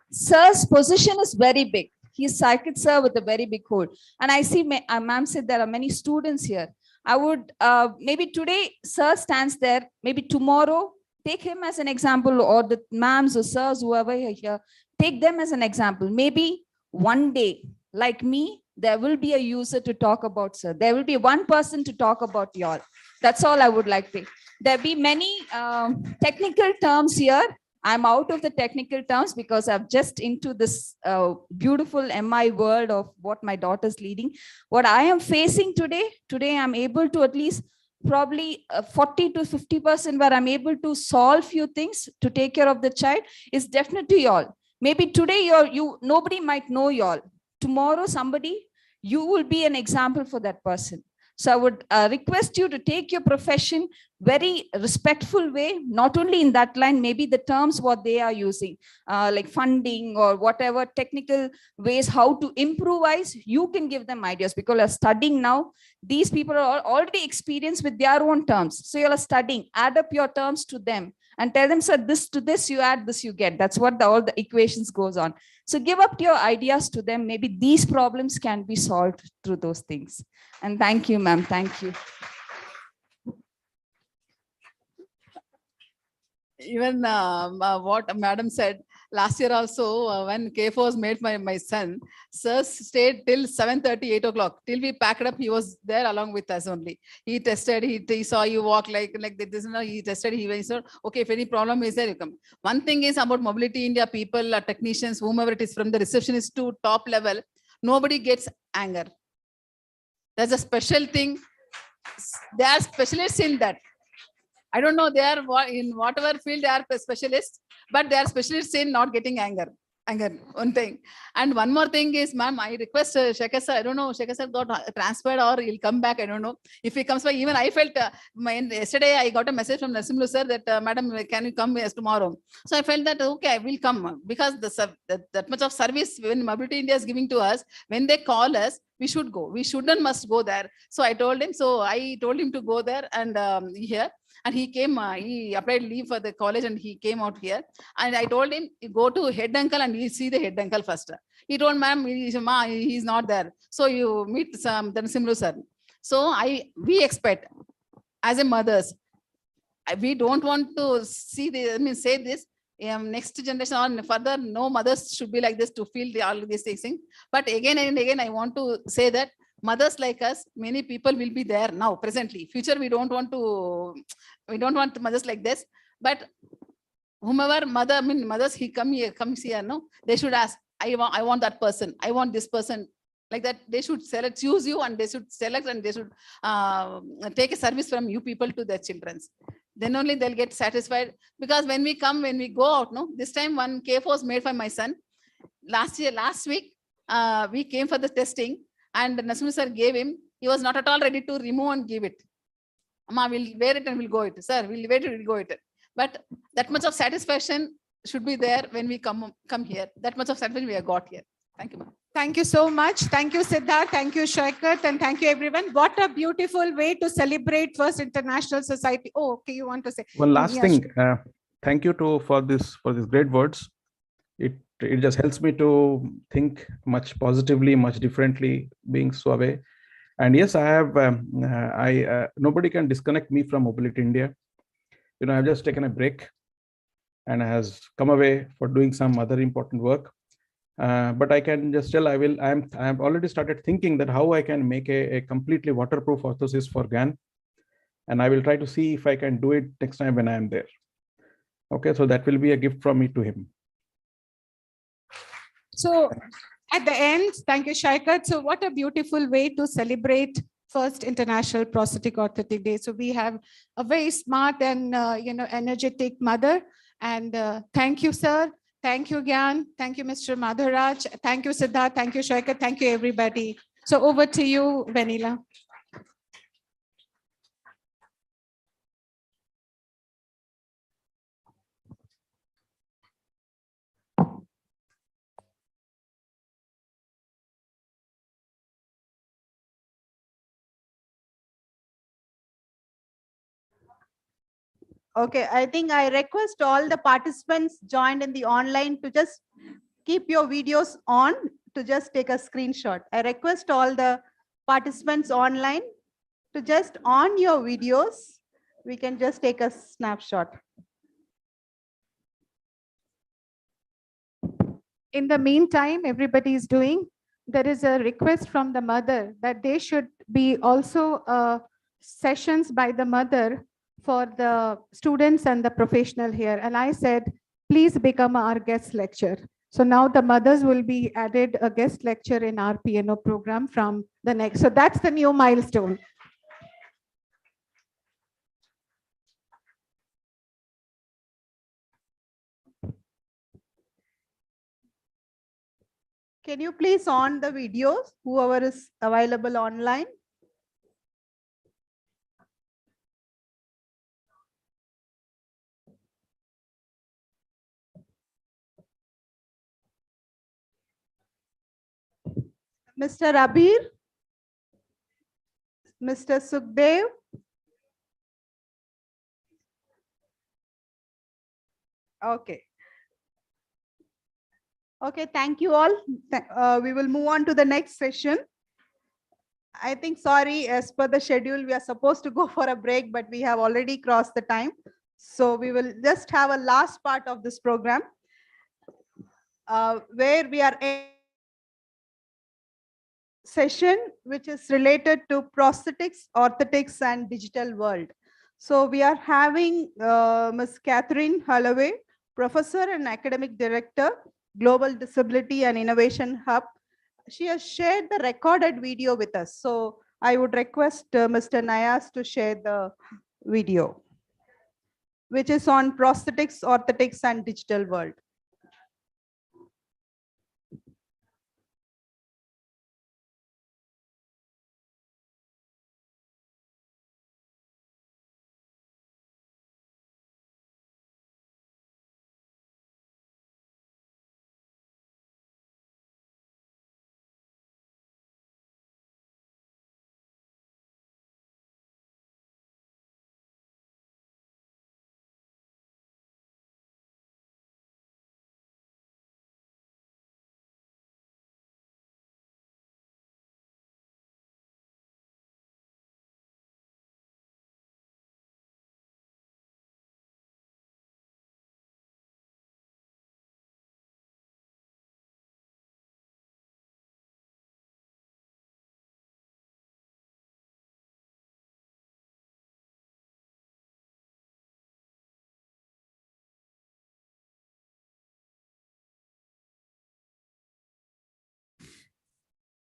sir's position is very big. He's psychic, sir, with a very big hold. And I see, ma'am said there are many students here. I would, maybe today, sir stands there, maybe tomorrow, take him as an example, or the ma'ams or sirs, whoever are here, take them as an example. Maybe one day, like me, there will be a user to talk about, sir. There will be one person to talk about y'all. That's all I would like to. There'll be many technical terms here. I'm out of the technical terms because I'm just into this beautiful MI world of what my daughter's leading. What I am facing today I'm able to at least probably 40 to 50% where I'm able to solve few things to take care of the child is definitely y'all. Maybe today nobody might know y'all. Tomorrow somebody, you will be an example for that person. So I would request you to take your profession very respectful way, not only in that line, maybe the terms what they are using, like funding or whatever technical ways, how to improvise, you can give them ideas, because you're studying now. These people are already experienced with their own terms. So you're studying, add up your terms to them and tell them, sir, this to this, you add this, you get. That's what all the equations goes on. So give up your ideas to them. Maybe these problems can be solved through those things. And thank you, ma'am. Thank you.
Even what madam said, last year also, when K4 was made by my son, sir stayed till 7:30, 8 o'clock. Till we packed up, he was there along with us only. He tested, he saw you walk like this, he tested, he said, okay, if any problem is there, you come. One thing is about Mobility India people, technicians, whomever it is, from the receptionist to top level, nobody gets anger. There's a special thing. They are specialists in that. I don't know, they are in whatever field they are specialists, but they are specialists in not getting anger. One thing. And one more thing is, ma'am, I request Shekhar sir, I don't know, Shekhar sir got transferred or he'll come back, I don't know. If he comes back, even I felt, yesterday I got a message from Nasimlu sir that, madam, can you come tomorrow? So I felt that, okay, I will come, because that much of service when Mobility India is giving to us, when they call us, we should go. We must go there. So I told him, to go there and here. And he came, he applied leave for the college and he came out here. And I told him, go to head uncle and you see the head uncle first. He told, ma'am, he's not there. So you meet the Simru sir. So we expect, as a mothers, we don't want to see say this. Next generation or further, no mothers should be like this to feel all these things. But again and again, I want to say that mothers like us, many people will be there now, presently. Future, we don't want mothers like this. But whomever mothers, comes here, no, they should ask, I want that person, I want this person. Like that, they should choose you, and they should select, and they should take a service from you people to their children. Then only they'll get satisfied. Because when we go out, no, this time one K4 was made for my son. Last week, we came for the testing, and Nasim sir gave him. He was not at all ready to remove and give it. Amma, we'll wear it and we'll go it. Sir, we'll wear it, we'll go it. But that much of satisfaction should be there when we come here. That much of satisfaction we have got here. Thank you, ma'am.
Thank you so much. Thank you, Siddharth. Thank you, Shekhar. And thank you, everyone. What a beautiful way to celebrate First International Society. Oh, okay, you want to say?
One last
Yes.
thing. Thank you for these great words. It just helps me to think much positively, much differently, being so away. And yes, I have. Nobody can disconnect me from Mobility India. I've just taken a break. and has come away for doing some other important work. But I can just tell I'm already started thinking that how I can make a completely waterproof orthosis for GAN. And I will try to see if I can do it next time when I am there. Okay, so that will be a gift from me to him.
So at the end, thank you, Shaikat. So what a beautiful way to celebrate first International Prosthetic Orthotic Day. So we have a very smart and energetic mother. And thank you, sir. Thank you, Gyan. Thank you, Mr. Madhuraj. Thank you, Siddharth. Thank you, Shaikat. Thank you, everybody. So over to you, Vanilla.
Okay, I think I request all the participants joined in the online to just keep your videos on to just take a screenshot. I request all the participants online to just on your videos. We can just take a snapshot.
In the meantime, everybody is doing, there is a request from the mother that they should be also sessions by the mother for the students and the professional here. And I said, please become our guest lecturer. So now the mothers will be added a guest lecture in our P&O program from the next. So that's the new milestone.
Can you please on the videos, whoever is available online? Mr. Abir, Mr. Sukhdev. Okay. Okay, thank you all. We will move on to the next session. I think, sorry, as per the schedule, we are supposed to go for a break, but we have already crossed the time. So we will just have a last part of this program where we are session which is related to prosthetics, orthotics, and digital world. So we are having Ms. Catherine Holloway, Professor and Academic Director, Global Disability and Innovation Hub. She has shared the recorded video with us. So I would request Mr. Nayas to share the video, which is on prosthetics, orthotics, and digital world.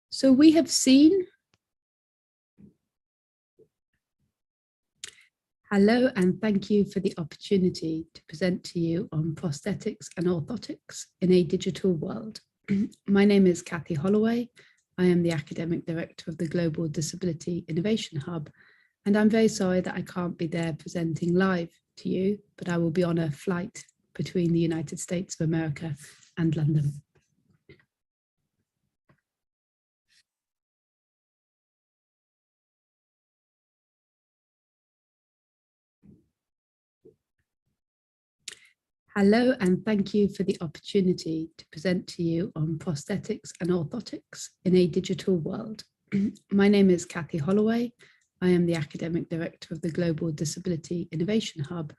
So we have seen. Hello, and thank you for the opportunity to present to you on prosthetics and orthotics in a digital world. My name is Cathy Holloway. I am the Academic Director of the Global Disability Innovation Hub, and I'm very sorry that I can't be there presenting live to you, but I will be on a flight between the United States of America and London. Hello, and thank you for the opportunity to present to you on prosthetics and orthotics in a digital world. My name is Cathy Holloway. I am the Academic Director of the Global Disability Innovation Hub,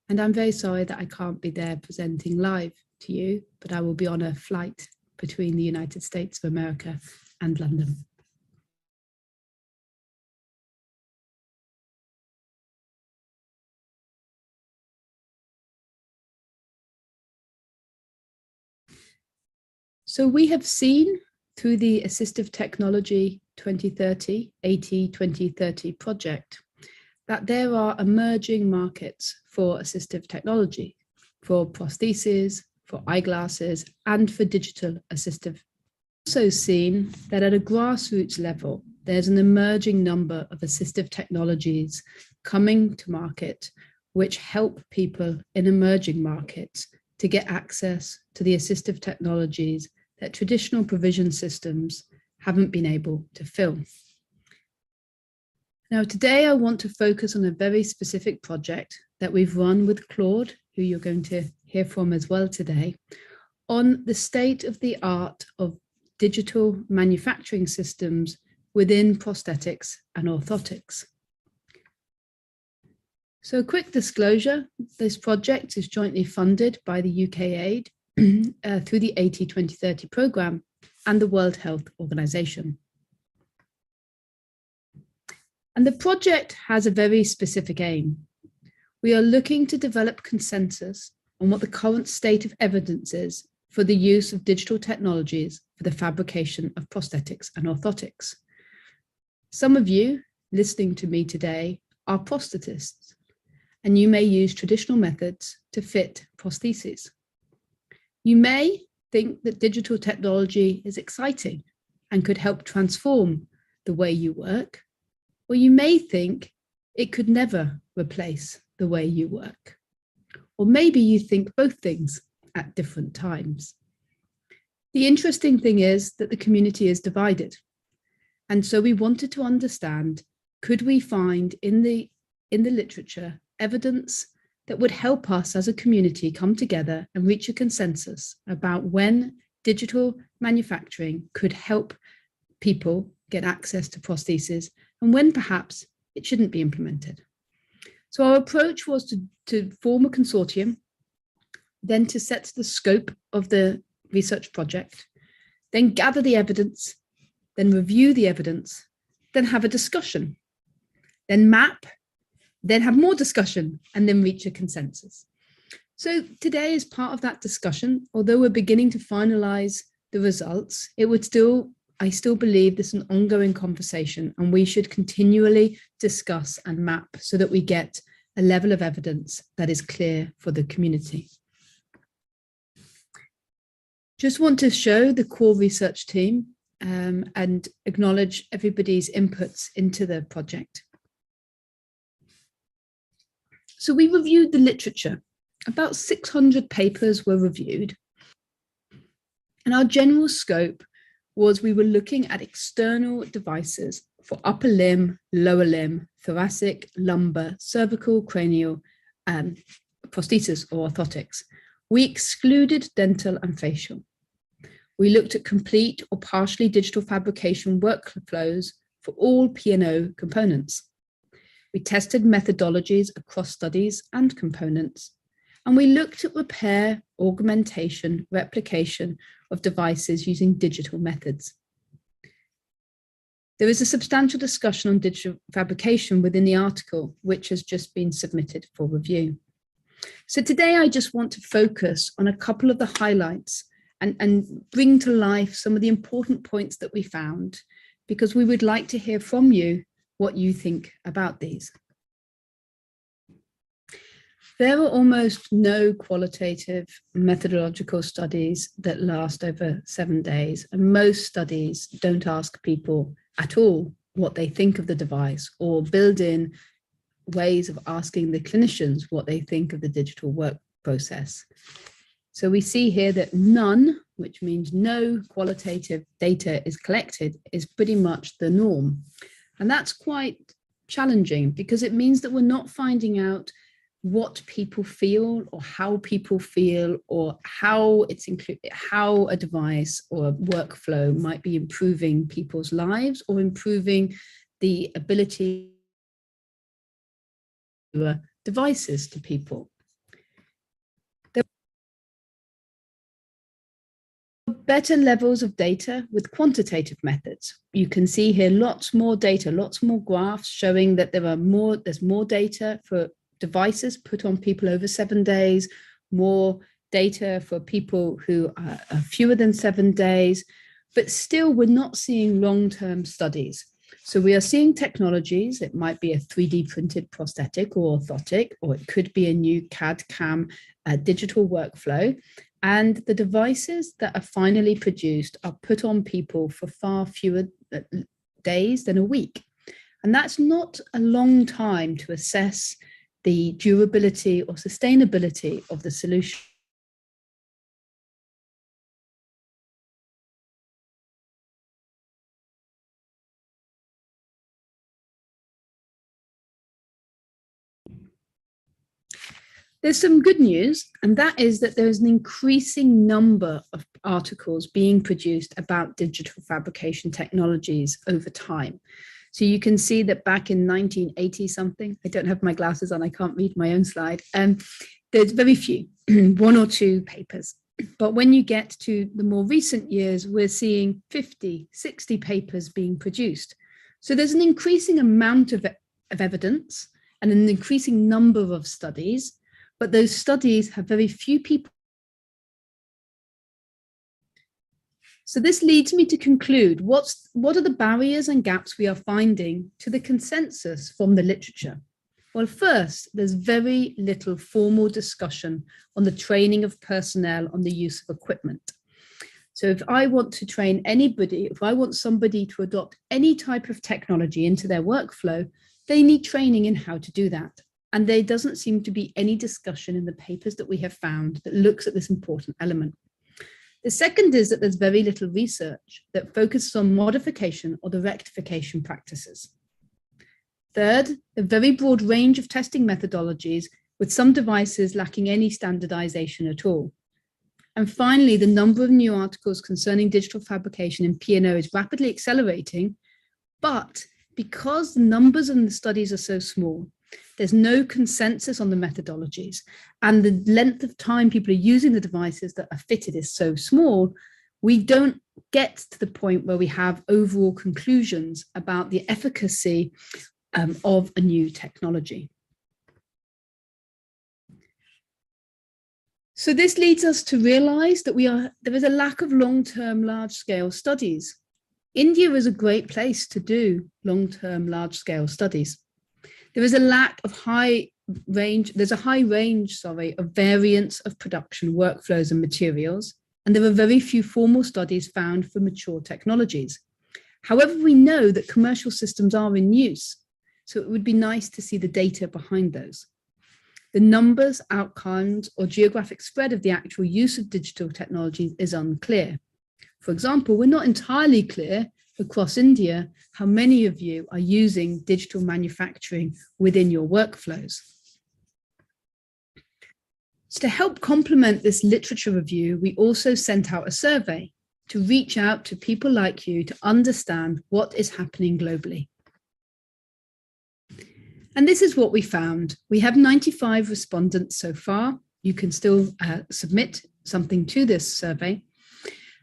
And I'm very sorry that I can't be there presenting live to you, but I will be on a flight between the United States of America and London. So we have seen through the Assistive Technology 2030, AT2030 project, that there are emerging markets for assistive technology, for prostheses, for eyeglasses, and for digital assistive. Also seen that at a grassroots level, there's an emerging number of assistive technologies coming to market, which help people in emerging markets to get access to the assistive technologies that traditional provision systems haven't been able to fill. Now, today I want to focus on a very specific project that we've run with Claude, who you're going to hear from as well today, on the state of the art of digital manufacturing systems within prosthetics and orthotics. So a quick disclosure, this project is jointly funded by the UK Aid through the AT2030 programme and the World Health Organization. And the project has a very specific aim. We are looking to develop consensus on what the current state of evidence is for the use of digital technologies for the fabrication of prosthetics and orthotics. Some of you listening to me today are prosthetists, and you may use traditional methods to fit prostheses. You may think that digital technology is exciting and could help transform the way you work, or you may think it could never replace the way you work. Or maybe you think both things at different times. The interesting thing is that the community is divided. And so we wanted to understand, could we find in the literature evidence that would help us as a community come together and reach a consensus about when digital manufacturing could help people get access to prostheses and when perhaps it shouldn't be implemented. So our approach was to form a consortium, then to set the scope of the research project, then gather the evidence, then review the evidence, then have a discussion, then map, then have more discussion, and then reach a consensus. So today, as part of that discussion, although we're beginning to finalize the results, I still believe this is an ongoing conversation, and we should continually discuss and map so that we get a level of evidence that is clear for the community. Just want to show the core research team and acknowledge everybody's inputs into the project. So we reviewed the literature. About 600 papers were reviewed. And our general scope was we were looking at external devices for upper limb, lower limb, thoracic, lumbar, cervical, cranial, prosthesis or orthotics. We excluded dental and facial. We looked at complete or partially digital fabrication workflows for all P&O components. We tested methodologies across studies and components, and we looked at repair, augmentation, replication of devices using digital methods. There is a substantial discussion on digital fabrication within the article, which has just been submitted for review. So today I just want to focus on a couple of the highlights and bring to life some of the important points that we found, because we would like to hear from you what you think about these. There are almost no qualitative methodological studies that last over 7 days, and most studies don't ask people at all what they think of the device or build in ways of asking the clinicians what they think of the digital work process. So we see here that none, which means no qualitative data is collected, is pretty much the norm. And that's quite challenging because it means that we're not finding out what people feel or how people feel or how how a device or a workflow might be improving people's lives or improving the ability of devices to people. better levels of data with quantitative methods. You can see here lots more data, lots more graphs showing that there's more data for devices put on people over 7 days, more data for people who are fewer than 7 days, but still we're not seeing long-term studies. So we are seeing technologies. It might be a 3D printed prosthetic or orthotic, or it could be a new CAD/CAM digital workflow. And the devices that are finally produced are put on people for far fewer days than a week. And that's not a long time to assess the durability or sustainability of the solution. There's some good news, and that is that there is an increasing number of articles being produced about digital fabrication technologies over time. So you can see that back in 1980 something, I don't have my glasses on, I can't read my own slide, there's very few, 1 or 2 papers. But when you get to the more recent years, we're seeing 50, 60 papers being produced. So there's an increasing amount of evidence and an increasing number of studies, but those studies have very few people. So this leads me to conclude, what are the barriers and gaps we are finding to the consensus from the literature? Well, first, there's very little formal discussion on the training of personnel on the use of equipment. So if I want to train anybody, if I want somebody to adopt any type of technology into their workflow, they need training in how to do that. And there doesn't seem to be any discussion in the papers that we have found that looks at this important element. The second is that there's very little research that focuses on modification or the rectification practices. Third, a very broad range of testing methodologies with some devices lacking any standardization at all. And finally, the number of new articles concerning digital fabrication in P&O is rapidly accelerating, but because the numbers and the studies are so small, there's no consensus on the methodologies, and the length of time people are using the devices that are fitted is so small, we don't get to the point where we have overall conclusions about the efficacy of a new technology. So this leads us to realize that there is a lack of long-term large-scale studies. India is a great place to do long-term large-scale studies. There is a lack of high range of variance of production workflows and materials, and there are very few formal studies found for mature technologies. However, we know that commercial systems are in use, so it would be nice to see the data behind those. The numbers, outcomes, or geographic spread of the actual use of digital technologies is unclear. For example, we're not entirely clear across India how many of you are using digital manufacturing within your workflows. So to help complement this literature review, we also sent out a survey to reach out to people like you to understand what is happening globally. And this is what we found. We have 95 respondents so far. You can still submit something to this survey.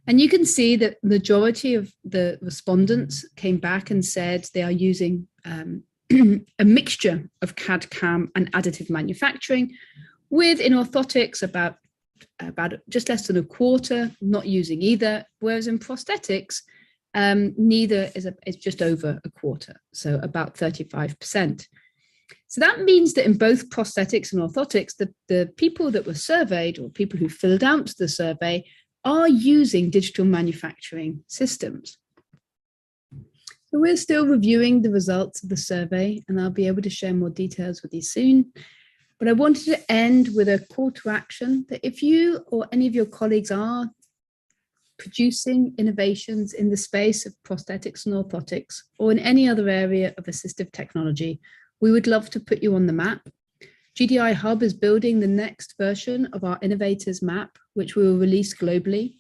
And you can see that the majority of the respondents came back and said they are using a mixture of CAD/CAM and additive manufacturing, with in orthotics about just less than a quarter not using either, whereas in prosthetics, neither is just over a quarter, so about 35%. So that means that in both prosthetics and orthotics, the people that were surveyed, or people who filled out the survey, are using digital manufacturing systems. So we're still reviewing the results of the survey, and I'll be able to share more details with you soon. But I wanted to end with a call to action that if you or any of your colleagues are producing innovations in the space of prosthetics and orthotics, or in any other area of assistive technology, we would love to put you on the map. GDI Hub is building the next version of our Innovators Map, which we will release globally.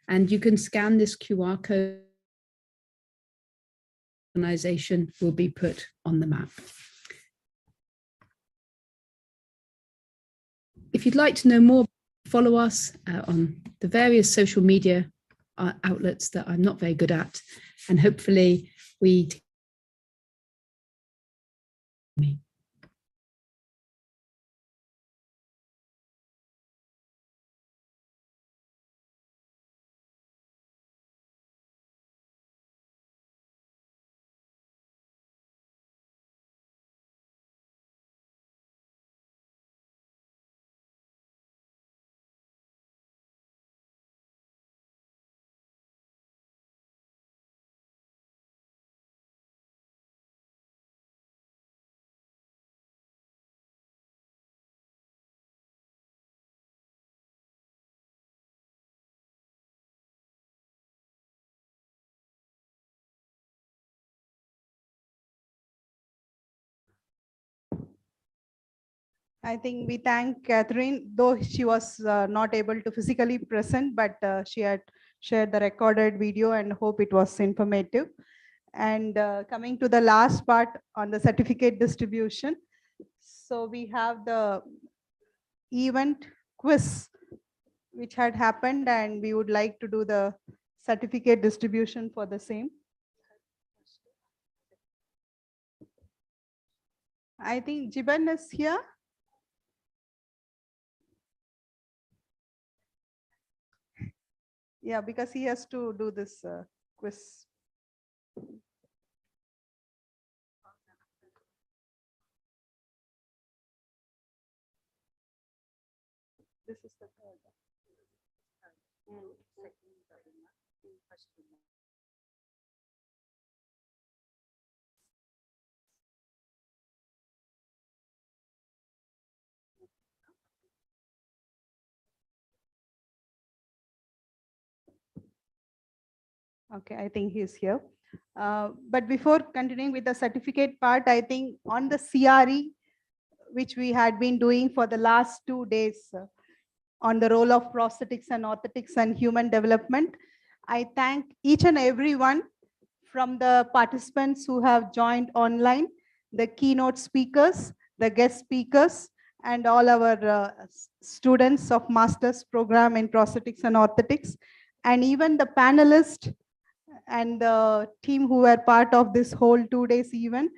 And you can scan this QR code. Organization will be put on the map. If you'd like to know more, follow us on the various social media outlets that I'm not very good at, and hopefully we
I think we thank Catherine, though she was not able to physically present, but she had shared the recorded video and hope it was informative. And coming to the last part on the certificate distribution. So we have the event quiz, which had happened, and we would like to do the certificate distribution for the same. I think Jiban is here. Yeah, because he has to do this quiz. This is the third. Okay, I think he's here. But before continuing with the certificate part, I think on the CRE, which we had been doing for the last 2 days on the role of prosthetics and orthotics and human development, I thank each and every one from the participants who have joined online, the keynote speakers, the guest speakers, and all our students of master's program in prosthetics and orthotics, and even the panelists and the team who were part of this whole 2 days event,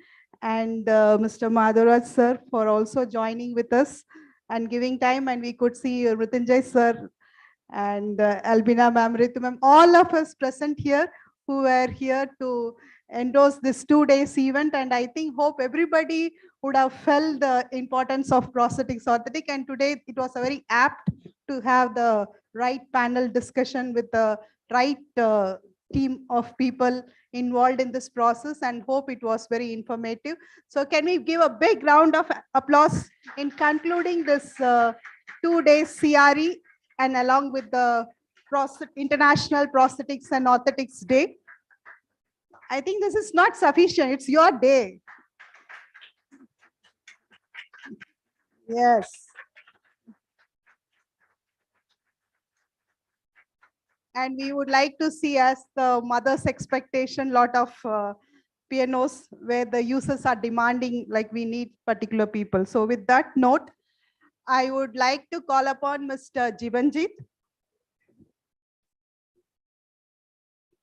and Mr. Madhuraj sir for also joining with us and giving time, and we could see Mrityunjay sir and Albina ma'am, Ritu ma'am, all of us present here who were here to endorse this 2 days event. And I think, hope everybody would have felt the importance of prosthetics orthotic, and today it was a very apt to have the right panel discussion with the right team of people involved in this process, and hope it was very informative. So can we give a big round of applause in concluding this 2 days CRE and along with the International Prosthetics and Orthotics Day. I think this is not sufficient. It's your day. Yes. And we would like to see as the mother's expectation, lot of P&Os where the users are demanding, like we need particular people. So with that note, I would like to call upon Mr. Jibanjit.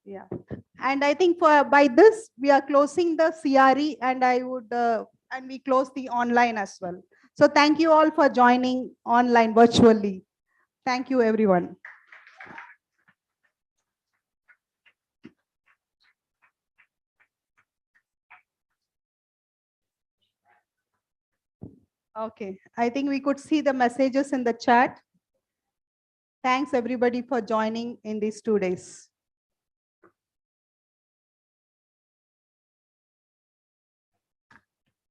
Yeah, and I think by this we are closing the CRE, and I would and we close the online as well. So thank you all for joining online virtually. Thank you, everyone. Okay, I think we could see the messages in the chat. Thanks everybody for joining in these 2 days.